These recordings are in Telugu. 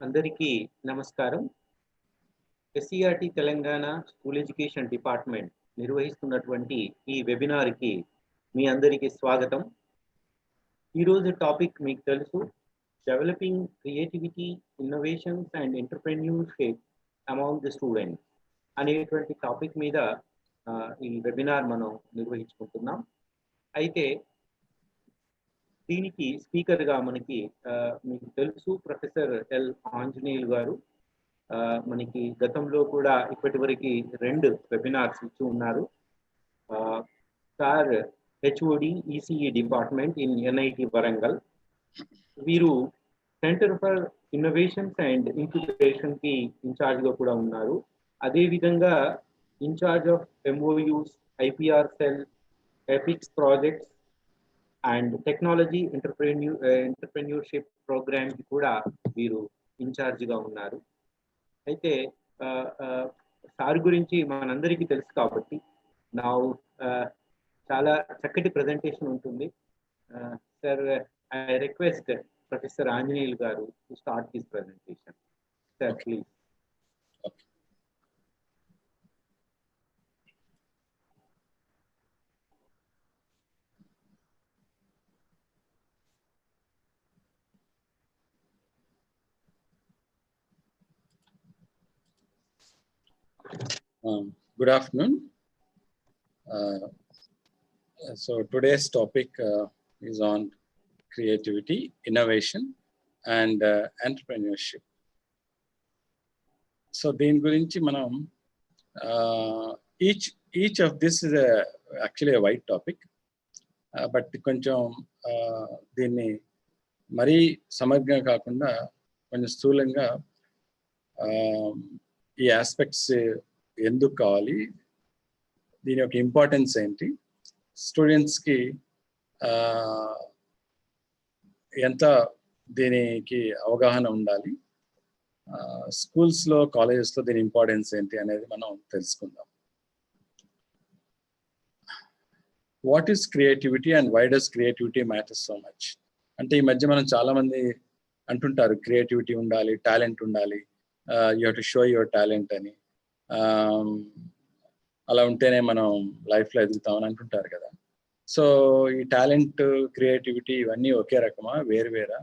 అందరికీ నమస్కారం. SCERT Telangana school education department నిర్వహిస్తున్నటువంటి ఈ వెబినార్‌కి మీ అందరికీ స్వాగతం. ఈరోజు టాపిక్ మీకు తెలుసు, developing creativity, innovations and entrepreneurship among the students అనేటువంటి టాపిక్ మీద ఈ వెబినార్ మనం నిర్వహించుకుంటున్నాం. అయితే దీనికి స్పీకర్‌గా మనకి మీకు తెలుసు ప్రొఫెసర్ ఎల్. ఆంజనేయులు గారు. మనకి గతంలో కూడా ఇప్పటివరకు 2 వెబినార్స్ ఇచ్చి ఉన్నారు. Sir HOD ECE department in NIT Warangal. వీరు సెంటర్ ఫర్ ఇన్నోవేషన్స్ అండ్ ఇంక్యుబేషన్‌కి ఇన్ఛార్జ్‌గా కూడా ఉన్నారు. అదేవిధంగా incharge of MOUs, IPR cell, EPICS projects and technology entrepreneurship ప్రోగ్రామ్‌కి కూడా వీరు ఇన్ఛార్జ్‌గా ఉన్నారు. అయితే సార్ గురించి మనందరికీ తెలుసు కాబట్టి చాలా చక్కటి ప్రెజెంటేషన్ ఉంటుంది. Sir, I request professor Anjaneyulu గారు to start his presentation. Sir, please. Good afternoon. So today's topic is on creativity, innovation, and entrepreneurship. So దీని గురించి మనం each of this is actually a wide topic, but కొంచెం దీన్ని మరీ సమగ్రంగా కాకుండా కొంచెం స్థూలంగా ఈ ఆస్పెక్ట్స్ ఎందుకు కావాలి, దీని యొక్క ఇంపార్టెన్స్ ఏంటి, స్టూడెంట్స్కి ఎంత దీనికి అవగాహన ఉండాలి, స్కూల్స్లో కాలేజెస్లో దీని ఇంపార్టెన్స్ ఏంటి అనేది మనం తెలుసుకుందాం. What is creativity and why does creativity matters so much? అంటే ఈ మధ్య మనం చాలామంది అంటుంటారు క్రియేటివిటీ ఉండాలి, టాలెంట్ ఉండాలి, you have to show your talent అని, అలా ఉంటేనే మనం లైఫ్లో ఎదుగుతామని అంటుంటారు కదా. సో ఈ టాలెంట్, క్రియేటివిటీ ఇవన్నీ ఒకే రకమా, వేరువేరా?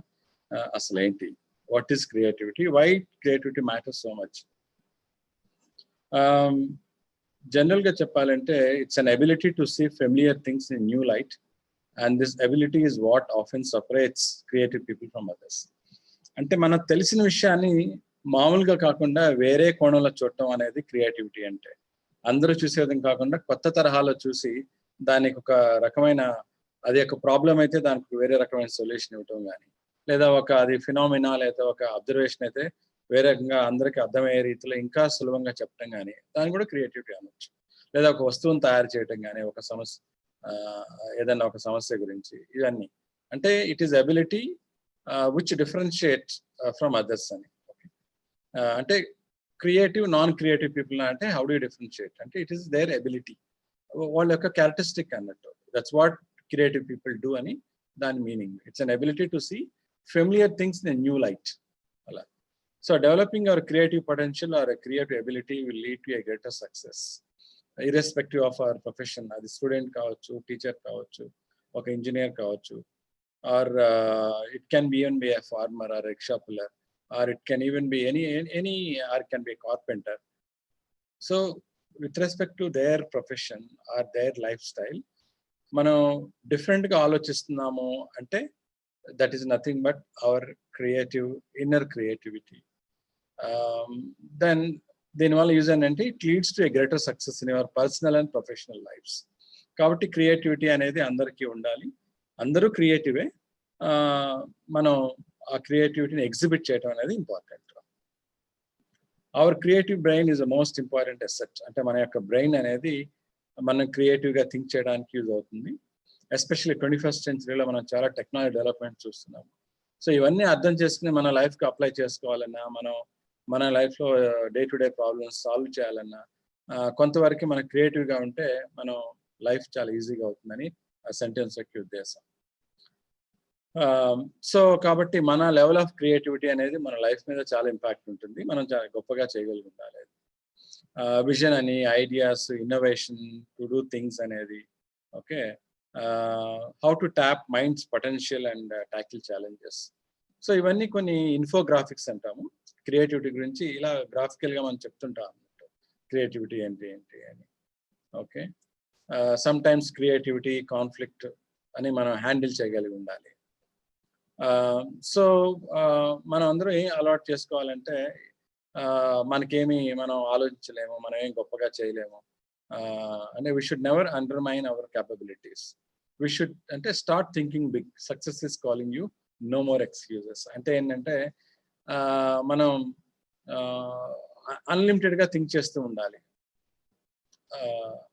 అసలు ఏంటి? What is creativity? Why creativity matters so much? జనరల్గా చెప్పాలంటే it's an ability to see familiar things in new light, and this ability is what often separates creative people from others. అంటే మనకు తెలిసిన విషయాన్ని మామూలుగా కాకుండా వేరే కోణంలో చూడటం అనేది క్రియేటివిటీ. అంటే అందరూ చూసేది కాకుండా కొత్త తరహాలో చూసి దానికి ఒక రకమైన, అది ఒక ప్రాబ్లం అయితే దానికి వేరే రకమైన సొల్యూషన్ ఇవ్వటం కానీ, లేదా అది ఫినామినా లేదా ఒక అబ్జర్వేషన్ అయితే వేరే రకంగా అందరికీ అర్థమయ్యే రీతిలో ఇంకా సులభంగా చెప్పడం కానీ, దాన్ని కూడా క్రియేటివిటీ అనొచ్చు. లేదా ఒక వస్తువును తయారు చేయటం కానీ, ఒక సమస్య, ఏదైనా ఒక సమస్య గురించి, ఇవన్నీ అంటే it is ability which differentiate from others అని. అంటే క్రియేటివ్, నాన్ క్రియేటివ్ పీపుల్ అంటే హౌ డూ డిఫరెన్షియేట్ అంటే ఇట్ ఈస్ దేర్ ఎబిలిటీ, వాళ్ళ యొక్క క్యారెక్టరిస్టిక్ అన్నట్టు. That's what creative people do అని దాని meaning. It's an ability to see familiar things in new light. అలా so developing our creative potential or creative ability will lead to a greater success irrespective of our profession. అది స్టూడెంట్ కావచ్చు, టీచర్ కావచ్చు, ఒక ఇంజనీర్ కావచ్చు, or it can be even be a farmer or rickshaw puller, or it can even be any or it can be a carpenter. So with respect to their profession or their lifestyle, మనం డిఫరెంట్గా ఆలోచిస్తున్నాము అంటే that is nothing but our creative inner creativity. Then దీనివల్ల యూజ్ ఏంటంటే it leads to a greater success in your personal and professional lifes. కాబట్టి క్రియేటివిటీ అనేది అందరికీ ఉండాలి, అందరూ క్రియేటివే, మనం ఆ క్రియేటివిటీని ఎగ్జిబిట్ చేయడం అనేది important. Our creative brain is the most important asset. అంటే మన యొక్క బ్రెయిన్ అనేది మనం క్రియేటివ్గా థింక్ చేయడానికి యూజ్ అవుతుంది. ఎస్పెషల్లీ 21st centuryలో మనం చాలా టెక్నాలజీ డెవలప్మెంట్ చూస్తున్నాము. సో ఇవన్నీ అర్థం చేసుకుని మన లైఫ్కి అప్లై చేసుకోవాలన్నా, మన లైఫ్లో day to day problems solve చేయాలన్నా కొంతవరకు మనం క్రియేటివ్గా ఉంటే మనం లైఫ్ చాలా ఈజీగా అవుతుందని ఆ సెంటెన్స్ యొక్క ఉద్దేశం. సో కాబట్టి మన లెవెల్ ఆఫ్ క్రియేటివిటీ అనేది మన లైఫ్ మీద చాలా ఇంపాక్ట్ ఉంటుంది. మనం చాలా గొప్పగా చేయగలిగి ఉండాలి. విజన్ అని, ideas, innovation, to do things అనేది, okay, how to tap minds potential and tackle challenges. So ఇవన్నీ కొన్ని ఇన్ఫోగ్రాఫిక్స్ అంటాము క్రియేటివిటీ గురించి. ఇలా గ్రాఫికల్గా మనం చెప్తుంటాం అన్నట్టు క్రియేటివిటీ ఏంటి ఏంటి అని. Okay, some times creativity conflict అని మనం హ్యాండిల్ చేయగలిగి ఉండాలి. సో మనం అందరం ఏం అలవాటు చేసుకోవాలంటే, మనకేమి మనం ఆలోచించలేము, మనం ఏం గొప్పగా చేయలేము అంటే we should never undermine our capabilities. We should అంటే start thinking big. Success is calling you, no more excuses. అంటే ఏంటంటే మనం అన్లిమిటెడ్గా థింక్ చేస్తూ ఉండాలి.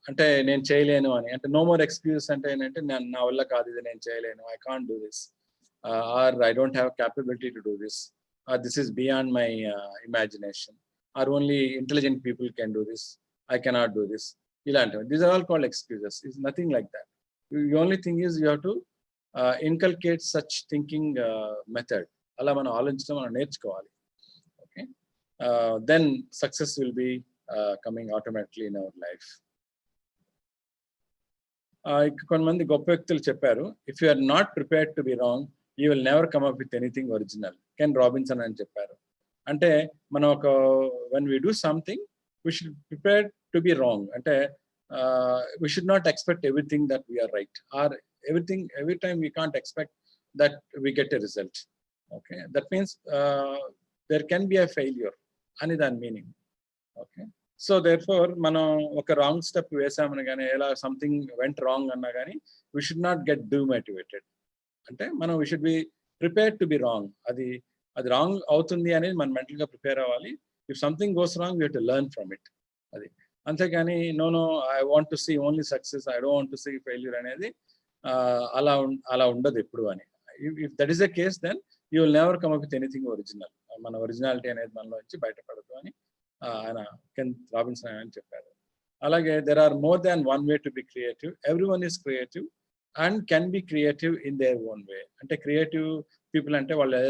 అంటే నేను చేయలేను అని, అంటే నో మోర్ ఎక్స్క్యూజెస్ అంటే ఏంటంటే నా వల్ల కాదు, ఇది నేను చేయలేను, I can't do this, or I don't have capability to do this, or this is beyond my imagination, or only intelligent people can do this, I cannot do this. ఇలాంటివి, these are all called excuses. It's nothing like that. The only thing is you have to inculcate such thinking method. అలా మనం ఆలోచించడం మనం నేర్చుకోవాలి. Okay, then success will be coming automatically in our life. కొంతమంది గొప్ప వ్యక్తులు చెప్పారు, if you are not prepared to be wrong, you will never come up with anything original. Ken Robinson అని చెప్పారు. అంటే మనం ఒక when we do something we should prepare to be wrong. అంటే we should not expect everything that we are right, or every time we can't expect that we get a result. Okay, that means there can be a failure ani dan meaning. Okay, so therefore మనం ఒక రాంగ్ స్టెప్ వేసామని కానీ, ఎలా సంథింగ్ వెంట్ రాంగ్ అన్నా కానీ, we should not get demotivated. అంటే మనం we should be prepared to be wrong. అది రాంగ్ అవుతుంది అనేది మనం మెంటల్గా ప్రిపేర్ అవ్వాలి. If something goes wrong we have to learn from it. అది అంతేగాని no I want to see only success, I don't want to see failure అనేది అలా ఉండదు ఎప్పుడు అని. If that is the case, then you will never come up with anything original. మన ఒరిజినాలిటీ అనేది మనలో నుంచి బయటపడదు అని ఆయన కెన్ రాబిన్సన్ అని చెప్పారు. అలాగే there are more than one way to be creative. Every one is creative and can be creative in their own way. అంటే క్రియేటివ్ పీపుల్ అంటే వాళ్ళు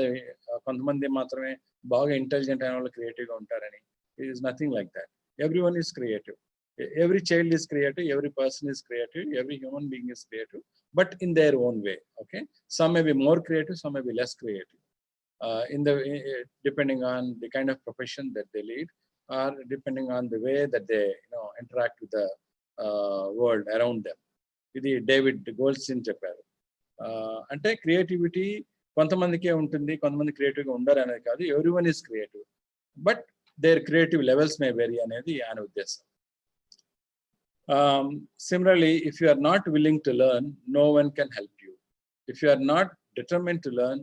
కొంతమంది మాత్రమే బాగా ఇంటెలిజెంట్ అయిన వాళ్ళు క్రియేటివ్గా ఉంటారని. It is nothing like that. Every one is creative. Every child is creative, every person is creative, every human being is creative, but in their own way. Okay, some may be more creative, some may be less creative, depending on the kind of profession that they lead, or depending on the way that they interact with the world around them. ఇది డేవిడ్ గోల్డ్స్టీన్ చెప్పారు. అంటే క్రియేటివిటీ కొంతమందికే ఉంటుంది, కొంతమంది క్రియేటివ్గా ఉండరు అనేది కాదు. Every one is creative, but their creative levels may vary అనేది ఆయన ఉద్దేశం. Similarly, if you are not willing to learn, no one can help you. If you are not determined to learn,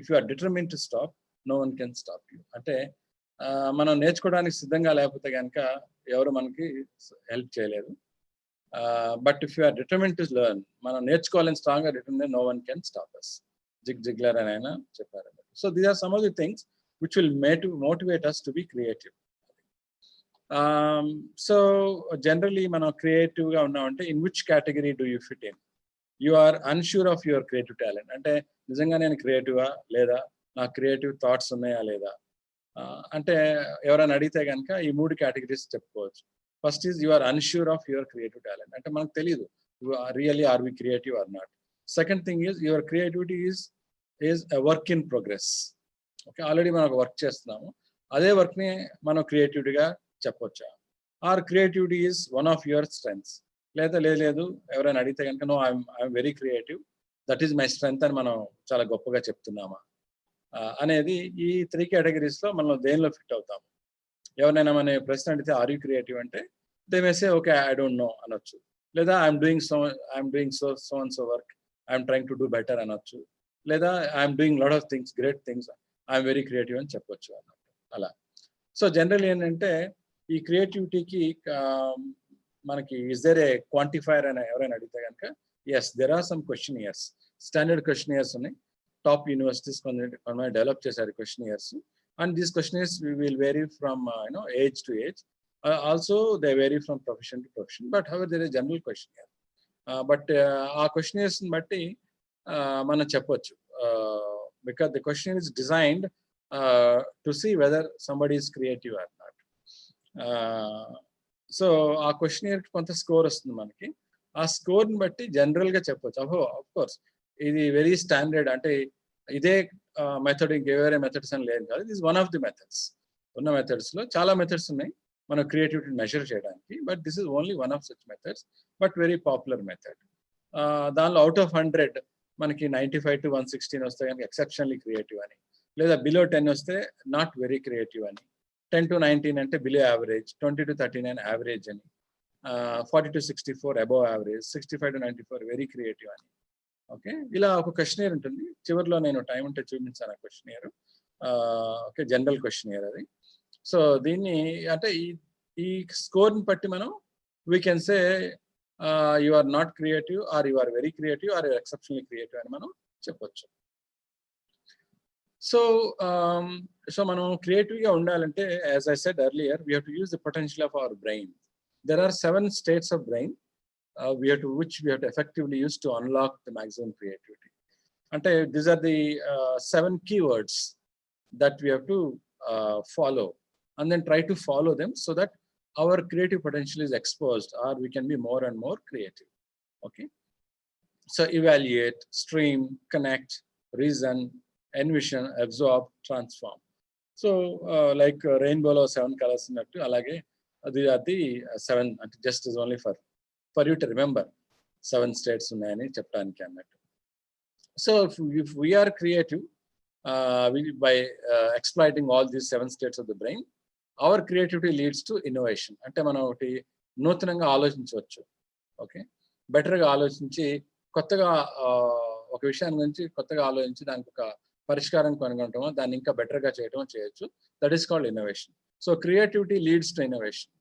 if you are determined to stop, no one can stop you. అంటే మనం నేర్చుకోవడానికి సిద్ధంగా లేకపోతే కనుక ఎవరు మనకి హెల్ప్ చేయలేరు. But if you are determined to learn, మనం నేర్చుకోవాలని స్ట్రాంగ్గా determine, no one can stop us. Ziglar అని ఆయన చెప్పారు. So these are some of the things which will motivate us to be creative. So generally మనం క్రియేటివ్గా ఉన్నామంటే, in which category do you fit in? You are unsure of your creative talent. అంటే నిజంగా నేను క్రియేటివా లేదా, నాకు క్రియేటివ్ థాట్స్ ఉన్నాయా లేదా అంటే ఎవరైనా అడిగితే కనుక ఈ 3 కేటగిరీస్ చెప్పుకోవచ్చు. First is you are unsure of your creative talent. అంటే మనకు తెలియదు really are we creative or not. Second thing is your creativity is a work in progress. Okay, already మనం ఒక వర్క్ చేస్తున్నాము, అదే వర్క్ని మనం క్రియేటివిటీగా చెప్పొచ్చా? Or creativity is one of your strengths. లేదు ఎవరైనా అడిగితే కనుక no I'm very creative, that is my strength అని మనం చాలా గొప్పగా చెప్తున్నామా అనేది ఈ 3 కేటగిరీస్లో మనం దేనిలో ఫిట్ అవుతాము. ఎవరైనా మన ప్రశ్న అడిగితే ఆర్ యూ క్రియేటివ్ అంటే they may say okay I don't no అనొచ్చు. లేదా I'm doing so and so work, I'm trying to do better అనొచ్చు. లేదా I'm doing lot of things, great things, I'm very creative అని చెప్పొచ్చు అన్నట్టు. అలా సో జనరల్ ఏంటంటే ఈ క్రియేటివిటీకి మనకి ఇస్ దేర్ ఏ క్వాంటిఫైర్ అని ఎవరైనా అడిగితే కనుక yes, there are some questionnaires, standard questionnaires ఉన్నాయి. టాప్ యూనివర్సిటీస్ కొంతమంది డెవలప్ చేశారు questionnaires. And these questionnaires will vary from age to age. Also they vary from profession to profession, but however there is general questionnaire. But ఆ క్వశ్చనియర్స్ని బట్టి మనం చెప్పొచ్చు. Because the question is designed to see whether somebody is creative or not. So ఆ క్వశ్చన్ కొంత స్కోర్ వస్తుంది మనకి. ఆ స్కోర్ని బట్టి జనరల్గా చెప్పొచ్చు. ఆఫ్ కోర్స్ ఇది వెరీ స్టాండర్డ్, అంటే ఇదే మెథడ్ ఇంకే వేరే మెథడ్స్ అని లేదు కాదు. This one of the methods. ఉన్న మెథడ్స్లో చాలా మెథడ్స్ ఉన్నాయి మనం క్రియేటివిటీ మెజర్ చేయడానికి, but this is only one of such methods, but very popular method. దానిలో అవుట్ ఆఫ్ 100 మనకి 95 to 116 వస్తే కనుక ఎక్సెప్షనల్లీ క్రియేటివ్ అని, లేదా బిలో 10 వస్తే నాట్ వెరీ క్రియేటివ్ అని, 10 to 19 అంటే బిలో యావరేజ్, 20 to 39 యావరేజ్ అని, 40 to 64 above average, 65 to 94 very creative అని. ఓకే, ఇలా ఒక క్వశ్చనియర్ ఉంటుంది. చివరిలో నేను టైం ఉంటే చూపించాను ఆ క్వశ్చనియర్. ఓకే, జనరల్ క్వశ్చనియర్ అది. సో దీన్ని అంటే ఈ స్కోర్ని బట్టి మనం we can say you are not creative, or you are very creative, or you are exceptionally creative అని మనం చెప్పొచ్చు. సో మనం క్రియేటివ్గా ఉండాలంటే, as I said earlier, we have to use the potential of our brain. There are 7 states of brain which we have to effectively use to unlock the maximum creativity. Ante these are the 7 keywords that we have to follow, and then try to follow them so that our creative potential is exposed, or we can be more and more creative. Okay, so evaluate, stream, connect, reason, envision, absorb, transform. So like rainbow lo 7 colors unnattu, alage these are the 7, just is only for you to remember 7 states ఉన్నాయని చెప్పడానికి అన్నట్టు. So if we are creative by exploiting all these 7 states of the brain, our creativity leads to innovation. అంటే మనం ఒకటి నూతనంగా ఆలోచించవచ్చు. ఓకే, బెటర్గా ఆలోచించి కొత్తగా ఒక విషయాన్ని గురించి కొత్తగా ఆలోచించి దానికి ఒక పరిష్కారం కనుగొనటమో, దాన్ని ఇంకా బెటర్గా చేయటమో చేయొచ్చు. That is called innovation. So creativity leads to innovation.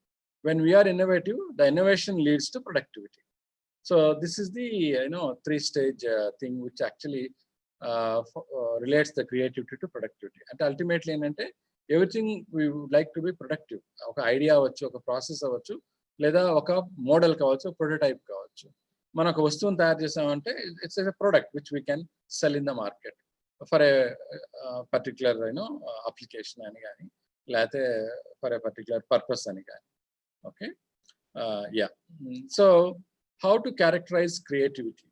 When we are innovative, the innovation leads to productivity. So this is the 3-stage thing which actually relates the creativity to productivity. And ultimately ఏంటంటే everything we would like to be productive. ఒక ఐడియా అవ్వచ్చు, ఒక ప్రాసెస్ అవ్వచ్చు, లేదా ఒక మోడల్ కావచ్చు, ప్రోటోటైప్ కావచ్చు. మనం ఒక వస్తువుని తయారు చేసామంటే it's a product which we can sell in the market for a particular application అని కానీ, లేకపోతే ఫర్ ఏ పర్టిక్యులర్ పర్పస్ అని కానీ. Okay, yeah. So how to characterize creativity?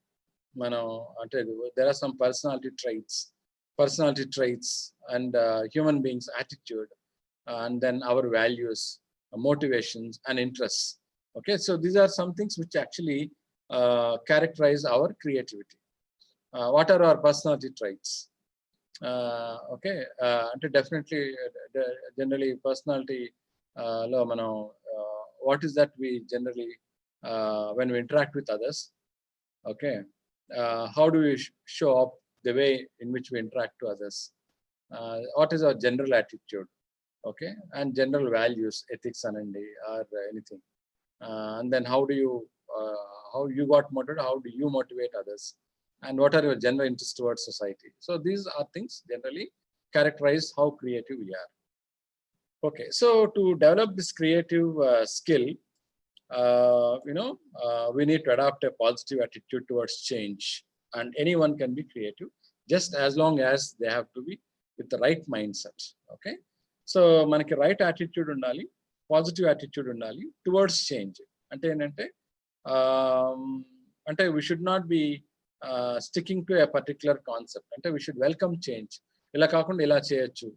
There are some personality traits and human beings' attitude, and then our values, motivations, and interests. Okay, so these are some things which actually characterize our creativity. What are our personality traits? Okay, definitely, generally personality lo మనం what is that we generally when we interact with others, okay, how do we show up the way in which we interact to others, what is our general attitude, okay, and general values, ethics anandi or anything, and then how you got motivated, how do you motivate others, and what are your general interests towards society. So these are things generally characterize how creative we are. Okay, so to develop this creative skill, we need to adopt a positive attitude towards change, and anyone can be creative just as long as they have to be with the right mindset. Okay, so manaki right attitude undali, positive attitude undali towards change. Ante enante we should not be sticking to a particular concept. Ante we should welcome change. Ila kaakunda ila cheyochu,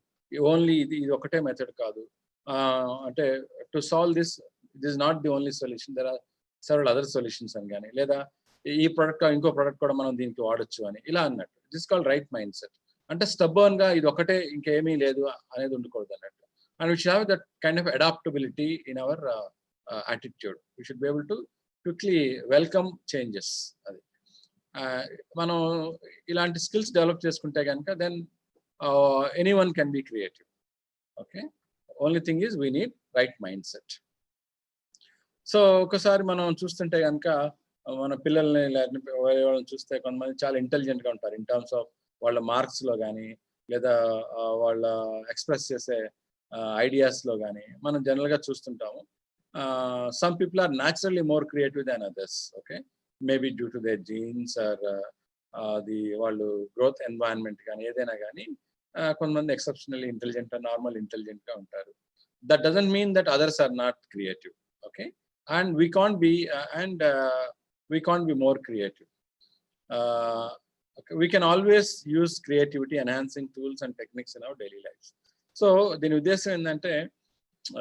only ఇది ఒకటే మెథడ్ కాదు. అంటే to solve this is not the only solution, there are several other solutions అని కానీ, లేదా ఈ ప్రోడక్ట్ ఇంకో ప్రోడక్ట్ కూడా మనం దీనికి వాడచ్చు అని ఇలా అన్నట్టు. This called right mind set. అంటే స్టబ్బర్న్ గా ఇది ఒకటే ఇంకేమీ లేదు అనేది ఉండకూడదు అన్నట్టు. And we should have that kind of adaptability in our attitude. We should be able to quickly welcome changes. అది మనం ఇలాంటి స్కిల్స్ డెవలప్ చేసుకుంటే కనుక then anyone can be creative. Okay, only thing is we need right mindset. So ఒకసారి మనం చూస్తుంటే కనుక మన పిల్లల్ని వాళ్ళని చూస్తే కొంతమంది చాలా ఇంటెలిజెంట్గా ఉంటారు ఇన్ టర్మ్స్ ఆఫ్ వాళ్ళ మార్క్స్లో కానీ, లేదా వాళ్ళ ఎక్స్ప్రెస్ చేసే ఐడియాస్లో కానీ మనం జనరల్గా చూస్తుంటాము. Some people are naturally more creative than others. Okay, maybe due to their genes or అది వాళ్ళు గ్రోత్ ఎన్వైరన్మెంట్ కానీ ఏదైనా కానీ కొంతమంది ఎక్సెప్షనల్లీ ఇంటెలిజెంట్ నార్మల్ ఇంటెలిజెంట్గా ఉంటారు. That doesn't mean that others are not creative. Okay, and we can't be more creative. We can always use creativity enhancing tools and techniques in our daily lives. So దీని ఉద్దేశం ఏంటంటే,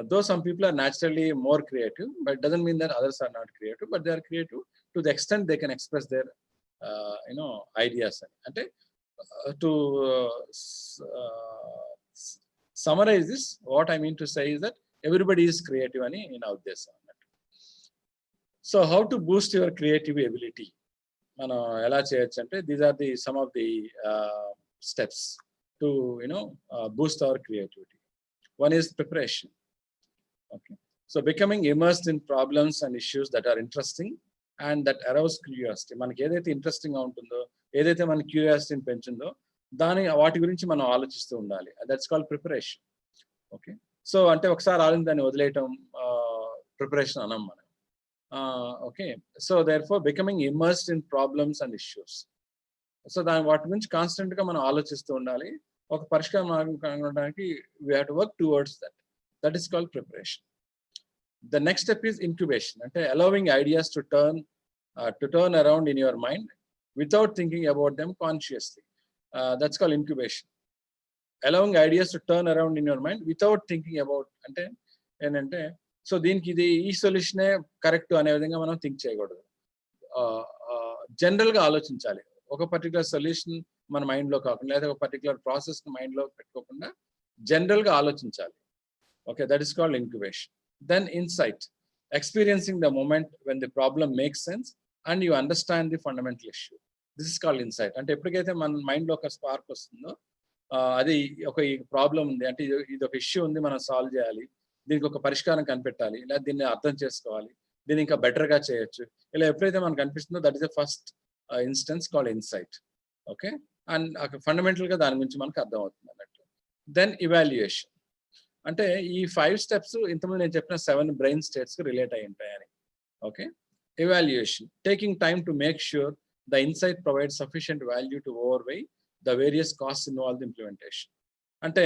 though some people are naturally more creative, but it doesn't mean that others are not creative, but they are creative to the extent they can express their ideas. అంటే to summarize this, what I mean to say is that everybody is creative అని నా ఉద్దేశం అన్నట్టు. So how to boost your creative ability మనం ఎలా చేయొచ్చు అంటే, these are the some of the steps to boost our creativity. One is preparation. Okay, so becoming immersed in problems and issues that are interesting and that arouse curiosity. మనకి ఏదైతే ఇంట్రెస్టింగ్గా ఉంటుందో, ఏదైతే మన క్యూరియాసిటీని పెంచుందో వాటి గురించి మనం ఆలోచిస్తూ ఉండాలి. That's called preparation. Okay, so అంటే ఒకసారి ఆలోచించి దాన్ని వదిలేయటం ప్రిపరేషన్ అనం మనం. Okay, so therefore becoming immersed in problems and issues. So వాటి గురించి కాన్స్టెంట్గా మనం ఆలోచిస్తూ ఉండాలి. ఒక పరిష్కారం మార్గం కనుగొనడానికి we have to work towards that. That is called preparation. The next step is incubation, అంటే allowing ideas to turn around in your mind without thinking about them consciously. That's called incubation. Allowing ideas to turn around in your mind without thinking about, అంటే ఏంటంటే, సో దీనికి ఇది ఈ సొల్యూషనే కరెక్ట్ అనే విధంగా మనం థింక్ చేయకూడదు. జనరల్గా ఆలోచించాలి. ఒక పర్టికులర్ సొల్యూషన్ మన మైండ్లో కాకుండా, లేదా ఒక పర్టికులర్ ప్రాసెస్ మైండ్లో పెట్టుకోకుండా జనరల్గా ఆలోచించాలి. Okay, that is called incubation. Then insight, experiencing the moment when the problem makes sense and you understand the fundamental issue. This is called insight. అంటే ఎప్పటికైతే మన మైండ్లో ఒక స్పార్క్ వస్తుందో, అది ఒక ఈ ప్రాబ్లం ఉంది అంటే, ఇది ఒక ఇష్యూ ఉంది, మనం సాల్వ్ చేయాలి, దీనికి ఒక పరిష్కారం కనిపెట్టాలి, లేదా దీన్ని అర్థం చేసుకోవాలి, దీన్ని ఇంకా బెటర్గా చేయొచ్చు, ఇలా ఎప్పుడైతే మనకు అనిపిస్తుందో that is the first instance called insight. Okay, and ఫండమెంటల్గా దాని గురించి మనకు అర్థమవుతుంది అన్నట్టు. దెన్ ఇవాల్యుయేషన్, అంటే ఈ 5 స్టెప్స్ ఇంతకుముందు నేను చెప్పిన 7 బ్రెయిన్ స్టేట్స్కి రిలేట్ అయి ఉంటాయని. Okay, evaluation, taking time to make sure the insight provide sufficient value to overweigh the various costs involved implementation. అంటే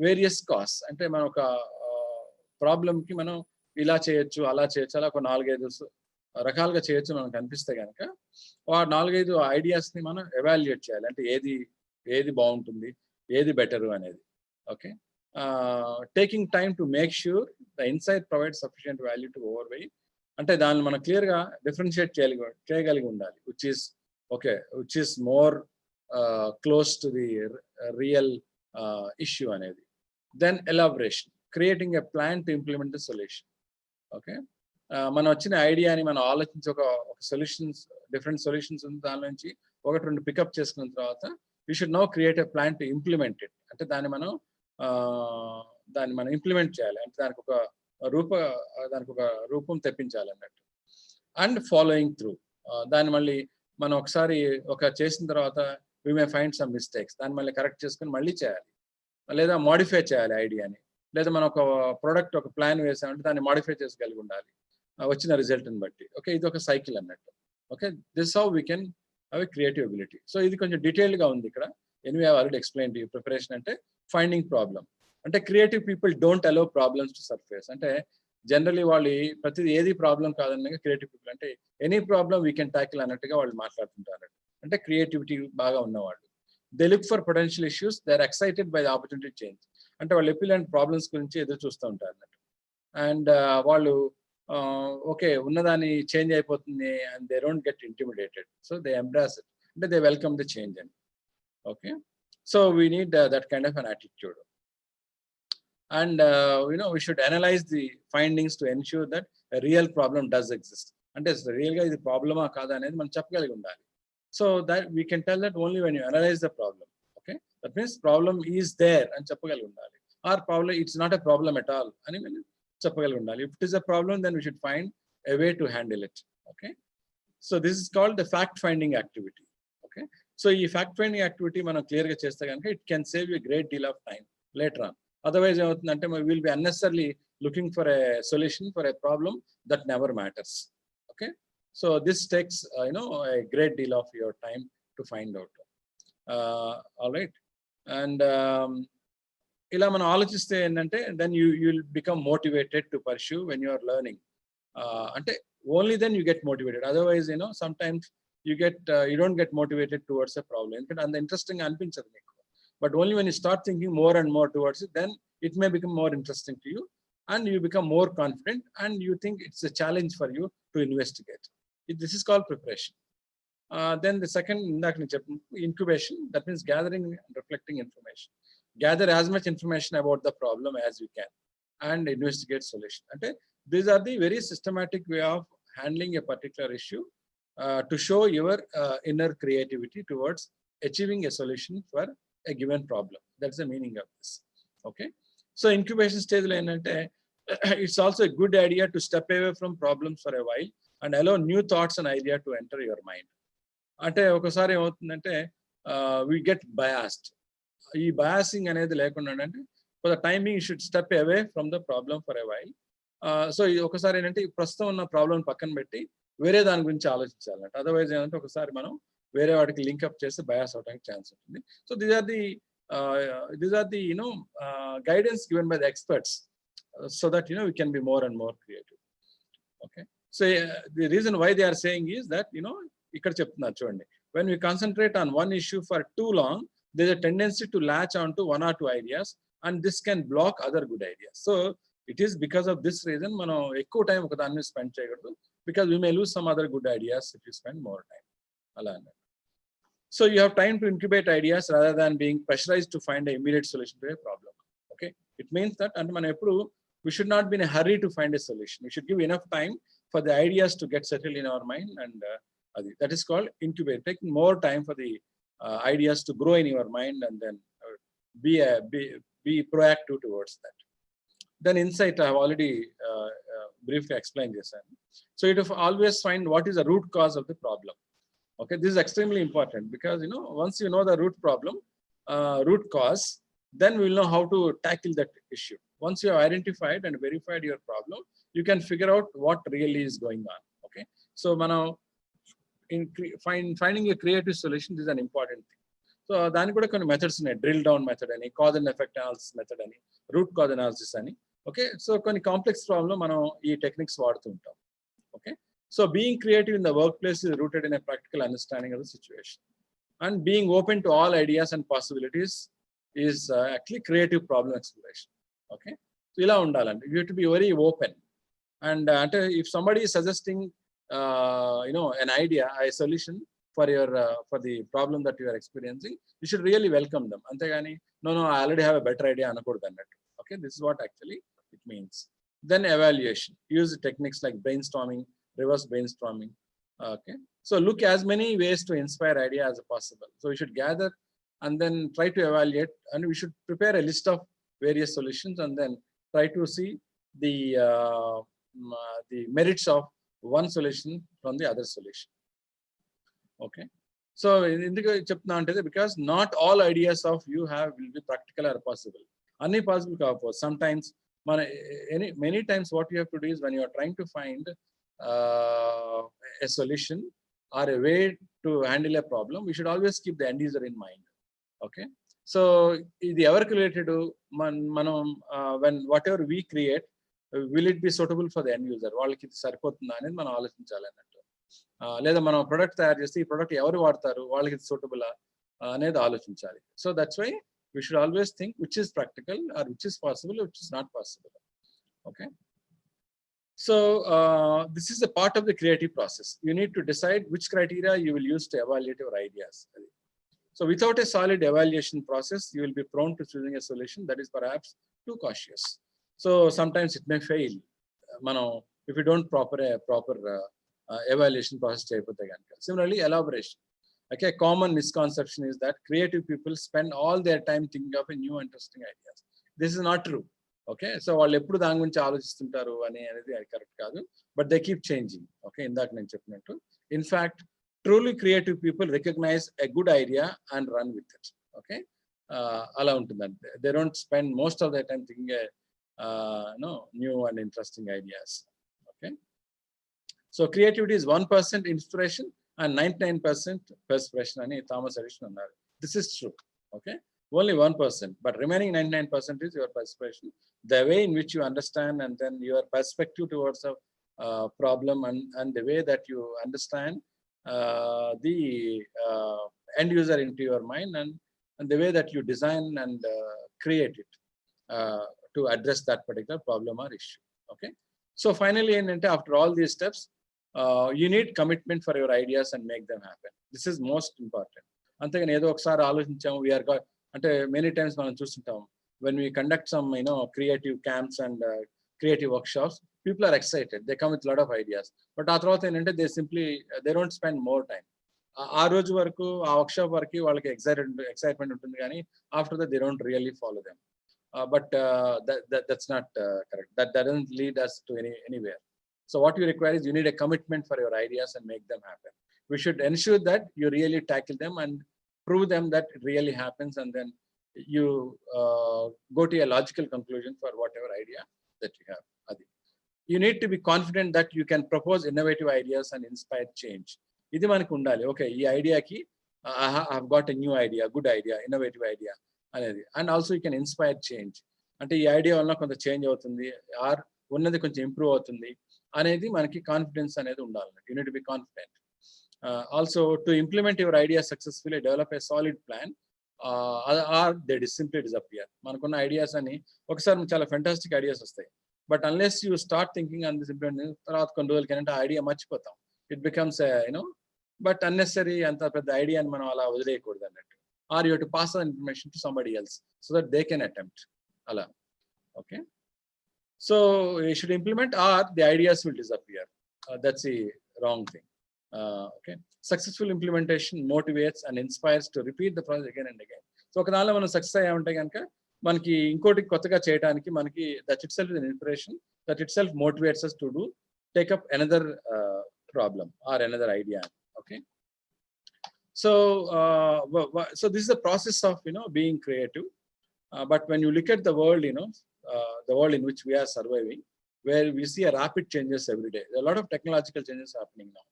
వేరియస్ కాస్ట్ అంటే మనం ఒక ప్రాబ్లంకి మనం ఇలా చేయొచ్చు, అలా చేయొచ్చు, అలా ఒక 4-5 రకాలుగా చేయొచ్చు మనకు అనిపిస్తే కనుక, ఆ 4-5 ఐడియాస్ని మనం ఎవాల్యుయేట్ చేయాలి. అంటే ఏది బాగుంటుంది, ఏది బెటరు అనేది. Okay, taking time to make sure the insight provide sufficient value to overweigh, అంటే దాన్ని మనం క్లియర్గా డిఫరెన్షియేట్ చేయగలిగి ఉండాలి, which is more close to the real issue అనేది. Then elaboration, creating a plan to implement the solution. Okay, మనం వచ్చిన ఐడియాని మనం ఆలోచించి ఒక డిఫరెంట్ సొల్యూషన్స్ ఉంది, దాని నుంచి 1-2 పికప్ చేసుకున్న తర్వాత you should now create a plan to implement it. అంటే దాన్ని మనం ఇంప్లిమెంట్ చేయాలి, అంటే దానికి ఒక రూపం తెప్పించాలి అన్నట్టు. అండ్ ఫాలోయింగ్ త్రూ, దాన్ని మళ్ళీ మనం ఒకసారి చేసిన తర్వాత we may find some mistakes, దాన్ని మళ్ళీ కరెక్ట్ చేసుకుని మళ్ళీ చేయాలి, లేదా మాడిఫై చేయాలి ఐడియాని, లేదా మనం ఒక ప్రోడక్ట్ ఒక ప్లాన్ వేసామంటే దాన్ని మాడిఫై చేసుకోగలిగి ఉండాలి వచ్చిన రిజల్ట్ని బట్టి. ఓకే, ఇది ఒక సైకిల్ అన్నట్టు. Okay, this how we can have a creative ability. So ఇది కొంచెం డీటెయిల్డ్గా ఉంది ఇక్కడ. Anyway I already explain to you. Preparation అంటే ఫైండింగ్ ప్రాబ్లమ్, అంటే creative people don't allow problems to surface. అంటే జనరలీ వాళ్ళు ప్రతిదీ ఏది ప్రాబ్లం కాదన్నగా క్రియేటివ్ పీపుల్ అంటే any problem we can tackle అన్నట్టుగా వాళ్ళు మాట్లాడుతుంటారు. అంటే క్రియేటివిటీ బాగా ఉన్నవాళ్ళు. They look for potential issues, they are excited by the opportunity change. అంటే వాళ్ళు ఎప్పుడైనా ప్రాబ్లమ్స్ గురించి ఎదురు చూస్తూ ఉంటారు అన్నట్టు. అండ్ వాళ్ళు ఓకే ఉన్నదాన్ని చేంజ్ అయిపోతుంది and they don't get intimidated, so they embrace it, అంటే దే వెల్కమ్ ద చేంజ్ అని. Okay, so we need that kind of an attitude. And we should analyze the findings to ensure that a real problem does exist. అంటే రియల్గా ఇది ప్రాబ్లమా కాదా అనేది మనం చెప్పగలిగి ఉండాలి. So that we can tell that only when you analyse the problem. Okay, that means problem is there అని చెప్పగలిగి ఉండాలి. Or problem it's not a problem at all అని మనం చెప్పగలిగి ఉండాలి. If it is a problem then we should find a way to handle it. Okay, so this is called the fact finding activity. Okay, so ఈ ఫ్యాక్ట్ ఫైండింగ్ యాక్టివిటీ మనం క్లియర్గా చేస్తే కనుక it can save you great deal of time later on. Otherwise ఏమవుతుందంటే will be unnecessarily looking for a solution for a problem that never matters. Okay, So this takes a great deal of your time to find out. All right. And ఇలా మనం ఆలోచిస్తే ఏంటంటే then you will become motivated to pursue when you are learning. అంటే only then you get motivated, otherwise sometimes you don't get motivated towards a problem. ఎందుకంటే అంత ఇంట్రెస్టింగ్ అనిపించదు మీకు. But only when you start thinking more and more towards it, then it may become more interesting to you and you become more confident and you think it's a challenge for you to investigate. This is called preparation. Then the second, incubation, that means gathering and reflecting information. Gather as much information about the problem as you can and investigate solution. And these are the very systematic way of handling a particular issue to show your inner creativity towards achieving a solution for a given problem. That's the meaning of this. Okay. So incubation stage, it's also a good idea to step away from problems for a while and allow new thoughts and idea to enter your mind. అంటే ఒకసారి ఏమవుతుందంటే we get biased. ఈ బయాసింగ్ అనేది లేకుండా అంటే for the timing you should step away from the problem for a while. So ఒకసారి ఏంటంటే ప్రస్తుతం ఉన్న ప్రాబ్లం పక్కన పెట్టి వేరే దాని గురించి ఆలోచించాలంటే, అదర్వైజ్ ఏంటంటే ఒకసారి మనం వేరే వాటికి లింక్అప్ చేసి బయాస్ అవడానికి ఛాన్స్ ఉంటుంది. So these are the guidance given by the experts so that we can be more and more creative. Okay. So the reason why they are saying is that ఇక్కడ చెప్తున్నారు చూడండి, when we concentrate on one issue for too long, there's a tendency to latch on to one or two ideas and this can block other good ideas. So it is because of this reason మనం ఎక్కువ టైం ఒక దాని మీద స్పెండ్ చేయకూడదు, because we may lose some other good ideas if you spend more time. అలా అన్నమాట. So you have time to incubate ideas rather than being pressurized to find an immediate solution to a problem. Okay. It means that అంటే మనం ఎప్పుడు we should not be in a hurry to find a solution. We should give enough time for the ideas to get settled in our mind, and that is called incubate, taking more time for the ideas to grow in your mind and then be proactive towards that. Then insight, I have already briefly explained this. So you have to always find what is the root cause of the problem. Okay, this is extremely important because once you know the root cause, then we will know how to tackle that issue. Once you have identified and verified your problem, you can figure out what really is going on. Okay, so now finding a creative solution is an important thing. So దానికి కూడా కొన్ని మెథడ్స్ ఉన్నాయి, డ్రిల్ డౌన్ మెథడ్ అని, cause and effect analysis method అని, రూట్ కాజ్ అనాలిసిస్ అని. ఓకే, సో కొన్ని కాంప్లెక్స్ ప్రాబ్లం మనం ఈ టెక్నిక్స్ వాడుతూ ఉంటాం. Okay, so being creative in the work place is rooted in a practical understanding of the situation and being open to all ideas and possibilities is actually creative problem exploration. Okay, so ఇలా ఉండాలండి, you to be very open. And అంటే if somebody is suggesting an idea, a solution for the problem that you are experiencing, you should really welcome them. Antegani no I already have a better idea anakodu annattu. Okay, this is what actually it means. Then evaluation, use techniques like brainstorming, reverse brainstorming. Okay, so look as many ways to inspire idea as possible. So we should gather and then try to evaluate, and we should prepare a list of various solutions and then try to see the merits of one solution from the other solution. Okay, so ఎందుకు చెప్తున్నా అంటే because not all ideas of you will be practical or possible. Any possible కాకపోవచ్చు. Sometimes many times what you have to do is when you are trying to find a solution or a way to handle a problem, we should always keep the end user in mind. Okay, so ఇది ఎవరికి రిలేటెడ్, మనం when whatever we create, will it be suitable for the end user? వాళ్ళకి ఇది సరిపోతుందా అనేది మనం ఆలోచించాలి అన్నట్టు. లేదా మనం ప్రొడక్ట్ తయారు చేస్తే ఈ ప్రొడక్ట్ ఎవరు వాడతారు, వాళ్ళకి ఇది సూటబుల్ అనేది ఆలోచించాలి. So that's why we should always think which is practical or which is possible, which is not possible. Okay, so this is a part of the creative process. You need to decide which criteria you will use to evaluate your ideas. So without a solid evaluation process, you will be prone to choosing a solution that is perhaps too cautious. So sometimes it may fail, if you don't proper evaluation process cheyapothe ganaka. Similarly, elaboration. Okay, a common misconception is that creative people spend all their time thinking of a new interesting ideas. This is not true. Okay, so వాళ్ళు ఎప్పుడు దాని గురించి ఆలోచిస్తుంటారు అనేది కరెక్ట్ కాదు, but they keep changing. Okay, ఇందాక నేను చెప్పినట్టు in fact truly creative people recognize a good idea and run with it. Okay, అలా ఉంటుందంటే they don't spend most of their time thinking new and interesting ideas. Okay, So creativity is 1% inspiration and 99% perspiration ani Thomas Edison annaru. This is true. Okay, only 1%, but remaining 99% is your perspiration, the way in which you understand, and then your perspective towards a problem, and the way that you understand the end user into your mind, and the way that you design and create it to address that particular problem or issue. Okay, so finally, after all these steps, you need commitment for your ideas and make them happen. This is most important. అంతేగాని ఏదో ఒకసారి ఆలోచించాము, వీఆర్ అంటే మెనీ టైమ్స్ మనం చూస్తుంటాం, when we conduct some creative camps and creative workshops, people are excited, they come with a lot of ideas, but ఆ తర్వాత ఏంటంటే they don't spend more time. ఆ రోజు వరకు ఆ వర్క్షాప్ వరకు వాళ్ళకి ఎక్సైట్మెంట్ ఉంటుంది, కానీ after that they don't really follow them. But that's not correct. That doesn't lead us to anywhere. So what you require is you need a commitment for your ideas and make them happen. We should ensure that you really tackle them and prove them that it really happens, and then you go to a logical conclusion for whatever idea that you have. Adi. You need to be confident that you can propose innovative ideas and inspire change. Idi manaki undali. Okay, ee idea ki I have got a new idea, good idea, innovative idea అనేది. And also you can inspire change, అంటే ఈ ఐడియా వల్ల కొంత చేంజ్ అవుతుంది, ఆర్ ఉన్నది కొంచెం ఇంప్రూవ్ అవుతుంది అనేది మనకి కాన్ఫిడెన్స్ అనేది ఉండాలి. You need to be confident. Also to implement your idea successfully develop a solid plan, or they simply disappear. మనకున్న ఐడియాస్ అని ఒకసారి చాలా ఫెంటాస్టిక్ ఐడియాస్ వస్తాయి, but unless you start thinking and this implement, తర్వాత కొన్ని రోజులకి ఏంటంటే ఆ ఐడియా మర్చిపోతాం. ఇట్ బికమ్స్ బట్ అన్నెసరీ, అంత పెద్ద ఐడియాని మనం అలా వదిలేయకూడదు అన్నట్టు. Or you have to pass the information to somebody else so that they can attempt. Ala. Okay. So you should implement, or the ideas will disappear. That's the wrong thing. Okay. Successful implementation motivates and inspires to repeat the process again and again. So ఒకనాళ్ళ మనం సక్సెస్ అయ్యామంటే కనుక మనకి ఇంకోటి కొత్తగా చేయడానికి మనకి that itself is an inspiration, that itself motivates us to take up another problem or another idea. Okay. So so this is the process of being creative, but when you look at the world, the world in which we are surviving, where we see a rapid changes every day, there are a lot of technological changes happening now.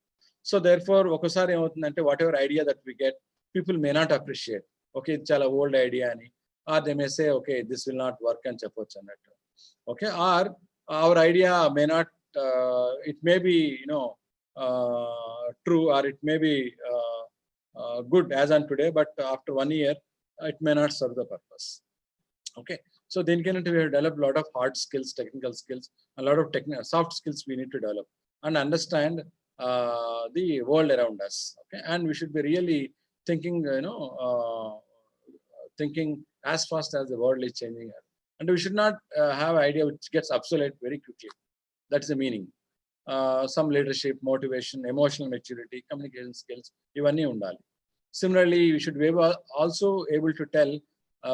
So therefore ఒకసారి ఏమవుతుందంటే whatever idea that we get, people may not appreciate. Okay, it's చాలా old idea అని, or they may say, okay, this will not work అని చెప్పొచ్చు అన్నట్టు. Okay, or our idea may not, it may be true, or it may be good as on today, but after 1 year it may not serve the purpose. Okay, so then we have developed a lot of hard skills, technical skills, a lot of soft skills we need to develop and understand the world around us. Okay, and we should be really thinking thinking as fast as the world is changing, and we should not have an idea which gets obsolete very quickly. That's the meaning. Some leadership, motivation, emotional maturity, communication skills, ivanni undali. Similarly, you should be also able to tell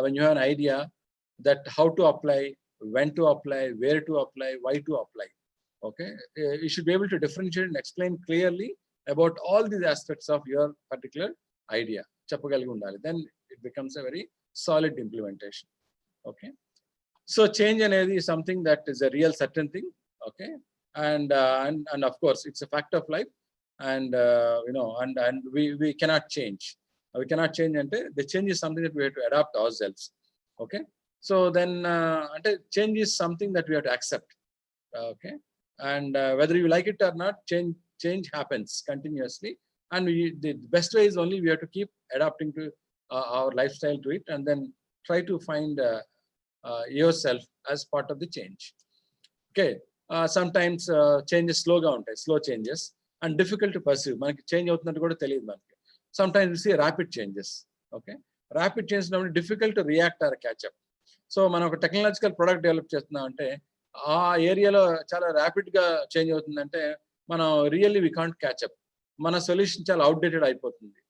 when you have an idea, that how to apply, when to apply, where to apply, why to apply. Okay, you should be able to differentiate and explain clearly about all these aspects of your particular idea. Chappagaligi undali. Then it becomes a very solid implementation. Okay, so change anedi is something that is a real certain thing. Okay, and of course it's a fact of life, and and we cannot change. We cannot change, and the change is something that we have to adapt ourselves. Okay, so then change is something that we have to accept. Okay, and whether you like it or not, change happens continuously, and the best way is only we have to keep adapting to our lifestyle to it, and then try to find yourself as part of the change. Okay, sometimes changes slowగా ఉంటాయి, slow changes, and difficult to perceive. మనకి చేంజ్ అవుతున్నట్టు కూడా తెలియదు మనకి. Sometimes we see rapid changes. Okay, rapid changes are difficult to react or catch up. So మనం ఒక టెక్నాలజికల్ ప్రోడక్ట్ డెవలప్ చేస్తున్నాం అంటే ఆ ఏరియాలో చాలా ర్యాపిడ్ గా చేంజ్ అవుతుందంటే మనం really we can't catch up. మన సొల్యూషన్ చాలా అవుట్డేటెడ్ అయిపోతుంది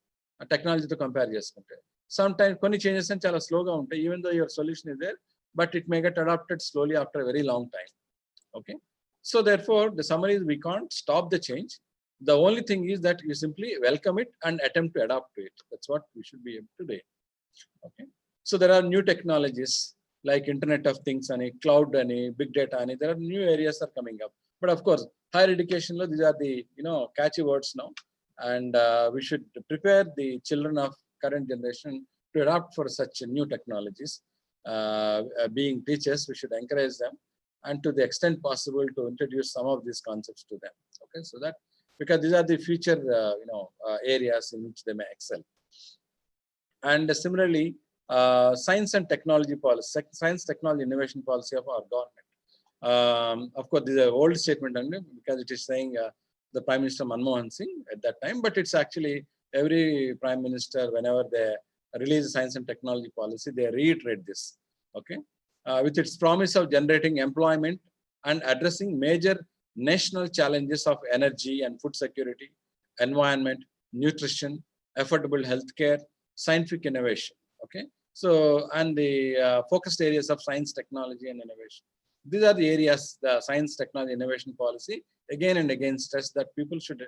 ఆ టెక్నాలజీతో కంపేర్ చేసుకుంటే. సమ్ టైమ్స్ కొన్ని చేంజెస్ చాలా స్లోగా ఉంటాయి, even though your solution is there, but it may get adapted slowly after very long time. Okay, so therefore the summary is we can't stop the change. The only thing is that you simply welcome it and attempt to adapt to it. That's what we should be able to do. Okay, so there are new technologies like Internet of Things and cloud and big data, and there are new areas are coming up. But of course, higher education lo these are the catchy words now, and we should prepare the children of current generation to adopt for such new technologies. Being teachers, we should encourage them, and to the extent possible to introduce some of these concepts to them. Okay, so that because these are the future areas in which they may excel. And similarly, science and technology policy, science, technology, innovation policy of our government. Of course, this is an old statement, because it is saying the Prime Minister Manmohan Singh at that time, but it's actually every Prime Minister, whenever they release science and technology policy, they reiterate this. Okay, with its promise of generating employment and addressing major national challenges of energy and food security, environment, nutrition, affordable healthcare, scientific innovation. Okay, so and the focused areas of science, technology, and innovation. These are the areas the science, technology, innovation policy again and again stress that people should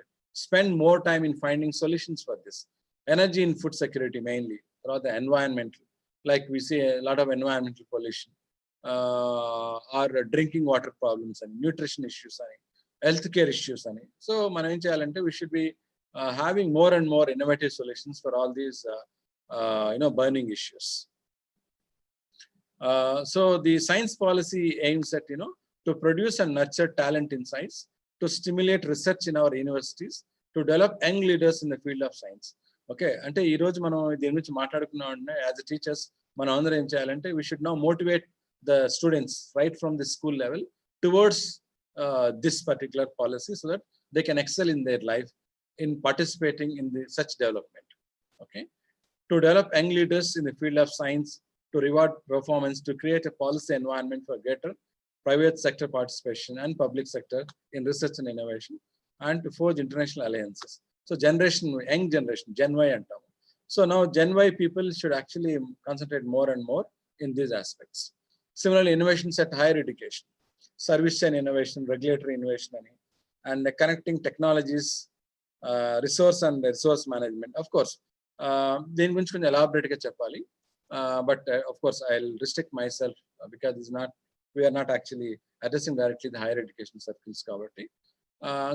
spend more time in finding solutions for this. Energy and food security mainly, or the environmental, like we see a lot of environmental pollution, or drinking water problems, and nutrition issues, and healthcare issues. So మనం ఏం చేయాలంటే we should be having more and more innovative solutions for all these burning issues. So the science policy aims at to produce and nurture talent in science, to stimulate research in our universities, to develop young leaders in the field of science. Okay, అంటే ఈ రోజు మనం దీని గురించి మాట్లాడుకున్నాం అంటే యాజ్ ఎ టీచర్స్ మనం అందరం ఏం చేయాలంటే we should now motivate the students right from the school level towards this particular policy, so that they can excel in their life in participating in such development. Okay, to develop young leaders in the field of science, to reward performance, to create a policy environment for greater private sector participation and public sector in research and innovation, and to forge international alliances. So generation, young generation, Gen Y antam. So now Gen Y people should actually concentrate more and more in these aspects. Similarly, innovations at higher education, service chain innovation, regulatory innovation, and connecting technologies, resource and resource management. Of course, దీని గురించి కొంచెం ఎలాబరేట్గా చెప్పాలి, but of course I'll restrict myself because we are not actually addressing directly the higher education circles kabatti.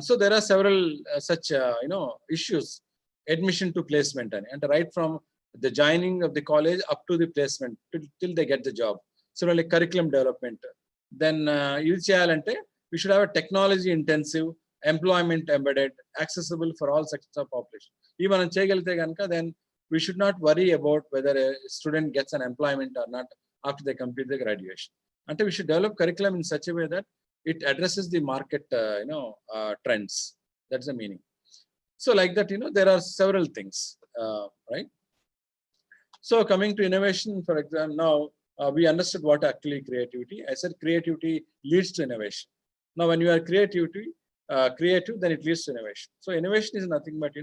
So there are several such issues, admission to placement, and right from the joining of the college up to the placement till they get the job. Similarly, curriculum development. Then ఇది చేయాలంటే we should have a technology intensive, employment embedded, accessible for all sectors of population. ఈ మనం చేయగలిగితే కనుక then we should not worry about whether a student gets an employment or not after they complete the graduation. And we should develop curriculum in such a way that it addresses the market trends. That's the meaning. So like that, there are several things, right? So coming to innovation, for example, now we understood what actually creativity. I said creativity leads to innovation. Now when you are creative, then it leads to innovation. So innovation is nothing but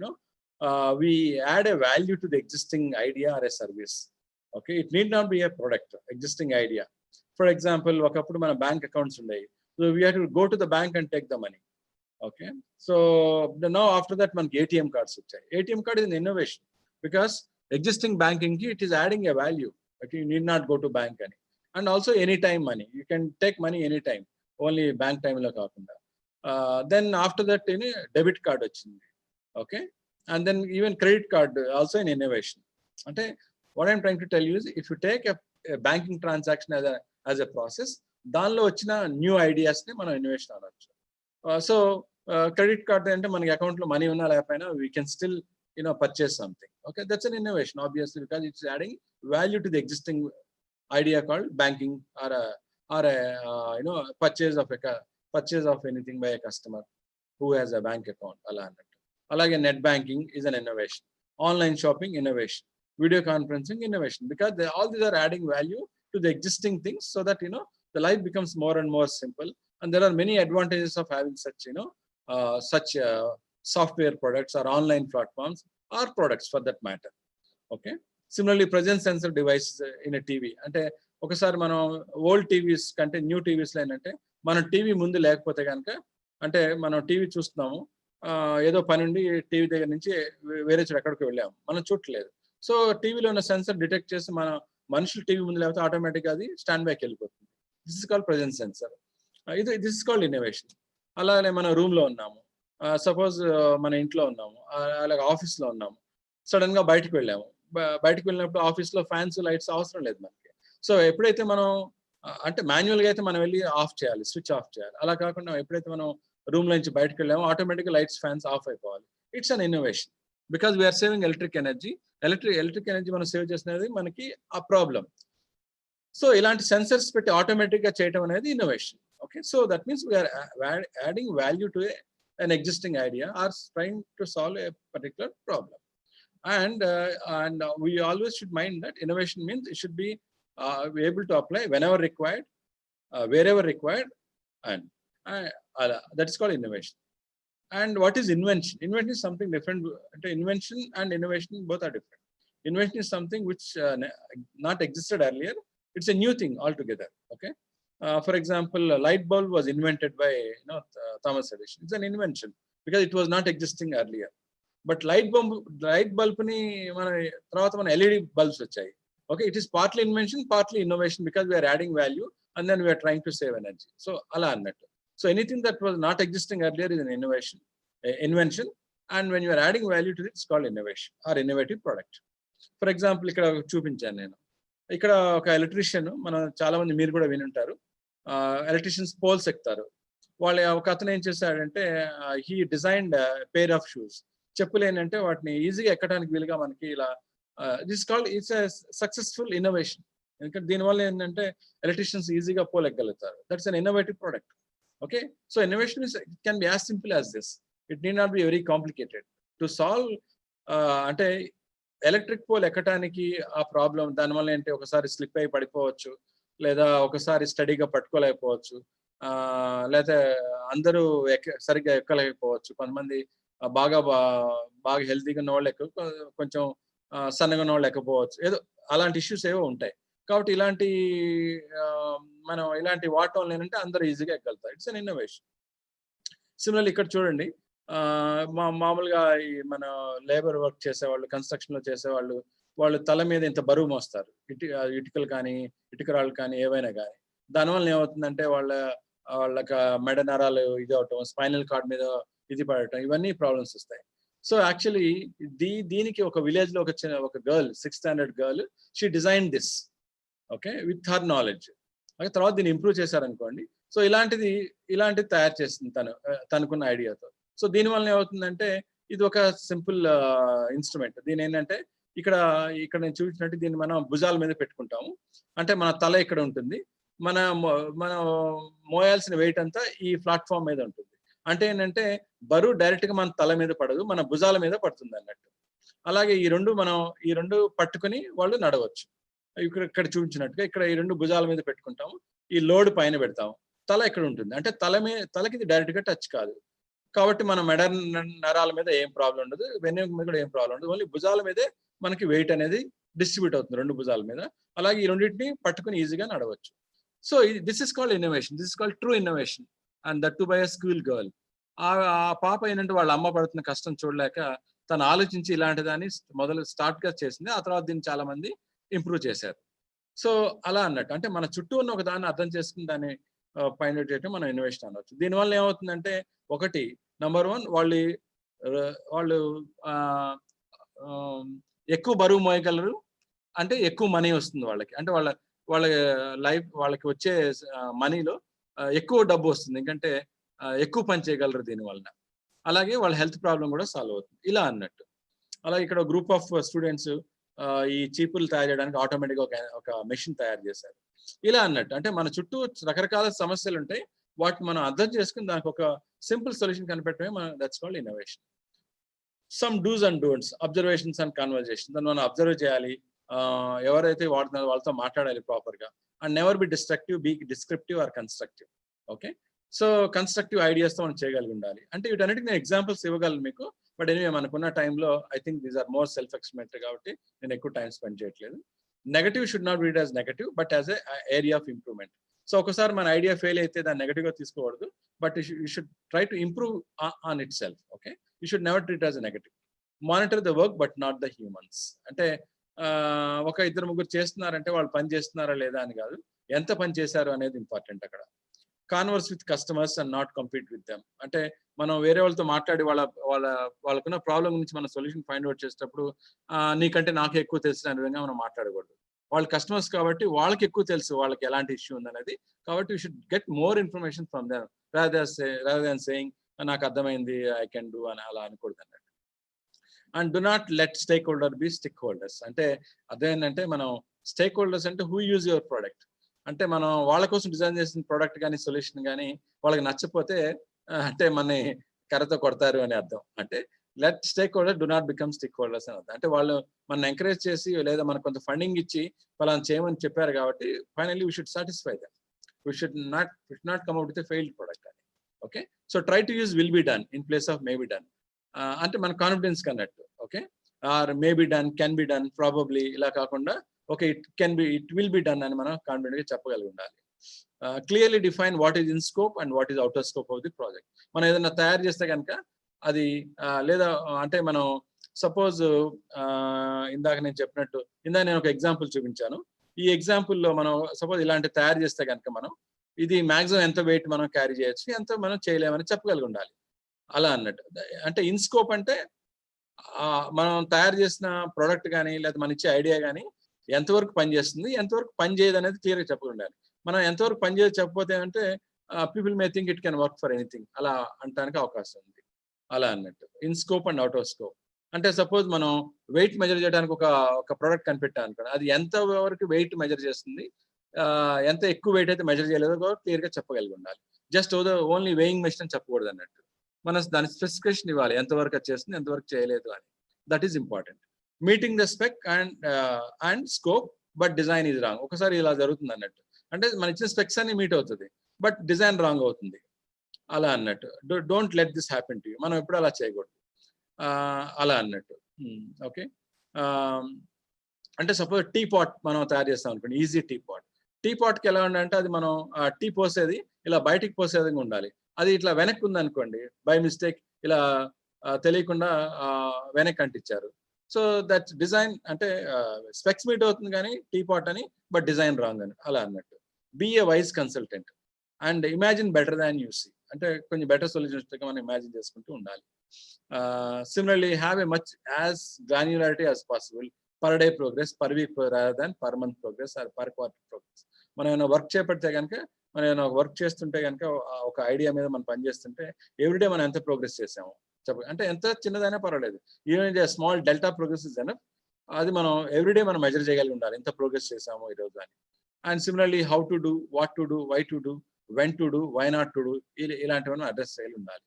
we add a value to the existing idea or a service. Okay, it need not be a product, existing idea. For example, ఒకప్పుడు మన bank accounts ఉన్నాయి, so we have to go to the bank and take the money. Okay, so now after that మనకి ATM cards వచ్చాయి. ATM card is an innovation because existing banking ki it is adding a value. Okay, you need not go to bank ani, and also anytime money, you can take money anytime, only bank time lo kaakunda. Then after that debit card వచ్చింది. Okay, and then even credit card also an innovation. Ante what I'm trying to tell you is, if you take a banking transaction as a process, దానిలో వచ్చిన న్యూ ఐడియాస్ ని మనం ఇన్నోవేషన్ అనొచ్చు. సో క్రెడిట్ కార్డ్ అంటే మనకి అకౌంట్ లో మనీ ఉన్నా లేకపోయినా we can still purchase something. Okay, that's an innovation obviously, because it's adding value to the existing idea called banking, or a purchase of anything by a customer who has a bank account. Alage net banking is an innovation, online shopping innovation, video conferencing innovation, because all these are adding value to the existing things, so that the life becomes more and more simple. And there are many advantages of having such software products or online platforms or products for that matter. Okay, similarly, presence sensor devices in a TV. అంటే ఒకసారి మనం ఓల్డ్ టీవీస్ కంటే న్యూ టీవీస్ లో ఏంటంటే మనం టీవీ ముందు లేకపోతే కనుక, అంటే మనం టీవీ చూస్తున్నాము, ఏదో పని ఉండి టీవీ దగ్గర నుంచి వేరే చోట ఎక్కడికి వెళ్ళాము, మనం చూడలేదు. సో టీవీలో ఉన్న సెన్సర్ డిటెక్ట్ చేసి మన మనుషులు టీవీ ముందు లేకపోతే ఆటోమేటిక్గా అది స్టాండ్ బ్యాక్ వెళ్ళిపోతుంది. This is called presence sensor. This is called innovation. అలాగే మన రూమ్లో ఉన్నాము, సపోజ్ మన ఇంట్లో ఉన్నాము, అలాగే ఆఫీస్లో ఉన్నాము, సడన్ గా బయటకు వెళ్ళాము. బయటకు వెళ్ళినప్పుడు ఆఫీస్లో ఫ్యాన్స్ లైట్స్ అవసరం లేదు మనకి. సో ఎప్పుడైతే మనం అంటే మాన్యువల్గా అయితే మనం వెళ్ళి ఆఫ్ చేయాలి, స్విచ్ ఆఫ్ చేయాలి. అలా కాకుండా ఎప్పుడైతే మనం రూమ్ నుంచి బయటకు వెళ్ళామో ఆటోమేటిక్గా లైట్స్ ఫ్యాన్స్ ఆఫ్ అయిపోవాలి. It's an innovation because we're saving electric energy. Electric energy మనం సేవ్ చేసినది మనకి ఆ ప్రాబ్లం. సో ఇలాంటి సెన్సర్స్ పెట్టి ఆటోమేటిక్ గా చేయడం అనేది innovation. Okay, so that means we're adding value to an existing idea or trying to solve a particular problem. And we always should mind that innovation means it should be able to apply whenever required, wherever required, and that is called innovation. And what is invention? Invention is something different. Invention and innovation both are different. Invention is something which not existed earlier. It's a new thing altogether. Okay. For example, a light bulb was invented by Thomas Edison. It's an invention because it was not existing earlier. But light bulb ni mana tarvata mana LED bulbs vachayi. Okay, it is partly invention, partly innovation because we are adding value and then we are trying to save energy. So ala annattu. So anything that was not existing earlier is an invention, and when you are adding value to it, it's called innovation or innovative product. For example, ఇక్కడ చూపించాను నేను. ఇక్కడ ఒక ఎలక్ట్రీషియన్, మనం చాలా మంది మీరు కూడా వినుంటారు, ఎలక్ట్రీషియన్స్ పోల్స్ ఎక్కుతారు. ఒక అతను ఏం చేశాడంటే he designed pair of shoes. చెప్పులు ఏంటంటే వాటిని ఈజీగా ఎక్కడానికి వీలుగా మనకి ఇలా this called it's a successful innovation. ఎందుకంటే దీనివల్ల ఏంటంటే ఎలక్ట్రీషియన్స్ ఈజీగా పోల్ ఎక్కగలుగుతారు. That's an innovative product. Okay, so innovation can be as simple as this. It need not be very complicated to solve. అంటే ఎలక్ట్రిక్ పోల్ ఎక్కడానికి ఆ ప్రాబ్లం, దానివల్ల ఏంటి, ఒకసారి స్లిప్ అయి పడిపోవచ్చు, లేదా ఒకసారి స్టడీగా పట్టుకోలేకపోవచ్చు, లేదా అందరూ సరిగ్గా ఎక్కలేకపోవచ్చు. కొంతమంది బాగా హెల్తీగా ఉన్న వాళ్ళు కొంచెం సన్నగా ఉన్న వాళ్ళు ఎక్కపోవచ్చు. ఏదో అలాంటి ఇష్యూస్ ఏవో ఉంటాయి. కాబట్టి మనం ఇలాంటి వాడటం ఏంటంటే అందరూ ఈజీగా ఎక్కగలుగుతారు. It's an innovation. సిమిలర్లీ ఇక్కడ చూడండి, మామూలుగా ఈ మన లేబర్ వర్క్ చేసేవాళ్ళు, కన్స్ట్రక్షన్ లో చేసేవాళ్ళు, వాళ్ళు తల మీద ఇంత బరువు మోస్తారు, ఇటుకలు కానీ ఇటుకరాళ్ళు కానీ ఏవైనా కానీ. దానివల్ల ఏమవుతుందంటే వాళ్ళకి మెడ నరాలు ఇది అవటం, స్పైనల్ కార్డ్ మీద ఇది పడటం, ఇవన్నీ ప్రాబ్లమ్స్ వస్తాయి. సో యాక్చువల్లీ దీనికి ఒక విలేజ్ లో ఒక girl, 6th standard girl, she design this, okay, with her knowledge. తర్వాత దీన్ని ఇంప్రూవ్ చేశారనుకోండి. సో ఇలాంటిది తయారు చేస్తుంది తనకున్న ఐడియాతో. సో దీనివల్ల ఏమవుతుందంటే ఇది ఒక సింపుల్ ఇన్స్ట్రుమెంట్. దీని ఏంటంటే ఇక్కడ నేను చూపించినట్టు దీన్ని మనం భుజాల మీద పెట్టుకుంటాము. అంటే మన తల ఇక్కడ ఉంటుంది, మనం మోయాల్సిన వెయిట్ అంతా ఈ ప్లాట్ఫామ్ మీద ఉంటుంది. అంటే ఏంటంటే బరువు డైరెక్ట్ గా మన తల మీద పడదు, మన భుజాల మీద పడుతుంది అన్నట్టు. అలాగే ఈ రెండు పట్టుకుని వాళ్ళు నడవచ్చు. ఇక్కడ చూపించినట్టుగా ఇక్కడ ఈ రెండు భుజాల మీద పెట్టుకుంటాము, ఈ లోడ్ పైన పెడతాము, తల ఇక్కడ ఉంటుంది. అంటే తలకి ఇది డైరెక్ట్ గా టచ్ కాదు. కాబట్టి మన మెడ నరాల మీద ఏం ప్రాబ్లం ఉండదు, వెన్నెముక మీద కూడా ఏం ప్రాబ్లం ఉండదు. ఓన్లీ భుజాల మీదే మనకి వెయిట్ అనేది డిస్ట్రిబ్యూట్ అవుతుంది, రెండు భుజాల మీద. అలాగే ఈ రెండింటిని పట్టుకుని ఈజీగా నడవచ్చు. So this is called innovation. This is called true innovation. And that too by a school girl. ఆ పాప ఏంటంటే వాళ్ళ అమ్మ పడుతున్న కష్టం చూడలేక తను ఆలోచించి ఇలాంటి దాన్ని స్టార్ట్ గా చేసింది. ఆ తర్వాత దీన్ని చాలా మంది ఇంప్రూవ్ చేశారు. సో అలా అన్నట్టు, అంటే మన చుట్టూ ఉన్న ఒక దాన్ని అర్థం చేసుకుని దాన్ని ఫైండ్ అవుట్ చేయడం మనం ఇన్నోవేషన్ అనవచ్చు. దీనివల్ల ఏమవుతుందంటే, ఒకటి, నంబర్ 1, వాళ్ళు ఎక్కువ బరువు మోయగలరు, అంటే ఎక్కువ మనీ వస్తుంది వాళ్ళకి. అంటే వాళ్ళ లైఫ్, వాళ్ళకి వచ్చే మనీలో ఎక్కువ డబ్బు వస్తుంది, ఎందుకంటే ఎక్కువ పని చేయగలరు దీనివల్ల. అలాగే వాళ్ళ హెల్త్ ప్రాబ్లం కూడా సాల్వ్ అవుతుంది, ఇలా అన్నట్టు. అలాగే ఇక్కడ గ్రూప్ ఆఫ్ స్టూడెంట్స్ ఈ చీపులు తయారు చేయడానికి ఆటోమేటిక్గా ఒక మెషిన్ తయారు చేశారు, ఇలా అన్నట్టు. అంటే మన చుట్టూ రకరకాల సమస్యలు ఉంటాయి, వాటిని మనం అర్థం చేసుకుని దానికి ఒక సింపుల్ సొల్యూషన్ కనిపెట్టడమే that's called innovation. Some dos and don'ts, observations and conversation. దాన్ని మనం అబ్జర్వ్ చేయాలి, ఎవరైతే వాడుతున్నారో వాళ్ళతో మాట్లాడాలి ప్రాపర్ గా. And never be destructive, be descriptive or constructive. Okay, so constructive ideas తో మనం చేయగలిగి ఉండాలి. అంటే వీటన్నిటికి నేను ఎగ్జాంపుల్స్ ఇవ్వగలను మీకు, బట్ ఎనీవే మనకున్న టైంలో I think these are more self explanatory కాబట్టి నేను ఎక్కువ టైం స్పెండ్ చేయట్లేదు. Negative should not read as negative, but as a area of improvement. So ఒకసారి మన ఐడియా ఫెయిల్ అయితే దాన్ని నెగటివ్ గా తీసుకోకూడదు, but you should try to improve on itself. Okay, you should never treat as a negative. Monitor the work but not the humans. అంటే ఒక 2-3 చేస్తున్నారంటే వాళ్ళు పని చేస్తున్నారా లేదా అని కాదు, ఎంత పని చేశారు అనేది ఇంపార్టెంట్ అక్కడ. Converse with customers and not compete with them. అంటే మనం వేరే వాళ్ళతో మాట్లాడి వాళ్ళకున్న ప్రాబ్లం గురించి మనం సొల్యూషన్ ఫైండ్ అవుట్ చేసేటప్పుడు నీకంటే నాకే ఎక్కువ తెలుసు అనే విధంగా మనం మాట్లాడకూడదు. వాళ్ళు కస్టమర్స్ కాబట్టి వాళ్ళకి ఎక్కువ తెలుసు వాళ్ళకి ఎలాంటి ఇష్యూ ఉందనేది. కాబట్టి you should get more information from them rather than saying నాకు అర్థమైంది ఐ కెన్ డూ అని అలా అనకూడదు అన్నట్టు. And do not let stakeholder be stick holders. అంటే అదేంటంటే మనం స్టేక్ హోల్డర్స్ అంటే హూ యూజ్ యువర్ ప్రోడక్ట్. అంటే మనం వాళ్ళ కోసం డిజైన్ చేసిన ప్రోడక్ట్ కానీ సొల్యూషన్ కానీ వాళ్ళకి నచ్చకపోతే అంటే మనని కర్రతో కొడతారు అని అర్థం. అంటే let stake holder do not become stick holders అని అర్థం. అంటే వాళ్ళు మనం ఎంకరేజ్ చేసి లేదా మనకు కొంత ఫండింగ్ ఇచ్చి వాళ్ళని చేయమని చెప్పారు కాబట్టి finally we should satisfy them. We should not come out with a failed product అని. Okay, so try to use will be done in place of may be done. అంటే మన కాన్ఫిడెన్స్ కన్నట్టు. Okay, or may be done, can be done, probably ఇలా కాకుండా okay it will be done అని మనం కాన్ఫిడెంట్ గా చెప్పగలిగి ఉండాలి. Clearly define what is in scope and what is out of scope of the project. మనం ఏదైనా తయారు చేస్తే కనుక అది లేదా అంటే మనం సపోజ్ ఇందాక నేను చెప్పినట్టు ఇందాక నేను ఒక ఎగ్జాంపుల్ చూపించాను. ఈ ఎగ్జాంపుల్లో మనం సపోజ్ ఇలాంటి తయారు చేస్తే కనుక మనం ఇది మాక్సిమం ఎంత వెయిట్ మనం క్యారీ చేయొచ్చు, ఎంత మనం చేయలేమని చెప్పగలిగి ఉండాలి. అలా అన్నట్టు. అంటే ఇన్ స్కోప్ అంటే మనం తయారు చేసిన ప్రోడక్ట్ కానీ లేదా మనం ఇచ్చే ఐడియా కానీ ఎంతవరకు పనిచేస్తుంది, ఎంతవరకు పని చేయదు అనేది క్లియర్గా చెప్పగలి ఉండాలి. మనం ఎంతవరకు పని చేయదు చెప్పకపోతే అంటే people may think it can work for anything అలా అనడానికి అవకాశం ఉంది. అలా అన్నట్టు in scope and out of scope. అంటే సపోజ్ మనం వెయిట్ మెజర్ చేయడానికి ఒక ప్రోడక్ట్ కనిపెట్టాం అనుకోండి, అది ఎంత వరకు వెయిట్ మెజర్ చేస్తుంది, ఎంత ఎక్కువ వెయిట్ అయితే మెజర్ చేయలేదో క్లియర్గా చెప్పగలిగి ఉండాలి. జస్ట్ ఓన్లీ వేయింగ్ మెషిన్ అని చెప్పకూడదు అన్నట్టు. మనం దాని స్పెసిఫికేషన్ ఇవ్వాలి, ఎంతవరకు అది చేస్తుంది, ఎంతవరకు చేయలేదు అని. That is important. Meeting the spec and scope but design is wrong. ఒకసారి ఇలా జరుగుతుంది అన్నట్టు. అంటే మన ఇచ్చిన స్పెక్స్ అన్ని మీట్ అవుతుంది బట్ డిజైన్ రాంగ్ అవుతుంది అలా అన్నట్టు. Don't let this happen to you. మనం ఎప్పుడు అలా చేయకూడదు అలా అన్నట్టు. ఓకే, అంటే సపోజ్ టీ పాట్ మనం తయారు చేస్తాం అనుకోండి, ఈజీ టీ పాట్. టీ పాట్కి ఎలా ఉండాలంటే అది మనం టీ పోసేది ఇలా బయటికి పోసే విధంగా ఉండాలి. అది ఇట్లా వెనక్కి ఉందనుకోండి, బై మిస్టేక్ ఇలా తెలియకుండా వెనక్కి అంటించారు. సో దట్ డిజైన్ అంటే స్పెక్స్ మీట్ అవుతుంది కానీ టీ పాట్ అని, బట్ డిజైన్ రాంగ్ అని అలా అన్నట్టు. Be a wise consultant and imagine better than you see. అంటే కొంచెం బెటర్ సొల్యూషన్స్ మనం ఇమాజిన్ చేసుకుంటూ ఉండాలి. Similarly have a much as granularity as possible per day progress, per week rather than per month progress or per quarter progress. మనం ఏమైనా వర్క్ చేపడితే కనుక, మనం ఏమైనా వర్క్ చేస్తుంటే కనుక ఒక ఐడియా మీద మనం పనిచేస్తుంటే ఎవ్రీడే మనం ఎంత ప్రోగ్రెస్ చేసాము అంటే ఎంత చిన్నదైనా పర్వాలేదు, even small delta progress is enough. అది మనం ఎవ్రీడే మనం మెజర్ చేయగలిగి ఉండాలి ఎంత ప్రోగ్రెస్ చేసాము ఈరోజు అని. And similarly how to do, what to do, why to do, when to do, why not to do, ఇలాంటివన్నీ అడ్రస్ చేయాలి ఉండాలి.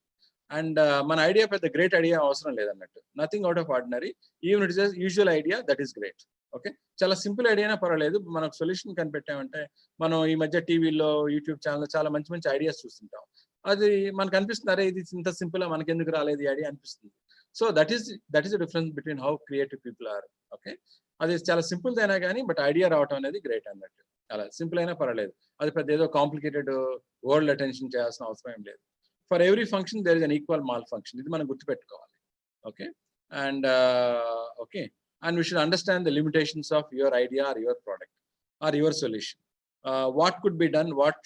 అండ్ మన ఐడియా పెద్ద గ్రేట్ ఐడియా అవసరం లేదన్నట్టు. Nothing out of ordinary, even it is usual idea that is great. Okay, చాలా సింపుల్ ఐడియానే పర్వాలేదు, మనకు సొల్యూషన్ కనిపెట్టామంటే. మనం ఈ మధ్య టీవీలో, యూట్యూబ్ ఛానల్లో చాలా మంచి మంచి ఐడియాస్ చూస్తుంటాం. అది మనకు అనిపిస్తుంది, అరే ఇది ఇంత సింపుల్ మనకి ఎందుకు రాలేదు ఈ ఐడియా అనిపిస్తుంది. So that is the difference between how creative people are. Okay, అది చాలా సింపుల్ అయినా కానీ బట్ ఐడియా రావటం అనేది గ్రేట్ అన్నట్టు. అలా సింపుల్ అయినా పర్వాలేదు, అది పెద్ద ఏదో కాంప్లికేటెడ్ వరల్డ్ అటెన్షన్ చేయాల్సిన అవసరం ఏం లేదు. For every function there is an equal malfunction, ఇది మనం గుర్తుపెట్టుకోవాలి. Okay, and okay, and we should understand the limitations of your idea or your product or your solution. What could be done, what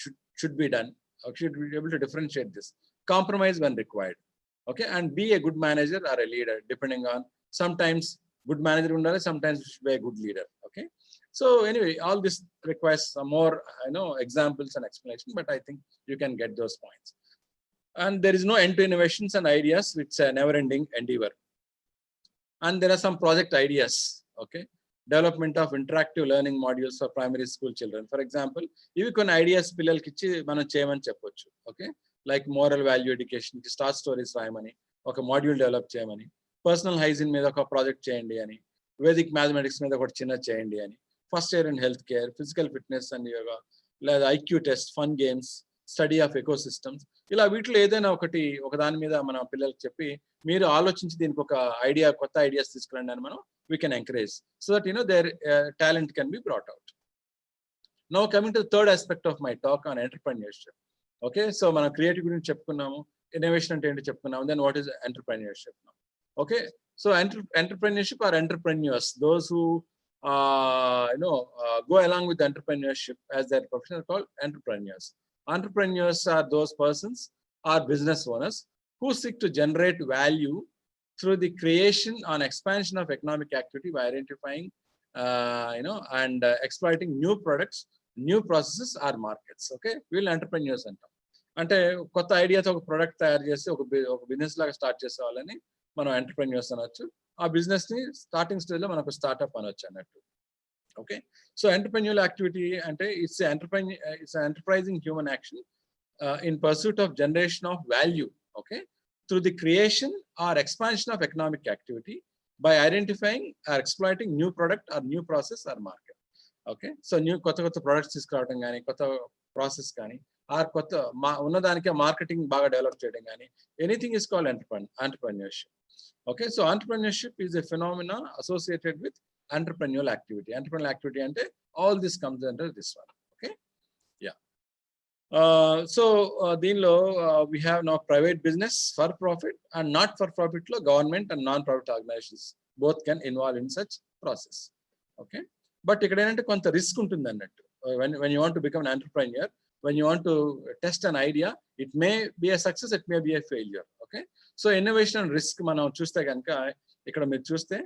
should be done. Should be able to differentiate this. Compromise when required. Okay, and be a good manager or a leader, depending on, sometimes good manager undali, sometimes you should be a good leader. Okay, so anyway, all this requires some more examples and explanation, but I think you can get those points. And there is no end to innovations and ideas, it's a never ending endeavor. And there are some project ideas. Okay, development of interactive learning modules for primary school children. For example, ivi konni ideas pillalki ichi manam cheyamani cheppochu. Okay, like moral value education ki start stories rayamani, oka module develop cheyamani, personal hygiene మీద ఒక ప్రాజెక్ట్ చేయండి అని, వేదిక్ మ్యాథమెటిక్స్ మీద ఒకటి చిన్న చేయండి అని, first year in health care, physical fitness and yoga, లేదా IQ test, fun games, study of ecosystems. ఇలా వీటిలో ఏదైనా ఒక దాని మీద మన పిల్లలకి చెప్పి మీరు ఆలోచించి దీనికి ఒక ఐడియా, కొత్త ఐడియాస్ తీసుకురండి అని మనం we can encourage, so that their talent can be brought out. Now coming to the third aspect of my talk on entrepreneurship. Okay, so మనం క్రియేటివ్ గురించి చెప్పుకున్నాము, ఇన్నోవేషన్ అంటే ఏంటో చెప్పుకున్నాము, then what is entrepreneurship now? Okay, so entrepreneurship or entrepreneurs, those who go along with entrepreneurship as their profession are called entrepreneurs Entrepreneurs are those persons or business owners who seek to generate value through the creation and expansion of economic activity by identifying, and exploiting new products, new processes or markets. Okay, వీళ్ళు ఎంటర్ప్రెన్యూర్స్ అంటాం. అంటే కొత్త ఐడియాతో ఒక ప్రొడక్ట్ తయారు చేసి ఒక బిజినెస్ లాగా స్టార్ట్ చేసే వాళ్ళని మనం ఎంటర్ప్రెన్యూర్స్ అనొచ్చు. ఆ బిజినెస్ ని స్టార్టింగ్ స్టేజ్ లో మనకు స్టార్ట్అప్ అనొచ్చు అన్నట్టు. ఓకే, సో ఎంటర్ప్రెన్యూర్ యాక్టివిటీ అంటే it's enterprising human action in pursuit of generation of value, okay, through the creation or expansion of economic activity by identifying or exploiting new product or new process or market. Okay, so new kotta products తీసుకురావడం కానీ, కొత్త ప్రాసెస్ కానీ, ఆర్ కొత్త ఉన్నదానికే మార్కెటింగ్ బాగా డెవలప్ చేయడం కానీ, anything is called entrepreneurship. Okay, so entrepreneurship is a phenomena associated with entrepreneurial activity. Entrepreneurial activity అంటే all this comes under this one. Okay, yeah. దీనిలో we have now private business, for profit and not for profit లో government and non-profit organizations both can involve in such process. Okay, but ఇక్కడ ఏంటంటే కొంత రిస్క్ ఉంటుంది అన్నట్టు. when you want to become an entrepreneur, when you want to test an idea, it may be a success, it may be a failure. Okay, so innovation and risk మనం చూస్తే కనుక ఇక్కడ మీరు చూస్తే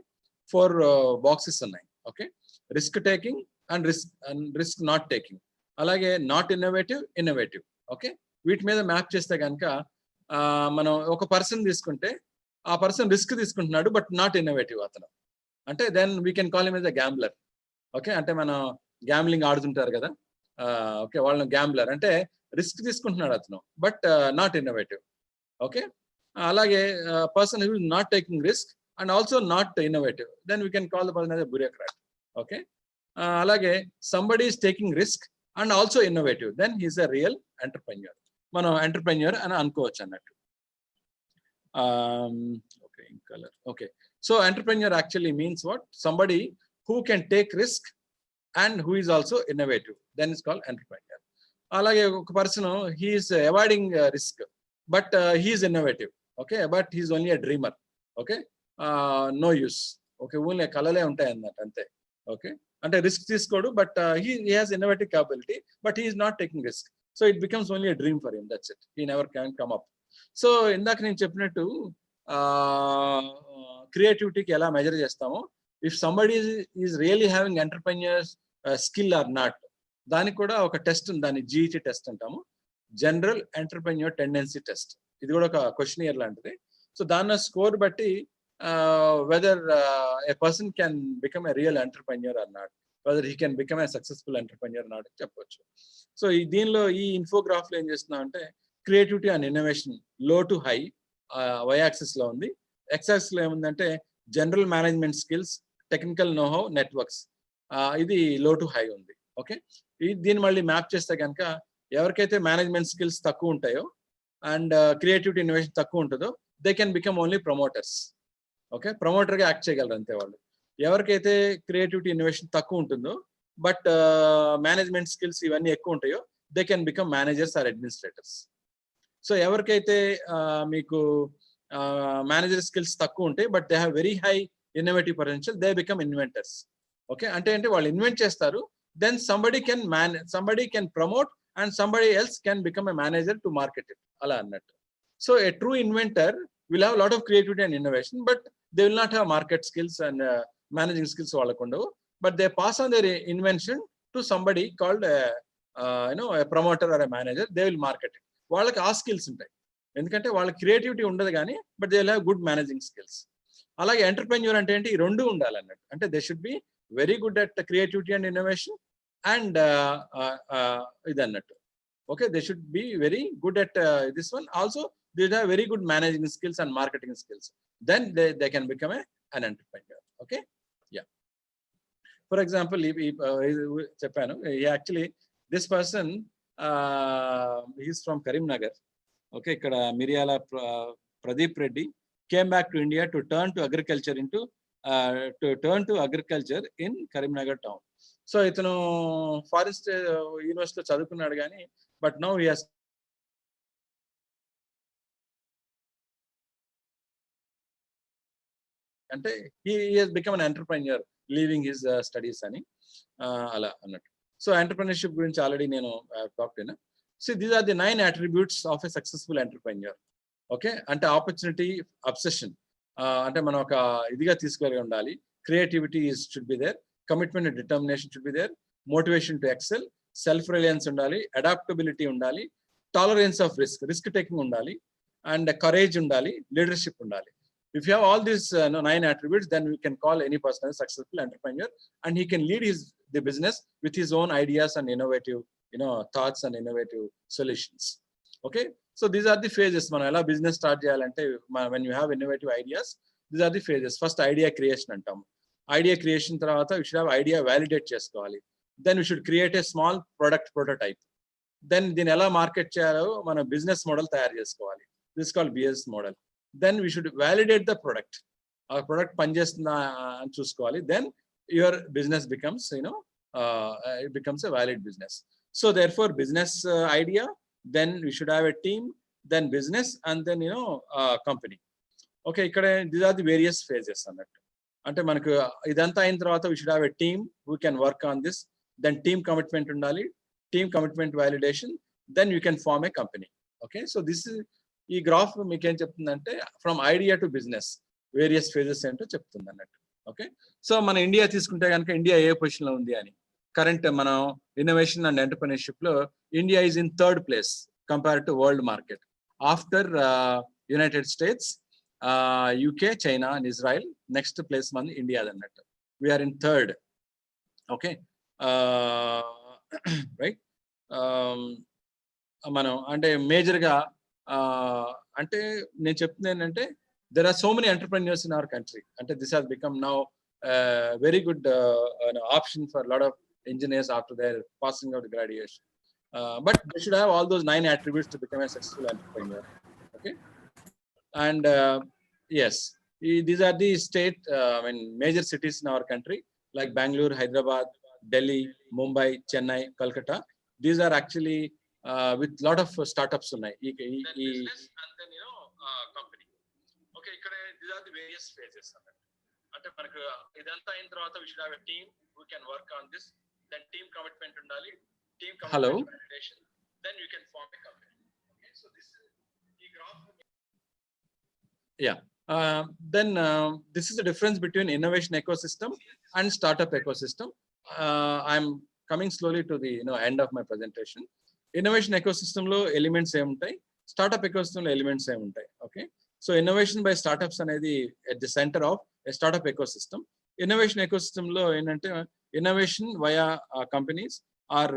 4 బాక్సెస్ ఉన్నాయి. Okay, risk taking and risk not taking, అలాగే నాట్ ఇన్నోవేటివ్. ఓకే, వీటి మీద మ్యాప్ చేస్తే కనుక మనం ఒక పర్సన్ తీసుకుంటే ఆ పర్సన్ రిస్క్ తీసుకుంటున్నాడు బట్ నాట్ ఇన్నోవేటివ్ అతను, అంటే then we can call him as a gambler. Okay, అంటే మనం గ్యాంబ్లింగ్ ఆడుతుంటారు కదా, ఓకే, వాళ్ళని గ్యాంబ్లర్ అంటే రిస్క్ తీసుకుంటున్నాడు అతను బట్ నాట్ ఇన్నోవేటివ్. ఓకే, అలాగే person who is not taking risk and also not innovative, then we can call the person as a bureaucrat. Okay, అలాగే somebody is taking risk and also innovative, then he is a real entrepreneur. మనం ఎంటర్ప్రెన్యూర్ అని అనుకోవచ్చు అన్నట్టు. Okay, in color. Okay, so entrepreneur actually means what? Somebody who can take risk and who is also innovative, then it's called entrepreneur. అలాగే ఒక person he is avoiding risk but he is innovative. Okay, but he is only a dreamer. Okay, no use. Okay, only కలలే ఉంటాయి అన్నట్టు అంతే. ఓకే, అంటే రిస్క్ తీసుకోడు but he has innovative capability but he is not taking risk, so it becomes only a dream for him, that's it, he never can come up. So ఇందాక నేను చెప్పినట్టు క్రియేటివిటీకి ఎలా మెజర్ చేస్తామో, if somebody is really having entrepreneurs skill or not, దానికి కూడా ఒక టెస్ట్ ఉంది, దాన్ని GET టెస్ట్ అంటాము, జనరల్ ఎంటర్ప్రెన్యూర్ టెండెన్సీ టెస్ట్. ఇది కూడా ఒక క్వశ్చనియర్ లాంటిది. సో దాని స్కోర్ బట్టి whether a person can become a real entrepreneur or not, whether he can become a successful entrepreneur or not చెప్పొచ్చు. సో దీనిలో ఈ ఇన్ఫోగ్రాఫ్ లో ఏం చేస్తున్నాం అంటే creativity and innovation low to high Y axis లో ఉంది, ఎక్స్ యాక్సిస్ లో ఏముందంటే general management skills, technical know how, networks, ఇది లో టు హై ఉంది. ఓకే, దీన్ని మళ్ళీ మ్యాప్ చేస్తే కనుక ఎవరికైతే మేనేజ్మెంట్ స్కిల్స్ తక్కువ ఉంటాయో అండ్ క్రియేటివిటీ ఇన్నోవేషన్ తక్కువ ఉంటుందో they can become only promoters. Okay, ప్రమోటర్గా యాక్ట్ చేయగలరు అంతే వాళ్ళు. ఎవరికైతే క్రియేటివిటీ ఇన్నోవేషన్ తక్కువ ఉంటుందో బట్ మేనేజ్మెంట్ స్కిల్స్ ఇవన్నీ ఎక్కువ ఉంటాయో they can become managers or administrators. So ఎవరికైతే మీకు మేనేజర్ స్కిల్స్ తక్కువ ఉంటాయి but they have very high innovative potential, they become inventors. Okay, అంటే వాళ్ళు ఇన్వెంట్ చేస్తారు, then somebody can promote and somebody else can become a manager to market it, అలా అన్నట్టు. So a true inventor will have a lot of creativity and innovation but they will not have market skills and managing skills వాళ్ళకు ఉండవు, but they pass on their invention to somebody called a promoter or a manager, they will market it. వాళ్ళకి ఆ స్కిల్స్ ఉంటాయి ఎందుకంటే వాళ్ళ క్రియేటివిటీ ఉండదు కానీ but they will have good managing skills. అలాగే ఎంటర్ప్రెన్యూర్ అంటే ఏంటి, ఈ రెండు ఉండాలన్నట్టు, అంటే they should be very good at creativity and innovation and ఇది అన్నట్టు. Okay, they should be very good at this one also, they have very good managing skills and marketing skills, then they can become an entrepreneur. Okay, yeah, for example చెప్పాను actually this person he is from Karimnagar. Okay, ఇక్కడ మిరియాల Pradeep Reddy came back to India to turn to agriculture in Karimnagar town. So ఇతను ఫారెస్ట్ యూనివర్సిటీలో చదువుకున్నాడు కానీ బట్ నౌ హి హస్ అంటే he has become an entrepreneur leaving his studies అని అలా అన్నట్టు. సో ఎంటర్ప్రెన్యూర్షిప్ గురించి ఆల్రెడీ నేను టాక్ అయినా. See, these are the 9 attributes of a successful entrepreneur. Okay, అంటే ఆపర్చునిటీ అబ్సెషన్, అంటే మనం ఒక ఇదిగా తీసుకెళ్ళి ఉండాలి. Creativity should be there, commitment and determination should be there, motivation to excel, self reliance ఉండాలి, అడాప్టబిలిటీ ఉండాలి, టాలరెన్స్ ఆఫ్ రిస్క్ టేకింగ్ ఉండాలి, అండ్ కరేజ్ ఉండాలి, లీడర్షిప్ ఉండాలి. If you have all these 9 attributes, then we can call any person a successful entrepreneur, and he can lead the business with his own ideas and innovative thoughts and innovative solutions. Okay, so these are the phases. మనం ఎలా బిజినెస్ స్టార్ట్ చేయాలంటే, when you have innovative ideas, these are the phases. First idea creation అంటాము. ఐడియా క్రియేషన్ తర్వాత we should have idea validate చేసుకోవాలి. Then we should create a small product prototype. Then దీన్ని ఎలా మార్కెట్ చేయాలో మన బిజినెస్ మోడల్ తయారు చేసుకోవాలి. This is called business model. Then we should validate the product. Our product పనిచేస్తుందా అని చూసుకోవాలి. Then your business becomes it becomes a valid business. So therefore business idea, then we should have a team, then business, and then company. Okay, ఇక్కడ these are the various phases అన్నట్టు. అంటే మనకు ఇదంతా అయిన తర్వాత we should have a team who can work on this. Then team commitment ఉండాలి, team commitment validation, then you can form a company. Okay, so this is, ఈ గ్రాఫ్ మీకు ఏం చెప్తుందంటే from idea to business various phases ఏంటో చెప్తుంది అన్నట్టు. ఓకే, సో మన ఇండియా తీసుకుంటే కనుక ఇండియా ఏ పొజిషన్ లో ఉంది అని, కరెంట్ మనం ఇన్నోవేషన్ అండ్ ఎంటర్‌ప్రెన్యూర్‌షిప్ లో India is in 3rd place compare to world market after United States, UK, China and Israel. Next place మన ఇండియా అన్నట్టు. We are in 3rd. Okay, right. మనం అంటే మేజర్గా అంటే నేను చెప్తుంది ఏంటంటే, there are so many entrepreneurs in our country. అంటే this has become now very good option for a lot of engineers after their passing out graduation. But they should have all those 9 attributes to become a successful entrepreneur. Okay, and yes, these are the state, major cities in our country like Bangalore, Hyderabad, Delhi, Mumbai, Chennai, Kolkata. These are actually with lot of startups ఉన్నాయి ఈ కంపెనీ. ఓకే, ఇక్కడ these are the various phases అన్నట్టు. అంటే మనకు ఇదంతా అయిన తర్వాత we should have a team who can work on this. Then team commitment ఉండాలి, team commitment validation, then you can form a company. Okay, so this is the graph. Yeah, then this is the difference between innovation ecosystem and startup ecosystem. I'm coming slowly to the end of my presentation. Innovation ecosystem లో ఎలిమెంట్స్ ఏముంటాయి, స్టార్ట్అప్ ఎకోసిస్టమ్ లో ఎలిమెంట్స్ ఏముంటాయి. Okay, so innovation by startups అనేది at the centre of a startup ecosystem. Innovation ecosystem లో ఏంటంటే innovation via companies or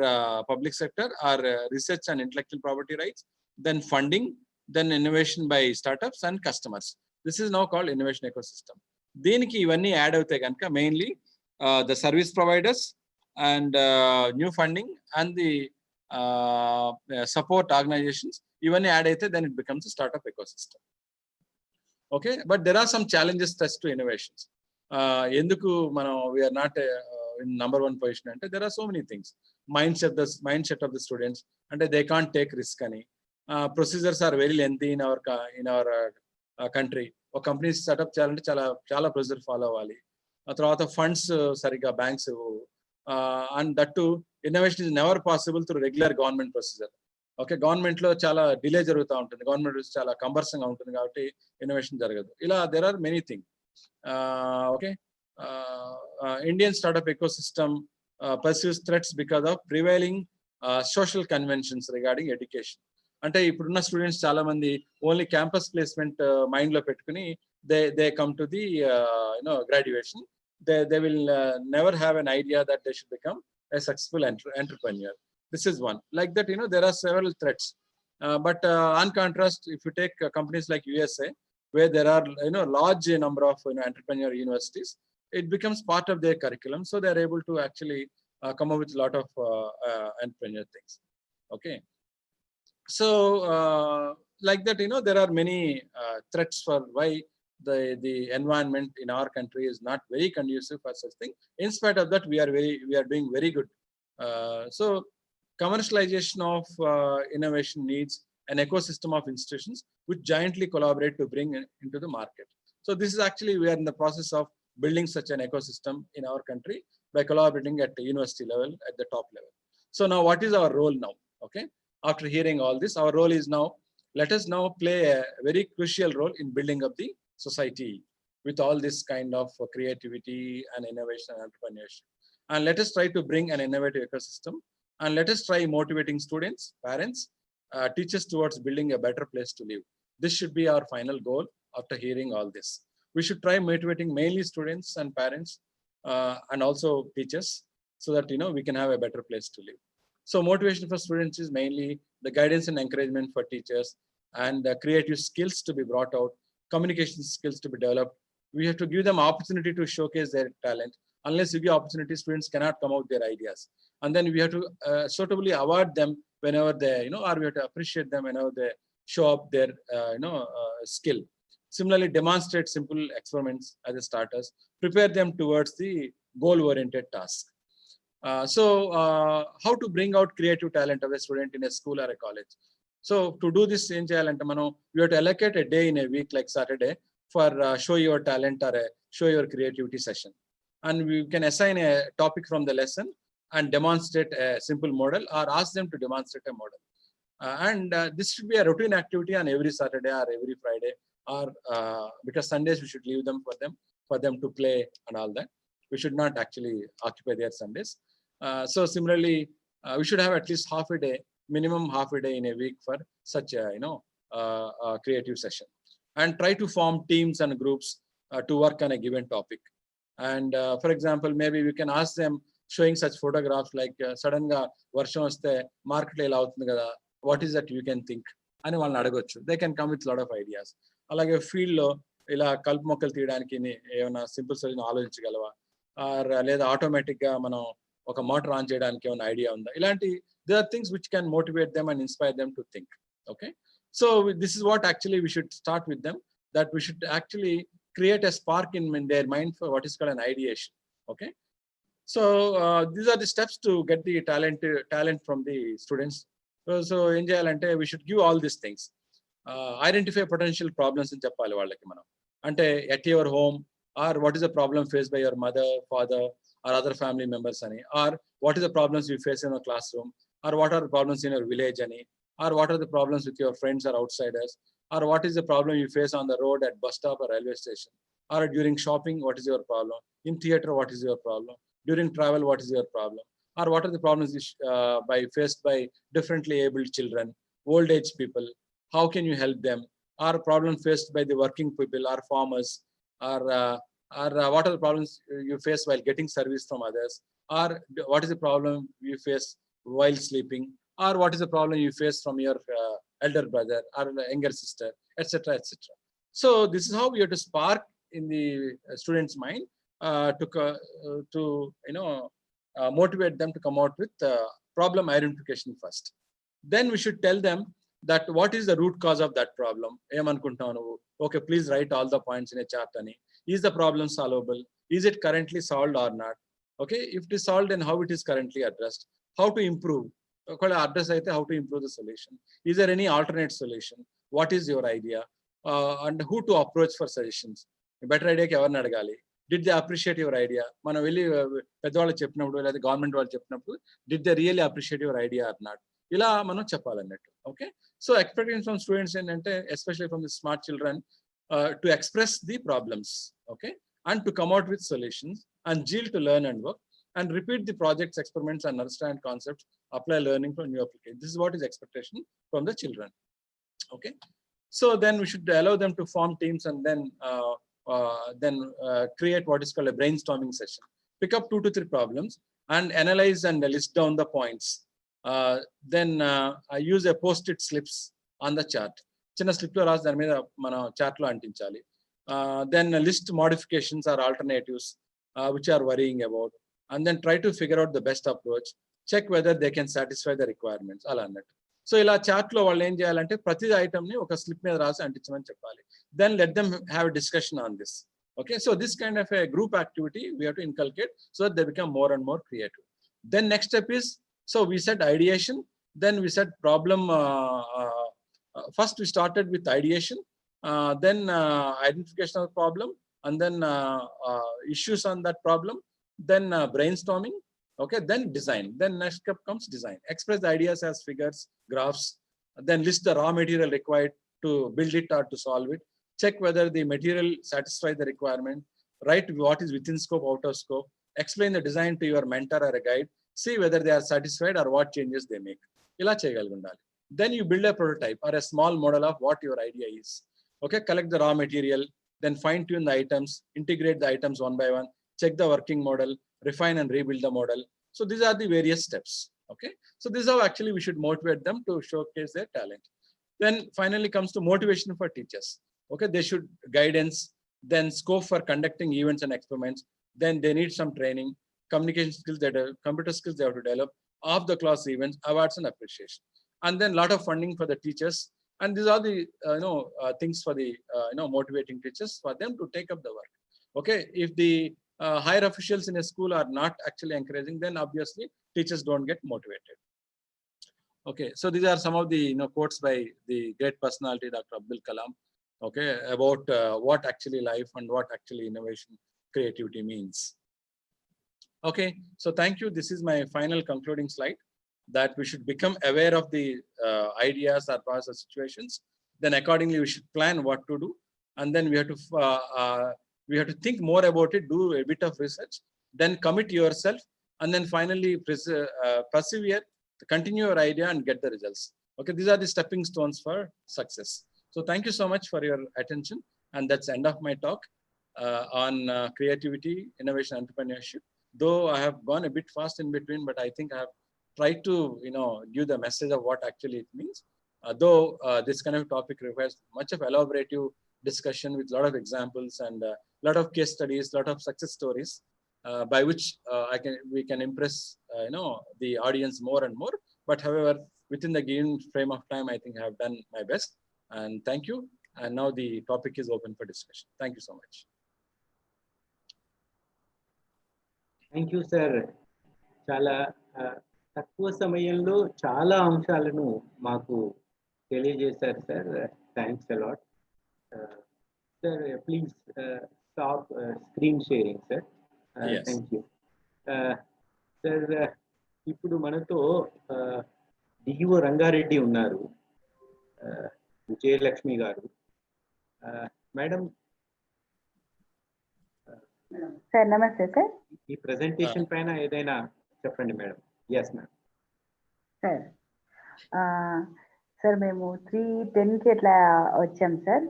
public sector or research and intellectual property rights, then funding, then innovation by startups and customers. This is now called innovation ecosystem. దీనికి ఇవన్నీ యాడ్ అవుతాయి కనుక mainly the service providers and new funding and the support organizations, ఇవన్నీ యాడ్ అయితే then it becomes a startup ecosystem. Okay, but there are some challenges to innovations. ఎందుకు మనం we are not in number 1 position అంటే there are so many things. mindset of the students, అంటే they can't take risk అని. Procedures are very lengthy in our country. ఒక కంపెనీ సెటప్ చేయాలంటే చాలా ప్రొసీజర్ ఫాలో అవ్వాలి. ఆ తర్వాత ఫండ్స్ సరిగ్గా banks, and that too innovation is never possible through regular government procedure. Okay, government లో చాలా డిలే జరుగుతూ ఉంటుంది, గవర్నమెంట్ చాలా కంబర్సంగా ఉంటుంది కాబట్టి ఇన్నోవేషన్ జరగదు. ఇలా there are many things. Okay, Indian startup ecosystem pursues threats because of prevailing social conventions regarding education. అంటే ఇప్పుడున్న స్టూడెంట్స్ చాలా మంది ఓన్లీ క్యాంపస్ ప్లేస్మెంట్ మైండ్ లో పెట్టుకుని they come to the graduation. They will never have an idea that they should become a successful entrepreneur. This is one. Like that, there are several threats. But on contrast, if you take companies like USA, where there are large number of entrepreneur universities, it becomes part of their curriculum. So they are able to actually come up with a lot of entrepreneur things. Okay. So like that, there are many threats for why the environment in our country is not very conducive for such thing. In spite of that, we are doing very good. So commercialization of innovation needs an ecosystem of institutions which jointly collaborate to bring into the market. So this is actually, we are in the process of building such an ecosystem in our country by collaborating at the university level, at the top level. So now what is our role now? Okay, after hearing all this, our role is now, let us now play a very crucial role in building up the society with all this kind of creativity and innovation and entrepreneurship. And let us try to bring an innovative ecosystem, and let us try motivating students, parents, teachers towards building a better place to live. This should be our final goal after hearing all this. We should try motivating mainly students and parents and also teachers, so that we can have a better place to live. So motivation for students is mainly the guidance and encouragement for teachers, and creative skills to be brought out, communication skills to be developed. We have to give them opportunity to showcase their talent. Unless you give opportunity, students cannot come out their ideas. And then we have to suitably award them whenever they, or we have to appreciate them whenever they show up their, skill. Similarly, demonstrate simple experiments as a starters, prepare them towards the goal-oriented task. How to bring out creative talent of a student in a school or a college? So to do this, you have to allocate a day in a week, like Saturday, for show your talent or show your creativity session. And we can assign a topic from the lesson and demonstrate a simple model, or ask them to demonstrate a model. This should be a routine activity on every Saturday or every Friday, or because Sundays we should leave them for them to play and all that. We should not actually occupy their Sundays. So similarly, we should have at least half a day, minimum half a day in a week for such a creative session, and try to form teams and groups to work on a given topic. And for example, maybe we can ask them showing such photographs like sudden ga varsham vaste market lo ela avutundi kada, what is that you can think ani valni adagొచ్చు. They can come with lot of ideas. Alage field lo ila kalpu mokkలు తీయడానికి ఏమైనా సింపుల్ సొల్యూషన్ ఆలోచించగలవా, ఆర్ లేదా ఆటోమేటిక్ గా మనం ఒక మోటార్ ఆన్ చేయడానికి ఏమైనా ఐడియా ఉందా, ఇలాంటి there are things which can motivate them and inspire them to think. Okay, so this is what actually we should start with them, that we should actually create a spark in their mind for what is called an ideation. Okay, so these are the steps to get the talent from the students. So ఏం చేయాలంటే we should give all these things. Identify potential problems అని చెప్పాలి వాళ్ళకి మనం. అంటే at your home, or what is the problem faced by your mother, father, or other family members ani, or what is the problems you face in a classroom, or what are the problems in your village ani, or what are the problems with your friends or outsiders, or what is the problem you face on the road, at bus stop or railway station, or during shopping, what is your problem, in theater, what is your problem, during travel, what is your problem, or what are the problems faced by differently abled children, old age people, how can you help them, or problem faced by the working people or farmers, or what are the problems you face while getting service from others, or what is the problem you face while sleeping, or what is the problem you face from your elder brother or younger sister, etc., etc. So this is how we have to spark in the students' mind to motivate them to come out with problem identification first. Then we should tell them that what is the root cause of that problem. Okay, please write all the points in a chart ani. Is the problem solvable? Is it currently solved or not? Okay, if it is solved, then how it is currently addressed? How to improve? Address aithe how to improve the solution? Is there any alternate solution? What is your idea? And who to approach for suggestions? Better idea ki evarni adagali? Did they appreciate your idea? Mana velli peddavallu cheppinappudu ledha government vallu cheppinappudu, did they really appreciate your idea or not? Ila manam cheppalannattu. Okay, so expectations from students ఏంటంటే, especially from the smart children, to express the problems, okay, and to come out with solutions, and zeal to learn and work, and repeat the projects, experiments, and understand concepts, apply learning for new applications. This is what is expectation from the children. Okay, so then we should allow them to form teams, and then create what is called a brainstorming session. Pick up 2 to 3 problems and analyze and list down the points. Then I use a post-it slips on the chart. చిన్న స్లిప్ లో రాసి దాని మీద మనం చార్ట్ లో అంటించాలి. Then list modifications or alternatives which are worrying about, and then try to figure out the best approach. Check whether they can satisfy the requirements. అలా అన్నట్టు. సో ఇలా చార్ట్ లో వాళ్ళు ఏం చేయాలంటే ప్రతి ఐటమ్ ని ఒక స్లిప్ మీద రాసి అంటించమని చెప్పాలి. Then let them have a discussion on this. Okay, so this kind of a group activity we have to inculcate so that they become more and more creative. Then next step is, so we said ideation, then we said problem. First we started with ideation, then identification of the problem, and then issues on that problem, then brainstorming, Okay, then design. Then next step comes design. Express the ideas as figures, graphs, then list the raw material required to build it or to solve it. Check whether the material satisfies the requirement. Write what is within scope, out of scope. Explain the design to your mentor or a guide. See whether they are satisfied or what changes they make. Ila cheyagaligundaali. Then you build a prototype or a small model of what your idea is. Okay, collect the raw material, then fine tune the items, integrate the items one by one, check the working model, refine and rebuild the model. So these are the various steps. Okay, so this is how actually we should motivate them to showcase their talent. Then finally comes to motivation for teachers. Okay, they should guidance, then scope for conducting events and experiments. Then they need some training, communication skills, that computer skills they have to develop, off the class events, awards and appreciation, and then a lot of funding for the teachers. And these are the things for the motivating teachers for them to take up the work. Okay, if the higher officials in a school are not actually encouraging, then obviously teachers don't get motivated. Okay, so these are some of the quotes by the great personality Dr. Abdul Kalam. Okay, about what actually life and what actually innovation, creativity means. Okay, so thank you. This is my final concluding slide, that we should become aware of the ideas or process situations. Then accordingly we should plan what to do, and then we have to think more about it, do a bit of research, then commit yourself, and then finally persevere, continue your idea and get the results. Okay, these are the stepping stones for success. So thank you so much for your attention, and that's the end of my talk on creativity, innovation, entrepreneurship. Though I have gone a bit fast in between, but I think I have tried to give the message of what actually it means. Though this kind of topic requires much of elaborative discussion with a lot of examples and a lot of case studies, a lot of success stories, by which we can impress the audience more and more. But however, within the given frame of time, I think I have done my best. And thank you. And now the topic is open for discussion. Thank you so much. Thank you sir. చాలా తక్కువ సమయంలో చాలా అంశాలను మాకు తెలియజేశారు సార్. Thanks a lot sir. Please stop screen sharing sir. Thank you sir. ఇప్పుడు మనతో డిఓ రంగారెడ్డి ఉన్నారు, విజయలక్ష్మి గారు. మేడం సార్ నమస్తే సార్. ఈ ప్రెజెంటేషన్ పైన ఏదైనా చెప్పండి madam. Yes ma'am. Sir sir మేము 3:10కి ఇట్లా వచ్చాం సార్.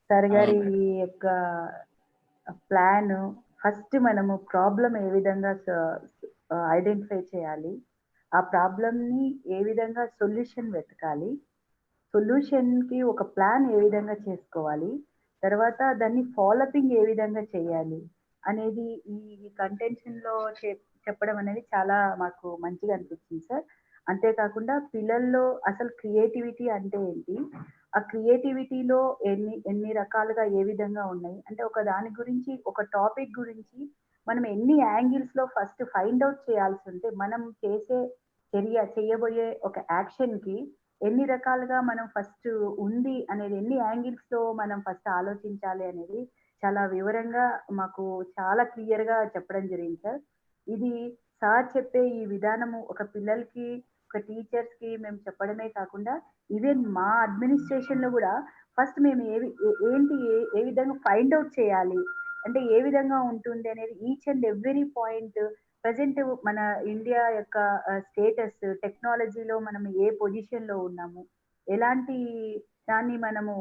సార్ గారి యొక్క ప్లాన్, ఫస్ట్ మనము ప్రాబ్లం ఏ విధంగా ఐడెంటిఫై చేయాలి, ఆ ప్రాబ్లంని ఏ విధంగా సొల్యూషన్ వెతకాలి, సొల్యూషన్కి ఒక ప్లాన్ ఏ విధంగా చేసుకోవాలి, తర్వాత దాన్ని ఫాలోపింగ్ ఏ విధంగా చేయాలి అనేది ఈ కంటెన్షన్లో చెప్పడం అనేది చాలా మాకు మంచిగా అనిపించింది సార్. అంతేకాకుండా పిల్లల్లో అసలు క్రియేటివిటీ అంటే ఏంటి, ఆ క్రియేటివిటీలో ఎన్ని రకాలుగా ఏ విధంగా ఉన్నాయి అంటే ఒక దాని గురించి, ఒక టాపిక్ గురించి మనం ఎన్ని యాంగిల్స్లో ఫస్ట్ ఫైండ్ అవుట్ చేయాల్సి ఉంటే, మనం చేయబోయే ఒక యాక్షన్కి ఎన్ని రకాలుగా మనం ఫస్ట్ ఉంది అనేది, ఎన్ని యాంగిల్స్లో మనం ఫస్ట్ ఆలోచించాలి అనేది చాలా వివరంగా మాకు చాలా క్లియర్గా చెప్పడం జరిగింది సార్. ఇది సార్ చెప్పే ఈ విధానము ఒక పిల్లలకి, ఒక టీచర్స్కి మేము చెప్పడమే కాకుండా ఈవెన్ మా అడ్మినిస్ట్రేషన్లో కూడా ఫస్ట్ మేము ఏ విధంగా ఫైండ్ అవుట్ చేయాలి అంటే ఏ విధంగా ఉంటుంది అనేది each and every point. Present మన ఇండియా యొక్క స్టేటస్, టెక్నాలజీలో మనం ఏ పొజిషన్లో ఉన్నాము, ఎలాంటి దాన్ని మనము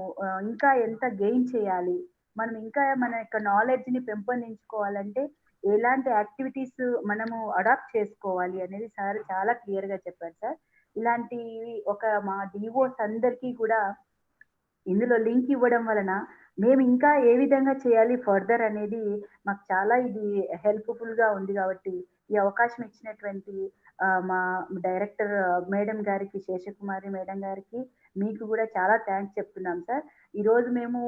ఇంకా ఎంత గెయిన్ చేయాలి, మనం ఇంకా మన యొక్క నాలెడ్జ్ని పెంపొందించుకోవాలంటే ఎలాంటి యాక్టివిటీస్ మనము అడాప్ట్ చేసుకోవాలి అనేది సార్ చాలా క్లియర్గా చెప్పారు సార్. ఇలాంటివి మా డిఓస్ అందరికీ కూడా ఇందులో లింక్ ఇవ్వడం వలన మేము ఇంకా ఏ విధంగా చేయాలి ఫర్దర్ అనేది మాకు చాలా ఇది హెల్ప్ఫుల్గా ఉంది. కాబట్టి ఈ అవకాశం ఇచ్చినటువంటి మా డైరెక్టర్ మేడం గారికి, శేషకుమారి మేడం గారికి, మీకు కూడా చాలా థ్యాంక్స్ చెప్తున్నాం సార్. ఈరోజు మేము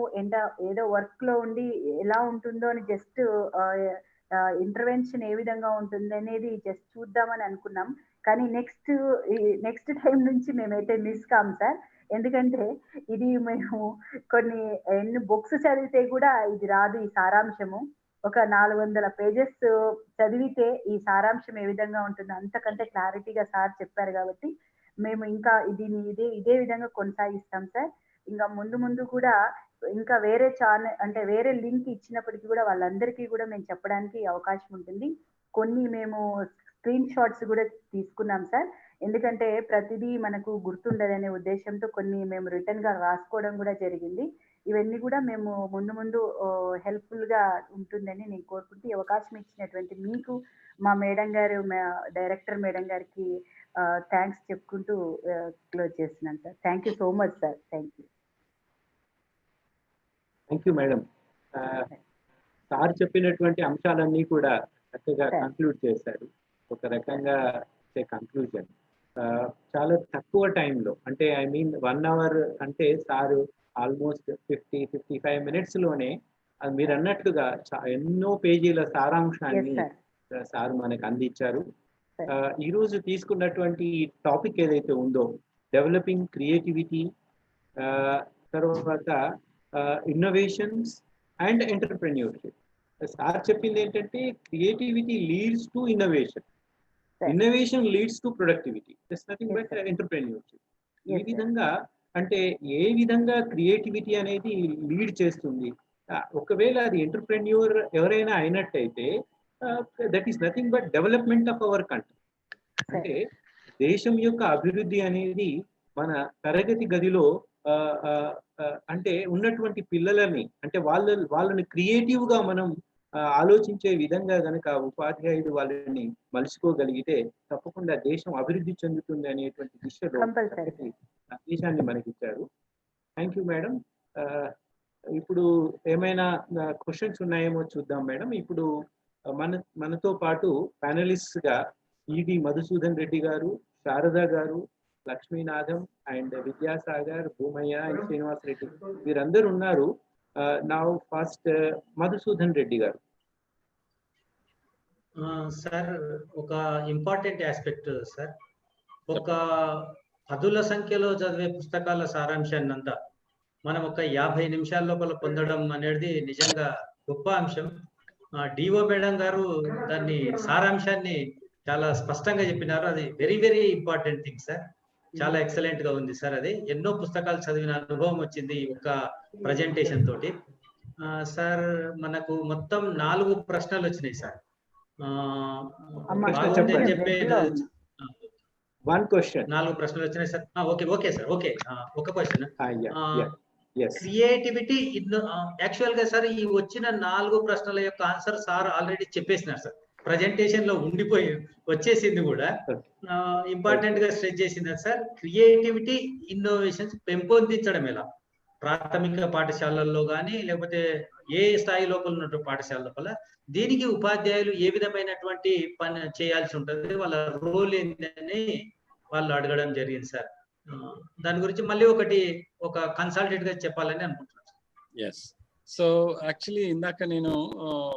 ఏదో వర్క్లో ఉండి ఎలా ఉంటుందో అని జస్ట్ ఇంటర్వెన్షన్ ఏ విధంగా ఉంటుంది అనేది జస్ట్ చూద్దామని అనుకున్నాం. కానీ నెక్స్ట్ టైం నుంచి మేమైతే మిస్ కాం సార్. ఎందుకంటే ఇది మేము ఎన్ని బుక్స్ చదివితే కూడా ఇది రాదు, ఈ సారాంశము. ఒక 400 పేజెస్ చదివితే ఈ సారాంశం ఏ విధంగా ఉంటుందో అంతకంటే క్లారిటీగా సార్ చెప్పారు కాబట్టి మేము ఇంకా దీన్ని ఇదే విధంగా కొనసాగిస్తాం సార్. ఇంకా ముందు ముందు కూడా ఇంకా వేరే అంటే వేరే లింక్ ఇచ్చినప్పటికీ కూడా వాళ్ళందరికీ కూడా మేము చెప్పడానికి అవకాశం ఉంటుంది. కొన్ని మేము స్క్రీన్ షాట్స్ కూడా తీసుకున్నాం సార్. ఎందుకంటే ప్రతిదీ మనకు గుర్తుండదనే ఉద్దేశంతో కొన్ని మేము రిటర్న్‌గా రాసుకోవడం కూడా జరిగింది. ఇవన్నీ కూడా మేము ముందు హెల్ప్‌ఫుల్‌గా ఉంటుందని నేను కోరుకుంటూ, ఈ అవకాశం ఇచ్చినటువంటి మీకు, మా మేడం గారు, డైరెక్టర్ మేడం గారికి థాంక్స్ చెప్పుకుంటూ క్లోజ్ చేస్తున్నాను sir. Thank you so much sir. Thank you. Thank you madam. Sir చెప్పినటువంటి అంశాలన్నీ కూడా చక్కగా కంక్లూడ్ చేశారు. ఒక రకంగా కంక్లూజన్ చాలా తక్కువ టైంలో, అంటే ఐ మీన్ 1 అవర్ అంటే సార్ ఆల్మోస్ట్ 50-55 మినిట్స్లోనే మీరు అన్నట్లుగా ఎన్నో పేజీల సారాంశాన్ని సార్ మనకు అందించారు. ఈరోజు తీసుకున్నటువంటి టాపిక్ ఏదైతే ఉందో, డెవలపింగ్ క్రియేటివిటీ, తర్వాత ఇన్నోవేషన్స్ అండ్ ఎంటర్‌ప్రెన్యూర్‌షిప్. సార్ చెప్పింది ఏంటంటే creativity leads to innovation, innovation leads to productivity, it's nothing but entrepreneurship. ఈ విధంగా అంటే ఏ విధంగా క్రియేటివిటీ అనేది లీడ్ చేస్తుంది, ఒకవేళ అది ఎంటర్‌ప్రెన్యూర్ ఎవరైనా అయినట్టయితే that is nothing but development of our country. అంటే దేశం యొక్క అభివృద్ధి అనేది మన తరగతి గదిలో అంటే ఉన్నటువంటి పిల్లలని, అంటే వాళ్ళని క్రియేటివ్ గా మనం ఆలోచించే విధంగా గనక ఉపాధ్యాయుడు వాళ్ళని మలుచుకోగలిగితే తప్పకుండా దేశం అభివృద్ధి చెందుతుంది అనేటువంటి దిశలో సందేశాన్ని మనకి ఇచ్చారు. Thank you madam. ఇప్పుడు ఏమైనా క్వశ్చన్స్ ఉన్నాయేమో చూద్దాం మేడం. ఇప్పుడు మనతో పాటు ప్యానలిస్ట్ గా ఈడి మధుసూదన్ రెడ్డి గారు, శారద గారు, లక్ష్మీనాథం అండ్ విద్యాసాగర్, భూమయ్య అండ్ శ్రీనివాస్ రెడ్డి వీరందరూ ఉన్నారు. నౌ ఫస్ట్ మధుసూదన్ రెడ్డి గారు. సార్, ఒక ఇంపార్టెంట్ ఆస్పెక్ట్ సార్, ఒక పదుల సంఖ్యలో చదివే పుస్తకాల సారాంశాన్ని అంతా మనం ఒక 50 నిమిషాల లోపల పొందడం అనేది నిజంగా గొప్ప అంశం. డిఓ మేడం గారు దాన్ని సారాంశాన్ని చాలా స్పష్టంగా చెప్పినారు. అది very very important thing sir. చాలా ఎక్సలెంట్ గా ఉంది సార్. అది ఎన్నో పుస్తకాలు చదివిన అనుభవం వచ్చింది ఒక ప్రజెంటేషన్ తోటి. సార్, మనకు మొత్తం 4 ప్రశ్నలు వచ్చినాయి సార్. చెప్పేది 4 ప్రశ్నలు వచ్చినాయి సార్. Okay sir. ఓకే, ఒక క్వశ్చన్. క్రియేటివిటీ యాక్చువల్ గా సార్, ఈ వచ్చిన 4 ప్రశ్నల యొక్క ఆన్సర్ సార్ ఆల్రెడీ చెప్పేసినారు సార్. ప్రజెంటేషన్ లో ఉండిపోయి వచ్చేసింది కూడా. ఇంపార్టెంట్ గా స్ట్రెస్ చేసింది సార్, క్రియేటివిటీ ఇన్నోవేషన్స్ పెంపొందించడం ఎలా, ప్రాథమిక పాఠశాలల్లో కానీ లేకపోతే ఏ స్థాయి లోపల ఉన్నటువంటి పాఠశాల లోపల దీనికి ఉపాధ్యాయులు ఏ విధమైనటువంటి పని చేయాల్సి ఉంటుంది, వాళ్ళ రోల్ ఏంటని వాళ్ళు అడగడం జరిగింది సార్. దాని గురించి మళ్ళీ ఒక కన్సల్టెంట్ గా చెప్పాలని అనుకుంటున్నాను. ఎస్. సో యాక్చువల్లీ ఇందాక నేను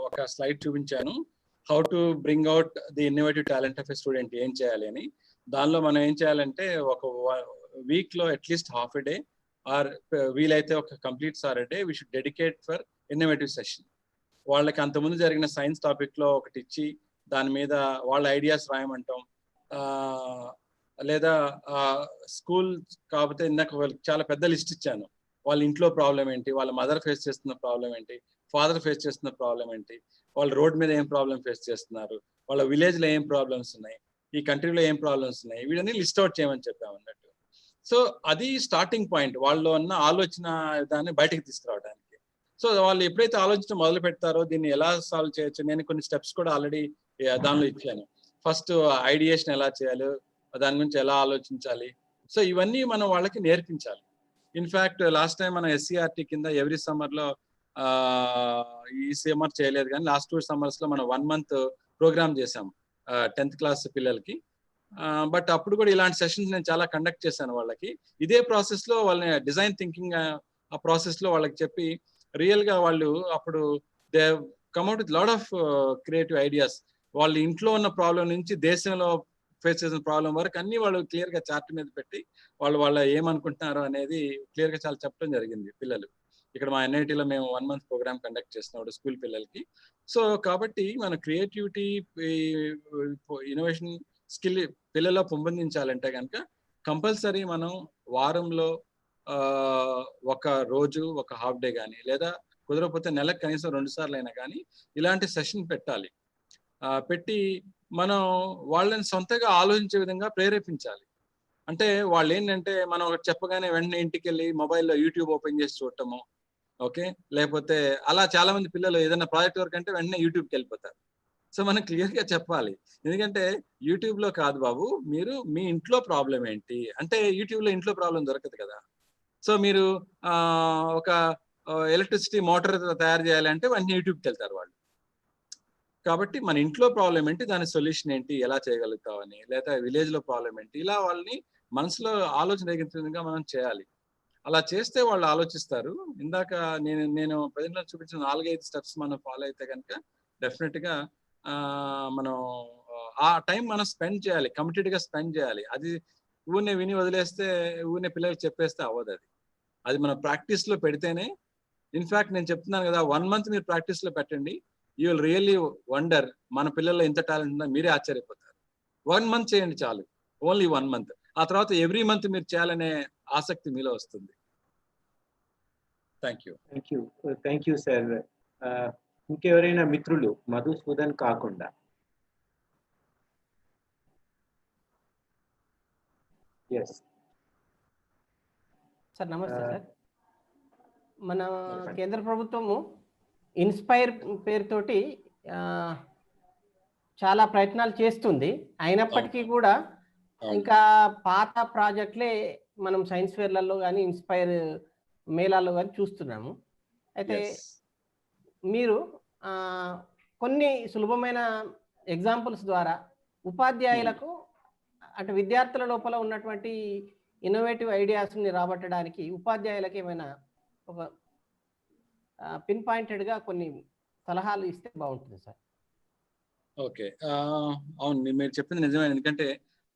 ఒక స్లైడ్ చూపించాను, how to bring out the innovative talent of a student, ఏం చేయాలి అని. దానిలో మనం ఏం చేయాలంటే ఒక వీక్ లో at least half a day or వీలైతే ఒక complete Saturday we should dedicate for innovative session. వాళ్ళకి అంతకుముందు జరిగిన సైన్స్ టాపిక్ లో ఒకటి ఇచ్చి దాని మీద వాళ్ళ ఐడియాస్ రాయమంటాం, లేదా స్కూల్ కాకపోతే ఇందాక వాళ్ళకి చాలా పెద్ద లిస్ట్ ఇచ్చాను. వాళ్ళ ఇంట్లో ప్రాబ్లం ఏంటి, వాళ్ళ మదర్ ఫేస్ చేస్తున్న ప్రాబ్లం ఏంటి, ఫాదర్ ఫేస్ చేస్తున్న ప్రాబ్లం ఏంటి, వాళ్ళ రోడ్ మీద ఏం ప్రాబ్లం ఫేస్ చేస్తున్నారు, వాళ్ళ విలేజ్ లో ఏం ప్రాబ్లమ్స్ ఉన్నాయి, ఈ కంట్రీలో ఏం ప్రాబ్లమ్స్ ఉన్నాయి, వీడని లిస్ట్ అవుట్ చేయమని చెప్పాము అన్నట్టు. సో అది స్టార్టింగ్ పాయింట్, వాళ్ళు ఉన్న ఆలోచన దాన్ని బయటకు తీసుకురావడానికి. సో వాళ్ళు ఎప్పుడైతే ఆలోచించడం మొదలు పెడతారో దీన్ని ఎలా సాల్వ్ చేయొచ్చు, నేను కొన్ని స్టెప్స్ కూడా ఆల్రెడీ దానిలో ఇచ్చాను. ఫస్ట్ ఐడియేషన్ ఎలా చేయాలి, దాని గురించి ఎలా ఆలోచించాలి, సో ఇవన్నీ మనం వాళ్ళకి నేర్పించాలి. ఇన్ఫాక్ట్ లాస్ట్ టైం మనం SCRT కింద ఎవ్రీ సమ్మర్లో, ఈ సమ్మర్ చేయలేదు కానీ లాస్ట్ 2 summers లో మనం 1 month ప్రోగ్రామ్ చేసాం 10th class పిల్లలకి. బట్ అప్పుడు కూడా ఇలాంటి సెషన్స్ నేను చాలా కండక్ట్ చేశాను వాళ్ళకి. ఇదే ప్రాసెస్ లో వాళ్ళని డిజైన్ థింకింగ్ ఆ ప్రాసెస్ లో వాళ్ళకి చెప్పి రియల్ గా వాళ్ళు అప్పుడు they come out with lot of creative ideas. వాళ్ళ ఇంట్లో ఉన్న ప్రాబ్లం నుంచి దేశంలో ఫేస్ చేసిన ప్రాబ్లం వరకు అన్ని వాళ్ళు క్లియర్ గా చార్ట్ మీద పెట్టి వాళ్ళు ఏమనుకుంటున్నారు అనేది క్లియర్ గా చాలా చెప్పడం జరిగింది పిల్లలు. ఇక్కడ మా ఎన్ఐటీలో మేము 1 month ప్రోగ్రామ్ కండక్ట్ చేస్తున్నాం స్కూల్ పిల్లలకి. సో కాబట్టి మన క్రియేటివిటీ, ఇన్నోవేషన్ స్కిల్ పిల్లల్లో పెంపొందించాలంటే కనుక కంపల్సరీ మనం వారంలో ఒక రోజు ఒక హాఫ్ డే కానీ, లేదా కుదరకపోతే నెలకు కనీసం 2 సార్లు అయినా కానీ ఇలాంటి సెషన్ పెట్టాలి. పెట్టి మనం వాళ్ళని సొంతగా ఆలోచించే విధంగా ప్రేరేపించాలి. అంటే వాళ్ళు ఏంటంటే మనం ఒకటి చెప్పగానే వెంటనే ఇంటికి వెళ్ళి మొబైల్లో యూట్యూబ్ ఓపెన్ చేసి చూడటము, ఓకే, లేకపోతే అలా చాలా మంది పిల్లలు ఏదైనా ప్రాజెక్ట్ వర్క్ అంటే వెంటనే యూట్యూబ్కి వెళ్ళిపోతారు. సో మనం క్లియర్గా చెప్పాలి, ఎందుకంటే యూట్యూబ్లో కాదు బాబు, మీరు మీ ఇంట్లో ప్రాబ్లం ఏంటి అంటే యూట్యూబ్లో ఇంట్లో ప్రాబ్లం దొరకదు కదా. సో మీరు ఒక ఎలక్ట్రిసిటీ మోటార్ తయారు చేయాలంటే వెంటనే యూట్యూబ్కి వెళ్తారు వాళ్ళు. కాబట్టి మన ఇంట్లో ప్రాబ్లం ఏంటి, దాని సొల్యూషన్ ఏంటి, ఎలా చేయగలుగుతామని, లేదా విలేజ్లో ప్రాబ్లం ఏంటి, ఇలా వాళ్ళని మనసులో ఆలోచన రేగించే విధంగా మనం చేయాలి. అలా చేస్తే వాళ్ళు ఆలోచిస్తారు. ఇందాక నేను ప్రజల్లో చూపించిన 4-5 స్టెప్స్ మనం ఫాలో అయితే కనుక డెఫినెట్గా మనం ఆ టైం మనం స్పెండ్ చేయాలి, కమిటెడ్గా స్పెండ్ చేయాలి. అది ఊరినే విని వదిలేస్తే, ఊరినే పిల్లలకు చెప్పేస్తే అవ్వదు. అది మనం ప్రాక్టీస్లో పెడితేనే. ఇన్ఫ్యాక్ట్ నేను చెప్తున్నాను కదా, 1 month మీరు ప్రాక్టీస్లో పెట్టండి, యూ విల్ రియల్లీ వండర్ మన పిల్లల్లో ఎంత టాలెంట్ ఉందో మీరే ఆశ్చర్యపోతారు. 1 month చేయండి చాలు, ఓన్లీ 1 month. ఆ తర్వాత ఎవ్రీ మంత్ మీరు చేయాలనే ఆసక్తి మీలో వస్తుంది. Thank you sir. ఇంకెవరైనా మిత్రులు మధుసూదన్ కాకుండా? ఎస్ సార్, నమస్తే సార్. మన కేంద్ర ప్రభుత్వము ఇన్స్పైర్ పేరుతోటి చాలా ప్రయత్నాలు చేస్తుంది. అయినప్పటికీ కూడా ఇంకా పాత ప్రాజెక్టులే మనం సైన్స్ ఫేర్లలో కానీ, ఇన్స్పైర్ మేళాల్లో కానీ చూస్తున్నాము. అయితే మీరు కొన్ని సులభమైన ఎగ్జాంపుల్స్ ద్వారా ఉపాధ్యాయులకు, అంటే విద్యార్థుల లోపల ఉన్నటువంటి ఇన్నోవేటివ్ ఐడియాస్ని రాబట్టడానికి ఉపాధ్యాయులకు ఏమైనా ఒక పిన్ పాయింటెడ్గా కొన్ని సలహాలు ఇస్తే బాగుంటుంది సార్. ఓకే, అవును, మీరు చెప్పింది నిజమే. ఎందుకంటే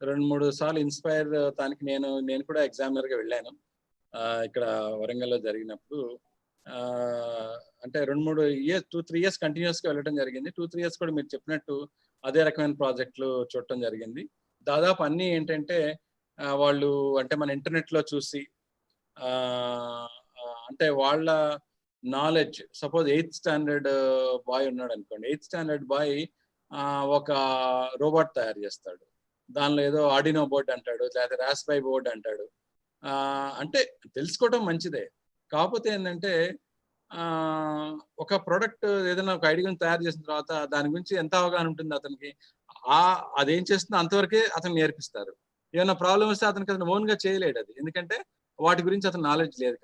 2-3 సార్లు ఇన్స్పైర్ దానికి నేను కూడా ఎగ్జామినర్గా వెళ్ళాను. ఇక్కడ వరంగల్లో జరిగినప్పుడు అంటే 2-3 years 2-3 years కంటిన్యూస్గా వెళ్ళడం జరిగింది. 2-3 years కూడా మీరు చెప్పినట్టు అదే రకమైన ప్రాజెక్టులు చూడటం జరిగింది. దాదాపు అన్నీ ఏంటంటే వాళ్ళు అంటే మన ఇంటర్నెట్లో చూసి అంటే వాళ్ళ knowledge, suppose 8th standard bye ఉన్నాడు అనుకోండి. 8th standard బాయ్ ఒక రోబోట్ తయారు చేస్తాడు, దానిలో ఏదో ఆర్డినో బోర్డ్ అంటాడు, లేదా రాస్పై బోర్డ్ అంటాడు. అంటే తెలుసుకోవడం మంచిదే, కాకపోతే ఏంటంటే ఒక ప్రోడక్ట్ ఏదైనా ఒక ఐడియాని తయారు చేసిన తర్వాత దాని గురించి ఎంత అవగాహన ఉంటుంది అతనికి, అదేం చేస్తుందో అంతవరకే అతను నేర్పిస్తారు. ఏమైనా ప్రాబ్లం వస్తే అతనికి అతను ఓన్గా చేయలేడు అది, ఎందుకంటే వాటి గురించి అతను నాలెడ్జ్ లేదు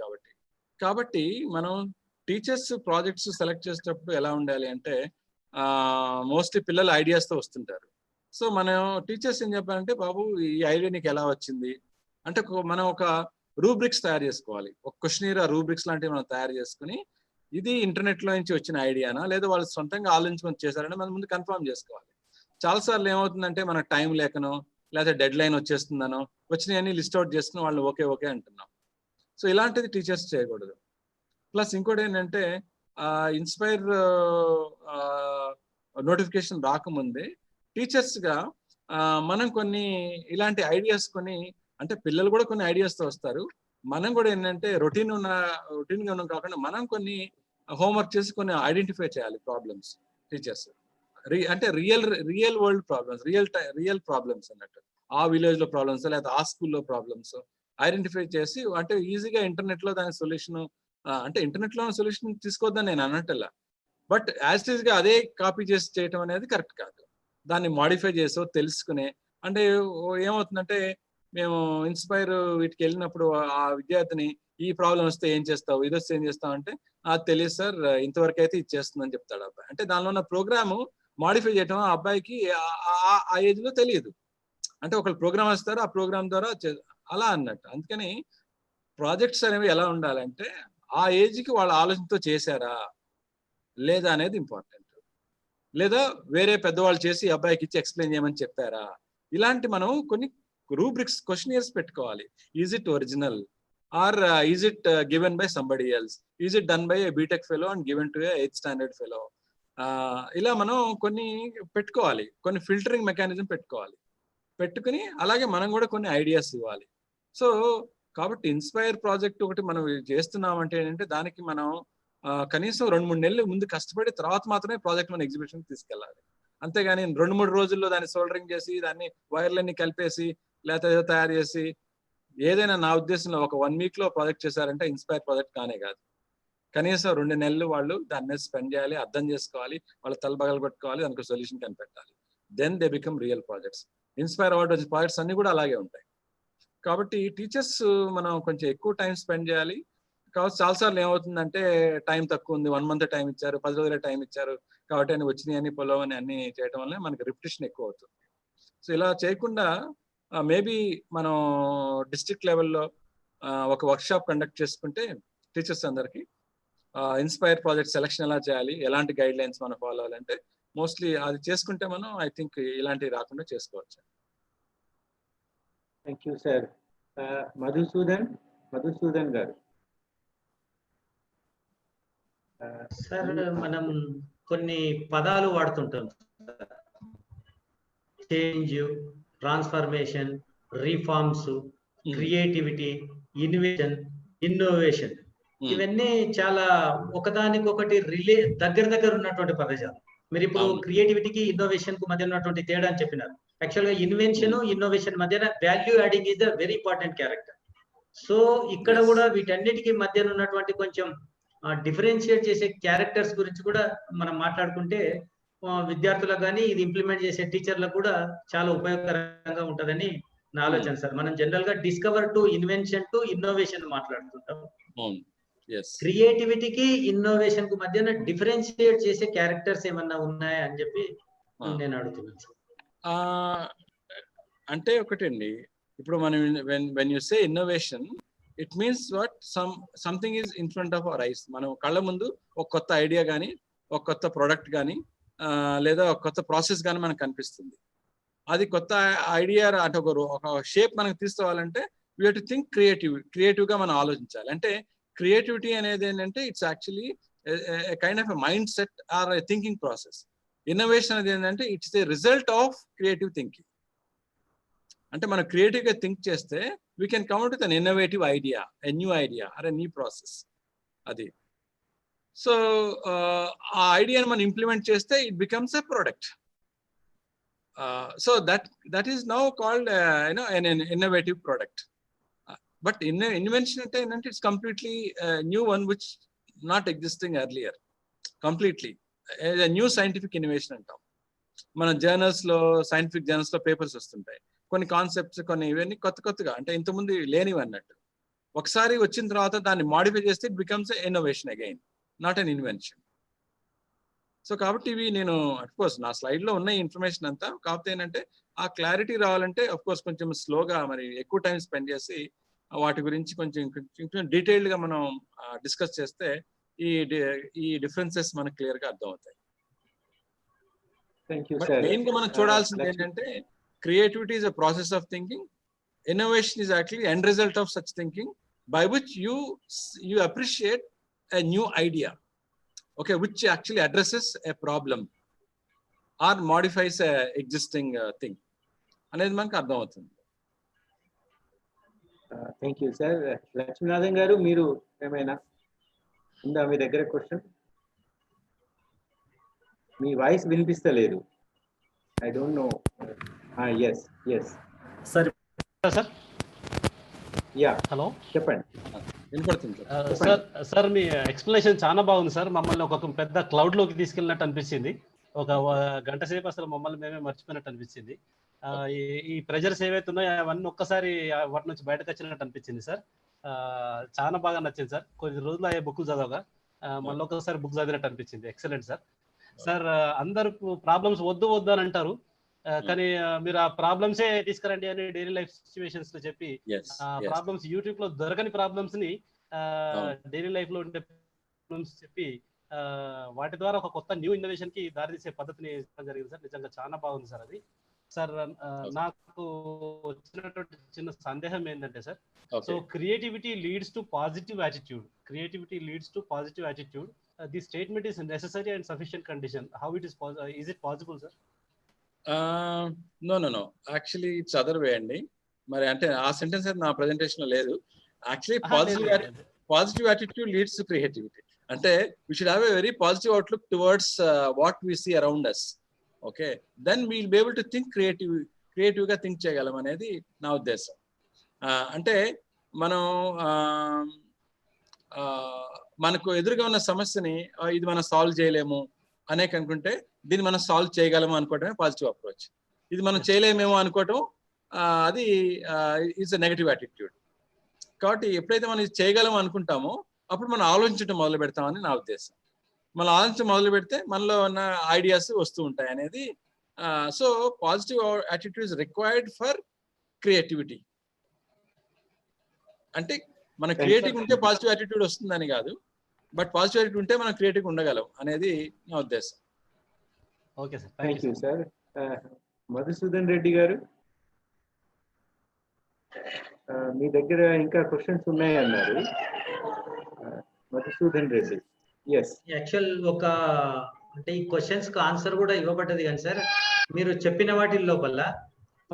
కాబట్టి మనం టీచర్స్ ప్రాజెక్ట్స్ సెలెక్ట్ చేసేటప్పుడు ఎలా ఉండాలి అంటే, మోస్ట్లీ పిల్లలు ఐడియాస్తో వస్తుంటారు. సో మనం టీచర్స్ ఏం చెప్పాలంటే, బాబు ఈ ఐడియా నీకు ఎలా వచ్చింది అంటే మనం ఒక రూబ్రిక్స్ తయారు చేసుకోవాలి. ఒక క్వశ్చనీర్ రూబ్రిక్స్ లాంటివి మనం తయారు చేసుకుని, ఇది ఇంటర్నెట్లో నుంచి వచ్చిన ఐడియానా లేదా వాళ్ళు సొంతంగా ఆలోచించుకొని చేశారని మనం ముందు కన్ఫర్మ్ చేసుకోవాలి. చాలాసార్లు ఏమవుతుందంటే మనకు టైం లేకనో, లేదా డెడ్ లైన్ వచ్చేస్తుందనో వచ్చినాయని లిస్ట్ అవుట్ చేసుకుని వాళ్ళు ఓకే అంటున్నాం. సో ఇలాంటిది టీచర్స్ చేయకూడదు. ప్లస్ ఇంకోటి ఏంటంటే ఇన్స్పైర్ నోటిఫికేషన్ రాకముందే టీచర్స్గా మనం కొన్ని ఇలాంటి ఐడియాస్ అంటే పిల్లలు కూడా కొన్ని ఐడియాస్తో వస్తారు. మనం కూడా ఏంటంటే రొటీన్గా ఉన్నాం కాకుండా మనం కొన్ని హోంవర్క్ చేసి కొన్ని ఐడెంటిఫై చేయాలి ప్రాబ్లమ్స్. టీచర్స్ అంటే real world problems, real problems అన్నట్టు, ఆ విలేజ్లో ప్రాబ్లమ్స్ లేదా ఆ స్కూల్లో ప్రాబ్లమ్స్ ఐడెంటిఫై చేసి, అంటే ఈజీగా ఇంటర్నెట్లో దాని సొల్యూషన్, అంటే ఇంటర్నెట్లో సొల్యూషన్ తీసుకోవద్దని నేను అన్నట్టులా, బట్ యాజ్ గా అదే కాపీ చేసి చేయటం అనేది కరెక్ట్ కాదు. దాన్ని మాడిఫై చేసో తెలుసుకునే, అంటే ఏమవుతుందంటే మేము ఇన్స్పైర్ వీటికి వెళ్ళినప్పుడు ఆ విద్యార్థిని ఈ ప్రాబ్లం వస్తే ఏం చేస్తావు, ఇది వస్తే ఏం చేస్తావు అంటే, అది తెలియదు సార్, ఇంతవరకు అయితే ఇది చేస్తుందని చెప్తాడు అబ్బాయి. అంటే దానిలో ఉన్న ప్రోగ్రాము మాడిఫై చేయటం ఆ అబ్బాయికి ఆ ఏజ్ లో తెలియదు. అంటే ఒకళ్ళు ప్రోగ్రామ్ వస్తారు, ఆ ప్రోగ్రామ్ ద్వారా అలా అన్నట్టు. అందుకని ప్రాజెక్ట్స్ అనేవి ఎలా ఉండాలంటే ఆ ఏజ్కి వాళ్ళ ఆలోచనతో చేశారా లేదా అనేది ఇంపార్టెంట్, లేదా వేరే పెద్దవాళ్ళు చేసి అబ్బాయికి ఇచ్చి ఎక్స్ప్లెయిన్ చేయమని చెప్పారా, ఇలాంటి మనం కొన్ని రూబ్రిక్స్ క్వశ్చనీర్స్ పెట్టుకోవాలి. Is it original, or is it given by somebody else, is it done by a BTech fellow and given to a 8th standard fellow. ఇలా మనం కొన్ని పెట్టుకోవాలి, కొన్ని ఫిల్టరింగ్ మెకానిజం పెట్టుకుని అలాగే మనం కూడా కొన్ని ఐడియాస్ ఇవ్వాలి. సో కాబట్టి ఇన్స్పైర్ ప్రాజెక్ట్ ఒకటి మనం చేస్తున్నామంటే ఏంటంటే దానికి మనం కనీసం 2-3 నెలలు ముందు కష్టపడి తర్వాత మాత్రమే ప్రాజెక్ట్ మన ఎగ్జిబిషన్ తీసుకెళ్ళాలి. అంతేగాని 2-3 రోజుల్లో దాన్ని సోల్డరింగ్ చేసి దాన్ని వైర్లన్నీ కలిపేసి లేకపోతే ఏదో తయారు చేసి ఏదైనా నా ఉద్దేశంలో ఒక 1 వీక్ లో ప్రాజెక్ట్ చేశారంటే ఇన్స్పైర్ ప్రాజెక్ట్ కానే కాదు. కనీసం 2 నెలలు వాళ్ళు దాని మీద స్పెండ్ చేయాలి, అర్థం చేసుకోవాలి, వాళ్ళ తలబగలు కొట్టుకోవాలి, దానికి సొల్యూషన్ కనిపెట్టాలి. Then they become real projects. Inspire award వచ్చే ప్రాజెక్ట్స్ అన్ని కూడా అలాగే ఉంటాయి. కాబట్టి టీచర్స్ మనం కొంచెం ఎక్కువ టైం స్పెండ్ చేయాలి. కాబట్టి చాలాసార్లు ఏమవుతుందంటే టైం తక్కువ ఉంది, 1 మంత్ టైం ఇచ్చారు, 10 రోజులే టైం ఇచ్చారు కాబట్టి అని వచ్చినాయి అన్ని పొలవ్ అని అన్ని చేయడం వల్ల మనకి రిపిటేషన్ ఎక్కువ అవుతుంది. సో ఇలా చేయకుండా మేబీ మనం డిస్ట్రిక్ట్ లెవెల్లో ఒక వర్క్షాప్ కండక్ట్ చేసుకుంటే టీచర్స్ అందరికి ఇన్స్పైర్ ప్రాజెక్ట్ సెలెక్షన్ ఎలా చేయాలి, ఎలాంటి గైడ్ లైన్స్ మనం ఫాలో అవ్వాలంటే మోస్ట్లీ అది చేసుకుంటే మనం ఐ థింక్ ఇలాంటివి రాకుండా చేసుకోవచ్చు. Thank you sir. మధుసూదన్ గారు. సార్ మనం కొన్ని పదాలు వాడుతుంటాం, change, transformation, reforms, creativity, innovation. ఇవన్నీ చాలా ఒకదానికొకటి దగ్గర ఉన్నటువంటి పదజాలం. మీరు ఇప్పుడు క్రియేటివిటీకి ఇన్నోవేషన్ కు మధ్య ఉన్నటువంటి తేడా అని చెప్పినారు. యాక్చువల్ గా ఇన్వెన్షన్, ఇన్నోవేషన్ మధ్యన value adding is the very important character. So ఇక్కడ కూడా వీటన్నిటికీ మధ్యన ఉన్నటువంటి కొంచెం డిఫరెన్షియేట్ చేసే క్యారెక్టర్స్ గురించి కూడా మనం మాట్లాడుకుంటే విద్యార్థులకు కానీ ఇది ఇంప్లిమెంట్ చేసే టీచర్లకు కూడా చాలా ఉపయోగకరంగా ఉంటుందని నా ఆలోచన సార్. మనం జనరల్ గా discover to invention to innovation మాట్లాడుతుంటాం. క్రియేటివిటీకి ఇన్నోవేషన్ కు మధ్యన డిఫరెన్షియేట్ చేసే క్యారెక్టర్స్ ఏమన్నా ఉన్నాయా అని చెప్పి నేను అడుగుతున్నాను సార్. అంటే ఒకటండి, ఇప్పుడు మనం when you say innovation, it means what something is in front of our eyes. మనం కళ్ళ ముందు ఒక కొత్త ఐడియా కానీ, ఒక కొత్త ప్రోడక్ట్ కానీ, లేదా ఒక కొత్త ప్రాసెస్ కానీ మనకు కనిపిస్తుంది. అది కొత్త ఐడియా అంటే ఒక షేప్ మనకు తీసుకోవాలంటే వీ హావ్ టు థింక్ క్రియేటివ్గా మనం ఆలోచించాలి. అంటే క్రియేటివిటీ అనేది ఏంటంటే it's actually kind of a mindset or a thinking process. Innovation అనేది ఏంటంటే it's the result of creative thinking. అంటే మనం క్రియేటివ్గా థింక్ చేస్తే we can come out with an innovative idea, a new idea or a new process. అది సో ఆ ఐడియాని మనం ఇంప్లిమెంట్ చేస్తే it becomes a product. So that is now called an innovative product. But invention అంటే ఏంటంటే it's completely new one which not existing earlier. Completely new scientific innovation అంటాం. మన సైంటిఫిక్ జర్నల్స్ లో పేపర్స్ వస్తుంటాయి, కొన్ని కాన్సెప్ట్స్ కొన్ని ఇవన్నీ కొత్తగా అంటే ఇంతకుముందు లేనివి అన్నట్టు. ఒకసారి వచ్చిన తర్వాత దాన్ని మాడిఫై చేస్తే it becomes innovation again, not an invention. So కాబట్టి ఇవి నేను అఫ్కోర్స్ నా స్లైడ్ లో ఉన్న ఇన్ఫర్మేషన్ అంతా, కాకపోతే ఏంటంటే ఆ క్లారిటీ రావాలంటే అఫ్కోర్స్ కొంచెం స్లోగా మరి ఎక్కువ టైం స్పెండ్ చేసి వాటి గురించి కొంచెం డీటెయిల్డ్ గా మనం డిస్కస్ చేస్తే ఈ డిఫరెన్సెస్ మనకు క్లియర్ గా అర్థం అవుతాయి. మెయిన్ గా మనం చూడాల్సింది ఏంటంటే creativity is a process of thinking. Innovation is actually end result of such thinking, by which you appreciate a new idea, okay, which actually addresses a problem or modifies a existing thing. అనేది మనకు అర్థం అవుతుంది. Thank you sir. లక్ష్మీనాథన్ గారు, మీరు ఏమైనా ఉందా మీ దగ్గర క్వశ్చన్? మీ వాయిస్ వినిపిస్తలేదు. I don't know. Yes sir. Sir yeah, hello, చెప్పండి. వినపడుతుంది సార్. మీ ఎక్స్ప్లెనేషన్ చాలా బాగుంది సార్. మమ్మల్ని ఒక పెద్ద క్లౌడ్ లోకి తీసుకెళ్ళినట్టు అనిపించింది. ఒక గంట సేపు అసలు మమ్మల్ని మేమే మర్చిపోయినట్టు అనిపించింది. ఈ ప్రెజర్స్ ఏవైతే ఉన్నాయో అవన్నీ ఒక్కసారి వాటి నుంచి బయటకు వచ్చినట్టు అనిపించింది సార్. చాలా బాగా నచ్చింది సార్. కొన్ని రోజులు అయ్యే బుక్ చదవగా మళ్ళీ ఒకసారి బుక్ చదివినట్టు అనిపించింది. Excellent sir. సార్, అందరు ప్రాబ్లమ్స్ వద్దు అని అంటారు, కానీ మీరు ఆ ప్రాబ్లమ్సే తీసుకురండి అని డైలీ లైఫ్ సిచ్యువేషన్స్ లో చెప్పి, ప్రాబ్లమ్స్ యూట్యూబ్ లో దొరకని ప్రాబ్లమ్స్ ని డైలీ లైఫ్ లో ఉండే ప్రాబ్లమ్స్ చెప్పి వాటి ద్వారా ఒక కొత్త న్యూ ఇన్నోవేషన్ కి దారి తీసే పద్ధతిని జరిగింది సార్. నిజంగా చాలా బాగుంది సార్ అది. సార్ నాకు వచ్చినటువంటి చిన్న సందేహం ఏంటంటే సార్, so okay creativity leads to positive attitude, creativity leads to positive attitude, the statement is necessary and sufficient condition, how it is it possible sir? No actually it's other way అండి. మరి అంటే ఆ సెంటెన్స్ అయితే నా ప్రెజెంటేషన్ లో లేదు. Actually positive attitude leads to creativity. అంటే we should have a very positive outlook towards what we see around us. Okay, then we'll be able to think creative గా థింక్ చేయగలం అనేది నా ఉద్దేశం. అంటే మనం మనకు ఎదురుగా ఉన్న సమస్యని ఇది మనం సాల్వ్ చేయలేము అనే అనుకుంటే దీన్ని మనం సాల్వ్ చేయగలము అనుకోవడమే పాజిటివ్ అప్రోచ్. ఇది మనం చేయలేమేమో అనుకోవటం అది ఈజ్ అ నెగటివ్ యాటిట్యూడ్. కాబట్టి ఎప్పుడైతే మనం ఇది చేయగలం అనుకుంటామో అప్పుడు మనం ఆలోచించడం మొదలు పెడతామని నా ఉద్దేశం. మనం ఆలోచించడం మొదలు పెడితే మనలో ఉన్న ఐడియాస్ వస్తూ ఉంటాయి అనేది. So positive attitude is required for creativity. అంటే మన క్రియేటివ్ ఉంటే పాజిటివ్ యాటిట్యూడ్ వస్తుందని కాదు, బట్ పాజిటివ్ యాటిట్యూడ్ ఉంటే మనం క్రియేటివ్ ఉండగలం అనేది నా ఉద్దేశం. Okay sir, thank you sir. Madhusudan Reddy గారు, మీ దగ్గర ఇంకా క్వశ్చన్స్ ఉన్నాయన్నారు. మధుసూదన్ రెడ్డి. యాక్చువల్ అంటే ఈ క్వశ్చన్స్ కి ఆన్సర్ కూడా ఇవ్వబడ్డది కానీ సార్, మీరు చెప్పిన వాటి లోపల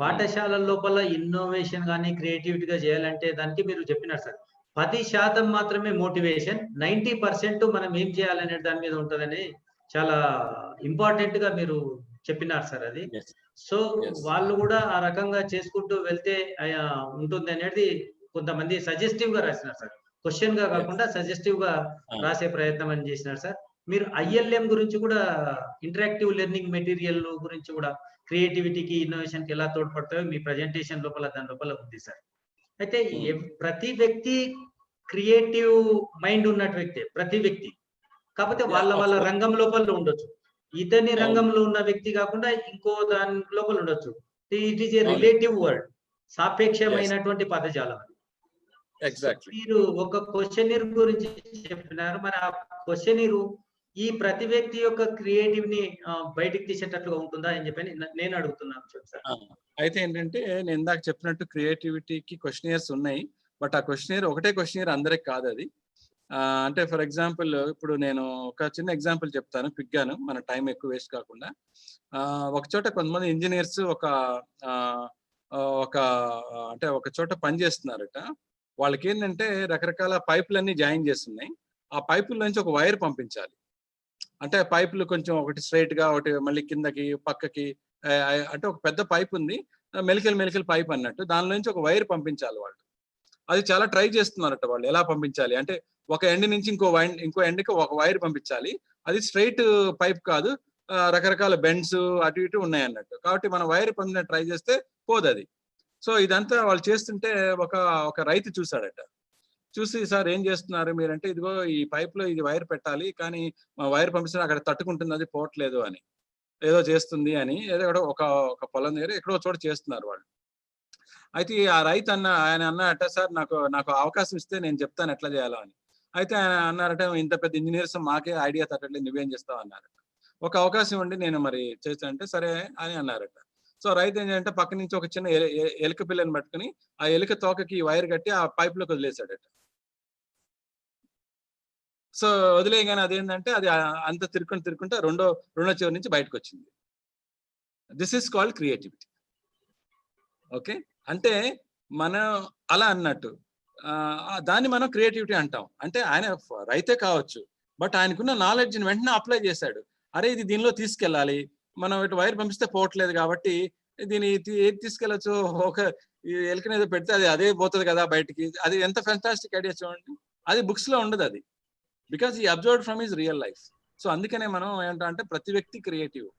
పాఠశాలల లోపల ఇన్నోవేషన్ కానీ క్రియేటివిటీగా చేయాలంటే దానికి మీరు చెప్పినారు సార్ 10% మాత్రమే మోటివేషన్, 90% మనం ఏం చేయాలనే దాని మీద ఉంటుందని చాలా ఇంపార్టెంట్ గా మీరు చెప్పినారు సార్ అది. సో వాళ్ళు కూడా ఆ రకంగా చేసుకుంటూ వెళ్తే ఉంటుంది అనేది కొంతమంది సజెస్టివ్ గా రాసినారు సార్. క్వశ్చన్ గా కాకుండా సజెస్టివ్ గా రాసే ప్రయత్నం అని చేసినారు సార్. మీరు ILM గురించి కూడా, ఇంటరాక్టివ్ లెర్నింగ్ మెటీరియల్ గురించి కూడా క్రియేటివిటీకి ఇన్నోవేషన్ కి ఎలా తోడ్పడతాయో మీ ప్రజెంటేషన్ లోపల దాని లోపల ఉంది సార్. అయితే ప్రతి వ్యక్తి క్రియేటివ్ మైండ్ ఉన్నట్టు వ్యక్తి, ప్రతి వ్యక్తి. కాకపోతే వాళ్ళ రంగం లోపల ఉండొచ్చు. ఇతని రంగంలో ఉన్న వ్యక్తి కాకుండా ఇంకో దాని లోపల ఉండొచ్చు. It is a relative word, సాపేక్షమైనటువంటి పదజాలం. మీరు ఒక క్వశ్చనీర్ గురించి చెప్పినారు. మరి ఆ క్వశ్చనీరు ఈ ప్రతి వ్యక్తి యొక్క క్రియేటివ్ ని బయటికి తీసేటట్లుగా ఉంటుందా అని చెప్పని నేను అడుగుతున్నాను సార్. అయితే ఏంటంటే నేను ఇందాక చెప్పినట్టు క్రియేటివిటీకి క్వశ్చనీర్స్ ఉన్నాయి, బట్ ఆ క్వశ్చనీర్ ఒకటే క్వశ్చనీర్ అందరికి కాదు అది. అంటే ఫర్ ఎగ్జాంపుల్ ఇప్పుడు నేను ఒక చిన్న ఎగ్జాంపుల్ చెప్తాను క్విక్ గాను, మన టైం ఎక్కువ వేస్ట్ కాకుండా. ఒక చోట కొంతమంది ఇంజనీర్స్ అంటే ఒక చోట పని చేస్తున్నారట. వాళ్ళకి ఏంటంటే రకరకాల పైపులన్నీ జాయిన్ చేస్తున్నాయి. ఆ పైపుల నుంచి ఒక వైర్ పంపించాలి. అంటే పైపులు కొంచెం ఒకటి స్ట్రైట్ గా, ఒకటి మళ్ళీ కిందకి పక్కకి, అంటే ఒక పెద్ద పైప్ ఉంది, మెలికల్ పైప్ అన్నట్టు. దాని నుంచి ఒక వైర్ పంపించాలి వాళ్ళు. అది చాలా ట్రై చేస్తున్నారట వాళ్ళు, ఎలా పంపించాలి అంటే ఒక ఎండ్ నుంచి ఇంకో ఎండ్కి ఒక వైర్ పంపించాలి. అది స్ట్రైట్ పైప్ కాదు, రకరకాల బెండ్స్ అటు ఇటు ఉన్నాయి అన్నట్టు. కాబట్టి మనం వైర్ పొందిన ట్రై చేస్తే పోదు అది. సో ఇదంతా వాళ్ళు చేస్తుంటే ఒక రైతు చూసాడట. చూసి, సార్ ఏం చేస్తున్నారు మీరంటే, ఇదిగో ఈ పైప్ లో ఇది వైర్ పెట్టాలి, కానీ వైర్ పంపిస్తే అక్కడ తట్టుకుంటుంది, అది పోవట్లేదు అని, ఏదో చేస్తుంది అని, ఏదో ఒక పొలం దగ్గర ఎక్కడో చోట చేస్తున్నారు వాళ్ళు. అయితే ఆ రైతు ఆయన అన్నారట, సార్ నాకు అవకాశం ఇస్తే నేను చెప్తాను ఎట్లా చేయాలో అని. అయితే ఆయన అన్నారట, ఇంత పెద్ద ఇంజనీర్స్ మాకే ఐడియా తట్టట్లేదు, నువ్వేం చేస్తావు అన్నారట. ఒక అవకాశం ఉండి నేను మరి చేస్తానంటే సరే అని అన్నారట. సో రైతు ఏం చేయాలంటే పక్క నుంచి ఒక చిన్న ఎలుక పిల్లని పట్టుకుని ఆ ఎలుక తోకకి వైర్ కట్టి ఆ పైప్ లోకి వదిలేశాడట. సో వదిలేయగానే అదేంటంటే అది అంత తిరుక్కుంటే రెండో చివరి నుంచి బయటకు వచ్చింది. This is called creativity. Okay, అంటే మనం అలా అన్నట్టు దాన్ని మనం క్రియేటివిటీ అంటాం. అంటే ఆయన రైతే కావచ్చు, బట్ ఆయనకున్న నాలెడ్జ్ని వెంటనే అప్లై చేశాడు. అరే ఇది దీనిలో తీసుకెళ్ళాలి, మనం ఇటు వైర్ పంపిస్తే పోవట్లేదు కాబట్టి దీన్ని ఏది తీసుకెళ్ళచ్చు, ఒక ఎలుకని ఏదో పెడితే అదే పోతుంది కదా బయటికి. అది ఎంత ఫెంటాస్టిక్ ఐడియా చూడండి. అది బుక్స్ లో ఉండదు అది, బికాస్ ఈ observed from his real life. So అందుకనే మనం ఏంటంటే ప్రతి వ్యక్తి creative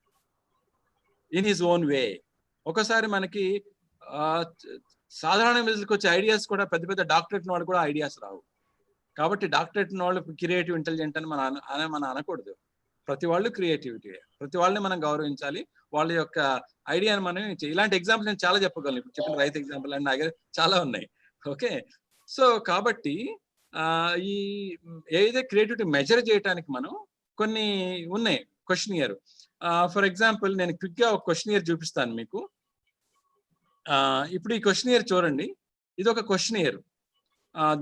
in his own way. ఒకసారి మనకి సాధారణ మెజర్కి వచ్చే ఐడియాస్ కూడా పెద్ద డాక్టరేట్ వాళ్ళు కూడా ఐడియాస్ రావు. కాబట్టి డాక్టరేట్ వాళ్ళు క్రియేటివ్ ఇంటెలిజెంట్ అని మనం అనకూడదు. ప్రతి వాళ్ళు క్రియేటివిటీ, ప్రతి వాళ్ళని మనం గౌరవించాలి. వాళ్ళ యొక్క ఐడియాని మనం ఇలాంటి ఎగ్జాంపుల్ నేను చాలా చెప్పగలను. ఇప్పుడు చెప్పిన రైతు ఎగ్జాంపుల్ అండ్ నా చాలా ఉన్నాయి. ఓకే, సో కాబట్టి ఈ ఏదైతే క్రియేటివిటీ మెజర్ చేయడానికి మనం కొన్ని ఉన్నాయి క్వశ్చనియర్. ఫర్ ఎగ్జాంపుల్ నేను క్విక్ గా ఒక క్వశ్చనియర్ చూపిస్తాను మీకు. ఇప్పుడు ఈ క్వశ్చనియర్ చూడండి, ఇది ఒక క్వశ్చనియర్.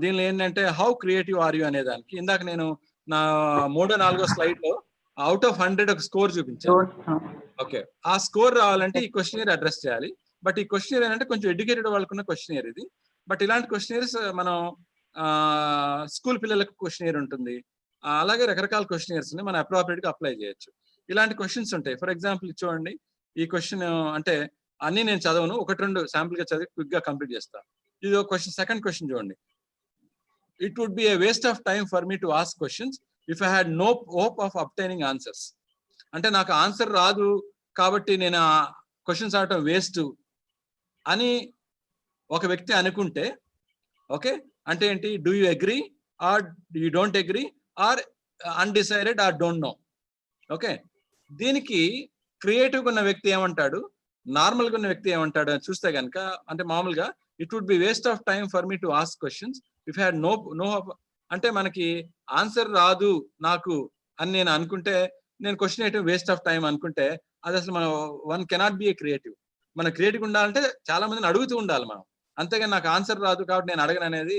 దీనిలో ఏంటంటే హౌ క్రియేటివ్ ఆర్ యూ అనే దానికి ఇందాక నేను నా 3వ 4వ స్లైడ్ లో అవుట్ ఆఫ్ 100 ఒక స్కోర్ చూపించాను. ఓకే, ఆ స్కోర్ రావాలంటే ఈ క్వశ్చనియర్ అడ్రస్ చేయాలి. బట్ ఈ క్వశ్చనియర్ ఏంటంటే కొంచెం ఎడ్యుకేటెడ్ వాళ్ళకున్న క్వశ్చనియర్ ఇది. బట్ ఇలాంటి క్వశ్చనియర్స్ మనం స్కూల్ పిల్లలకు క్వశ్చనియర్ ఉంటుంది, అలాగే రకరకాల క్వశ్చనియర్స్ మనం అప్రోప్రియేట్ గా అప్లై చేయొచ్చు. ఇలాంటి క్వశ్చన్స్ ఉంటాయి. ఫర్ ఎగ్జాంపుల్ చూడండి, ఈ క్వశ్చన్ అంటే అన్ని నేను చదవను, 1-2 శాంపుల్ గా చదివి క్విక్ గా కంప్లీట్ చేస్తాను. ఇది ఒక క్వశ్చన్. సెకండ్ క్వశ్చన్ చూడండి, it would be a waste of time for me to ask questions if I had no hope of obtaining answers. అంటే నాకు ఆన్సర్ రాదు కాబట్టి నేను ఆ క్వశ్చన్స్ ఆడటం వేస్ట్ అని ఒక వ్యక్తి అనుకుంటే, ఓకే, అంటే ఏంటి, do you agree or you don't agree or undecided or don't know. Okay, దీనికి క్రియేటివ్గా ఉన్న వ్యక్తి ఏమంటాడు, నార్మల్గా ఉన్న వ్యక్తి ఏమంటాడు అని చూస్తే కనుక, అంటే మామూలుగా it would be waste of time for me to ask questions if had no అంటే మనకి ఆన్సర్ రాదు నాకు అని నేను అనుకుంటే, నేను క్వశ్చన్ వేయటం వేస్ట్ ఆఫ్ టైం అనుకుంటే, అది అసలు మనం one cannot be a creative. మన క్రియేటివ్ ఉండాలంటే చాలా మందిని అడుగుతూ ఉండాలి మనం, అంతేగాని నాకు ఆన్సర్ రాదు కాబట్టి నేను అడగను అనేది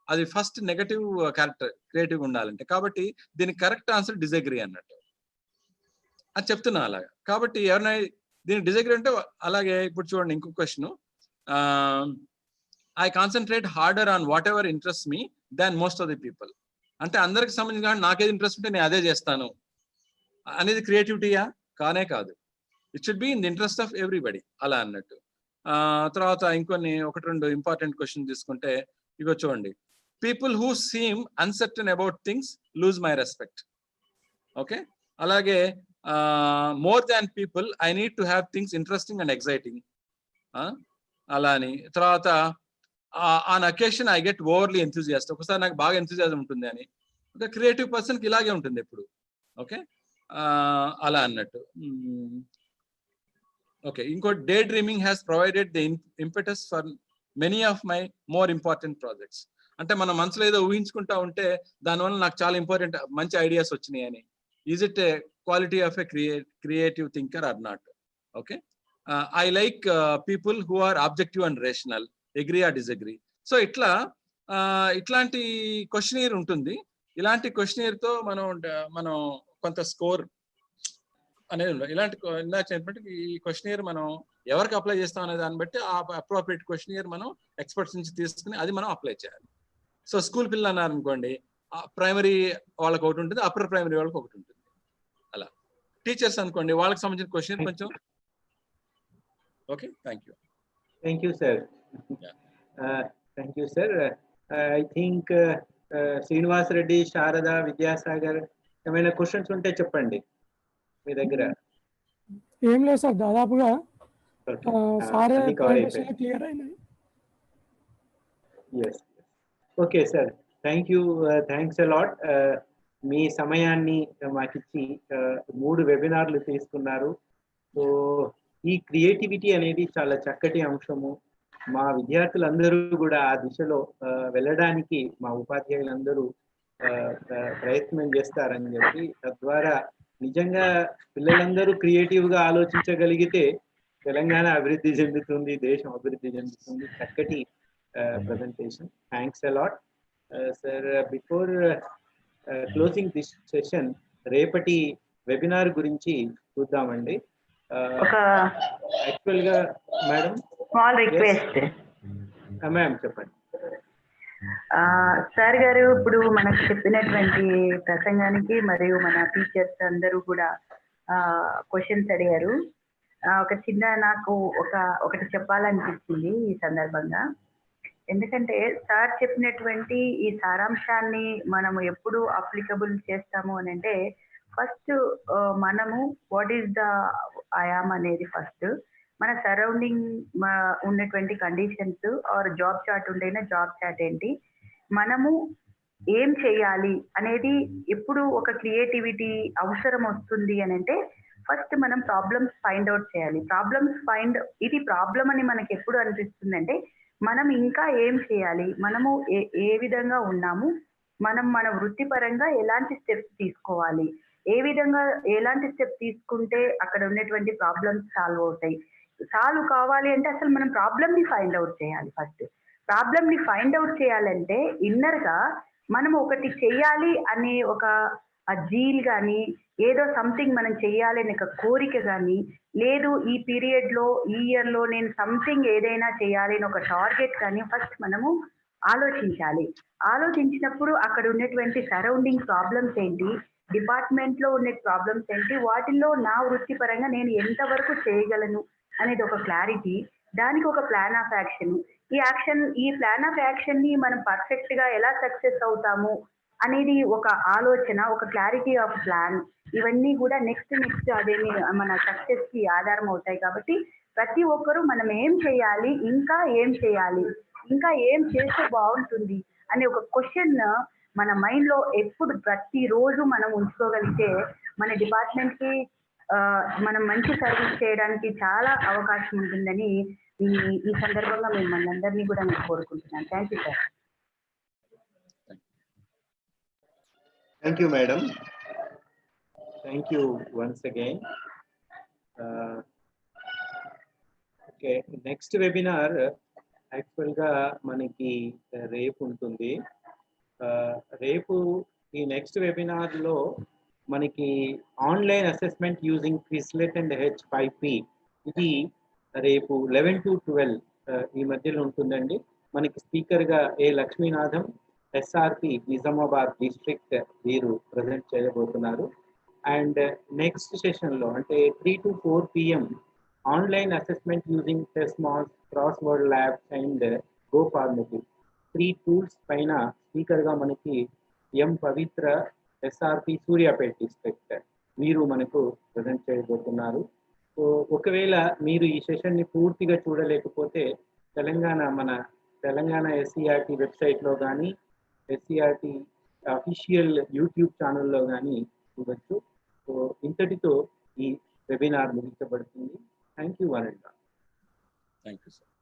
అది ఫస్ట్ నెగటివ్ క్యారెక్టర్ క్రియేటివ్ ఉండాలంటే. కాబట్టి దీనికి కరెక్ట్ ఆన్సర్ డిజగ్రీ అన్నట్టు అది చెప్తున్నా అలాగా. కాబట్టి ఎవరైనా దీనికి డిజగ్రీ అంటే అలాగే. ఇప్పుడు చూడండి ఇంకొక question, I concentrate harder on what ever interest me than most of the people. అంటే అందరికి సంబంధించిన నాకేది ఇంట్రెస్ట్ ఉంటే నేను అదే చేస్తాను అనేది క్రియేటివిటీయా? కానే కాదు. It should be in the interest of everybody అలా అన్నట్టు. తర్వాత ఇంకొన్ని 1-2 ఇంపార్టెంట్ క్వశ్చన్ తీసుకుంటే ఇగో చూడండి, people who seem uncertain about things lose my respect. Okay, అలాగే more than people I need to have things interesting and exciting అలా అని. తర్వాత on occasion I get overly enthusiast. ఒకసారి నాకు బాగా ఎంతూజియాజం ఉంటుంది అని. ఒక క్రియేటివ్ పర్సన్కి ఇలాగే ఉంటుంది ఎప్పుడు. ఓకే, అలా అన్నట్టు. ఓకే, ఇంకో day dreaming has provided the impetus for many of my more important projects. అంటే మన మనసులో ఏదో ఊహించుకుంటా ఉంటే దానివల్ల నాకు చాలా ఇంపార్టెంట్ మంచి ఐడియాస్ వచ్చినాయి అని. Is it a quality of a creative thinker or not? Okay, I like people who are objective and rational, agree or disagree. So ఇట్లాంటి క్వశ్చనీర్ ఉంటుంది. ఇలాంటి క్వశ్చనీర్ తో మనం కొంత స్కోర్ అనేది ఉండదు. ఇలాంటి ఇందాక చెప్పినట్టు ఈ క్వశ్చనీర్ మనం ఎవరికి అప్లై చేస్తాం అనే దాన్ని బట్టి ఆ అప్రోప్రియేట్ క్వశ్చనీర్ మనం ఎక్స్పర్ట్స్ నుంచి తీసుకుని అది మనం అప్లై చేయాలి. సో స్కూల్ పిల్లలు అన్నారు అనుకోండి, ప్రైమరీ వాళ్ళకి ఒకటి ఉంటుంది, అప్పర్ ప్రైమరీ వాళ్ళకి ఒకటి ఉంటుంది. అలా టీచర్స్ అనుకోండి, వాళ్ళకి సంబంధించిన క్వశ్చన్ కొంచెం. Okay, thank you. Thank you sir. Thank you sir. I think Srinivas Reddy, Sharada, Vidyasagar ఏమైనా క్వశ్చన్స్ ఉంటే చెప్పండి మీ దగ్గర. ఏం లేదు సార్, దాదాపుగా సారే క్లియర్ అయినాయి. Yes, okay sir, thank you, thanks a lot. మీ సమయాన్ని మాకు ఇచ్చి 3 వెబినార్లు తీసుకున్నారు. సో ఈ క్రియేటివిటీ అనేది చాలా చక్కటి అంశము. మా విద్యార్థులందరూ కూడా ఆ దిశలో వెళ్ళడానికి మా ఉపాధ్యాయులందరూ ప్రయత్నం చేస్తారని చెప్పి, తద్వారా నిజంగా పిల్లలందరూ క్రియేటివ్ గా ఆలోచించగలిగితే తెలంగాణ అభివృద్ధి చెందుతుంది, దేశం అభివృద్ధి చెందుతుంది. చక్కటి presentation. Thanks a lot. Sir, before closing this session, రేపటి వెబినార్ గురించి చూద్దామండి. యాక్చువల్ గా మేడం స్మాల్ రిక్వెస్ట్. మ్యామ్ చెప్పండి. సార్ గారు ఇప్పుడు మనకు చెప్పినటువంటి ప్రసంగానికి మరియు మన టీచర్స్ అందరూ కూడా క్వశ్చన్స్ అడిగారు. ఒక చిన్న నాకు ఒకటి చెప్పాలనిపించింది ఈ సందర్భంగా. ఎందుకంటే సార్ చెప్పినటువంటి ఈ సారాంశాన్ని మనము ఎప్పుడు అప్లికబుల్ చేస్తాము అని అంటే, ఫస్ట్ మనము వాట్ ఈస్ ద ఐఆమ్ అనేది ఫస్ట్ మన సరౌండింగ్ ఉన్నటువంటి కండిషన్స్ ఆర్ జాబ్ చార్ట్ ఉండైనా జాబ్ చార్ట్ ఏంటి, మనము ఏం చేయాలి అనేది ఎప్పుడు ఒక క్రియేటివిటీ అవసరం వస్తుంది అని అంటే ఫస్ట్ మనం ప్రాబ్లమ్స్ ఫైండ్ అవుట్ చేయాలి. ఇది ప్రాబ్లం అని మనకి ఎప్పుడు అనిపిస్తుంది అంటే మనం ఇంకా ఏం చేయాలి, మనము ఏ విధంగా ఉన్నాము, మనం మన వృత్తిపరంగా ఎలాంటి స్టెప్స్ తీసుకోవాలి, ఏ విధంగా ఎలాంటి స్టెప్ తీసుకుంటే అక్కడ ఉన్నటువంటి ప్రాబ్లమ్స్ సాల్వ్ అవుతాయి, సాల్వ్ కావాలి అంటే అసలు మనం ప్రాబ్లమ్ ని ఫైండ్ అవుట్ చేయాలి. ఫస్ట్ ప్రాబ్లమ్ ని ఫైండ్ అవుట్ చేయాలంటే ఇన్నర్ గా మనం ఒకటి చెయ్యాలి అనే ఒక జీల్ గాని, ఏదో సంథింగ్ మనం చెయ్యాలి అనే ఒక కోరిక గాని, లేదు ఈ పీరియడ్ లో ఈ ఇయర్ లో నేను సంథింగ్ ఏదైనా చేయాలి అని ఒక టార్గెట్ కానీ ఫస్ట్ మనము ఆలోచించాలి. ఆలోచించినప్పుడు అక్కడ ఉన్నటువంటి సరౌండింగ్ ప్రాబ్లమ్స్ ఏంటి, డిపార్ట్మెంట్ లో ఉన్న ప్రాబ్లమ్స్ ఏంటి, వాటిల్లో నా వృత్తిపరంగా నేను ఎంతవరకు చేయగలను అనేది ఒక క్లారిటీ, దానికి ఒక ప్లాన్ ఆఫ్ యాక్షన్. ఈ ప్లాన్ ఆఫ్ యాక్షన్ ని మనం పర్ఫెక్ట్ గా ఎలా సక్సెస్ అవుతాము అనేది ఒక ఆలోచన, ఒక క్లారిటీ ఆఫ్ ప్లాన్, ఇవన్నీ కూడా నెక్స్ట్ అదేమి మన సక్సెస్ కి ఆధారం అవుతాయి. కాబట్టి ప్రతి ఒక్కరూ మనం ఏం చేయాలి, ఇంకా ఏం చేయాలి, ఇంకా ఏం చేస్తే బాగుంటుంది అనే ఒక క్వశ్చన్ మన మైండ్ లో ఎప్పుడు ప్రతిరోజు మనం ఉంచుకోగలిగితే మన డిపార్ట్మెంట్ కి మనం మంచి సర్వీస్ చేయడానికి చాలా అవకాశం ఉంటుందని ఈ సందర్భంగా మిమ్మల్ని అందరినీ కూడా నేను కోరుకుంటున్నాను. Thank you sir. Thank you, madam. Thank you once again. Okay, next webinar actually గా మనకి రేపు ఉంటుంది. రేపు ఈ నెక్స్ట్ వెబినార్ లో మనకి online assessment using Quizlet and H5P ఇది రేపు 11 to 12 ఈ మధ్యలో ఉంటుందండి. మనకి స్పీకర్ గా ఏ లక్ష్మీనాథం SRP నిజామాబాద్ డిస్ట్రిక్ట్ వీరు ప్రజెంట్ చేయబోతున్నారు. అండ్ నెక్స్ట్ సెషన్ లో అంటే 3 to 4 PM online assessment using test mass, cross word labs and go formative 3 tools పైన స్పీకర్ గా మనకి ఎం పవిత్ర SRP సూర్యాపేట డిస్ట్రిక్ట్ వీరు మనకు ప్రజెంట్ చేయబోతున్నారు. సో ఒకవేళ మీరు ఈ సెషన్ ని పూర్తిగా చూడలేకపోతే తెలంగాణ SCRT వెబ్సైట్ లో కానీ SCRT అఫీషియల్ యూట్యూబ్ ఛానల్లో కానీ చూడొచ్చు. సో ఇంతటితో ఈ వెబినార్ ముగించబడుతుంది. Thank you one and all. Thank you sir.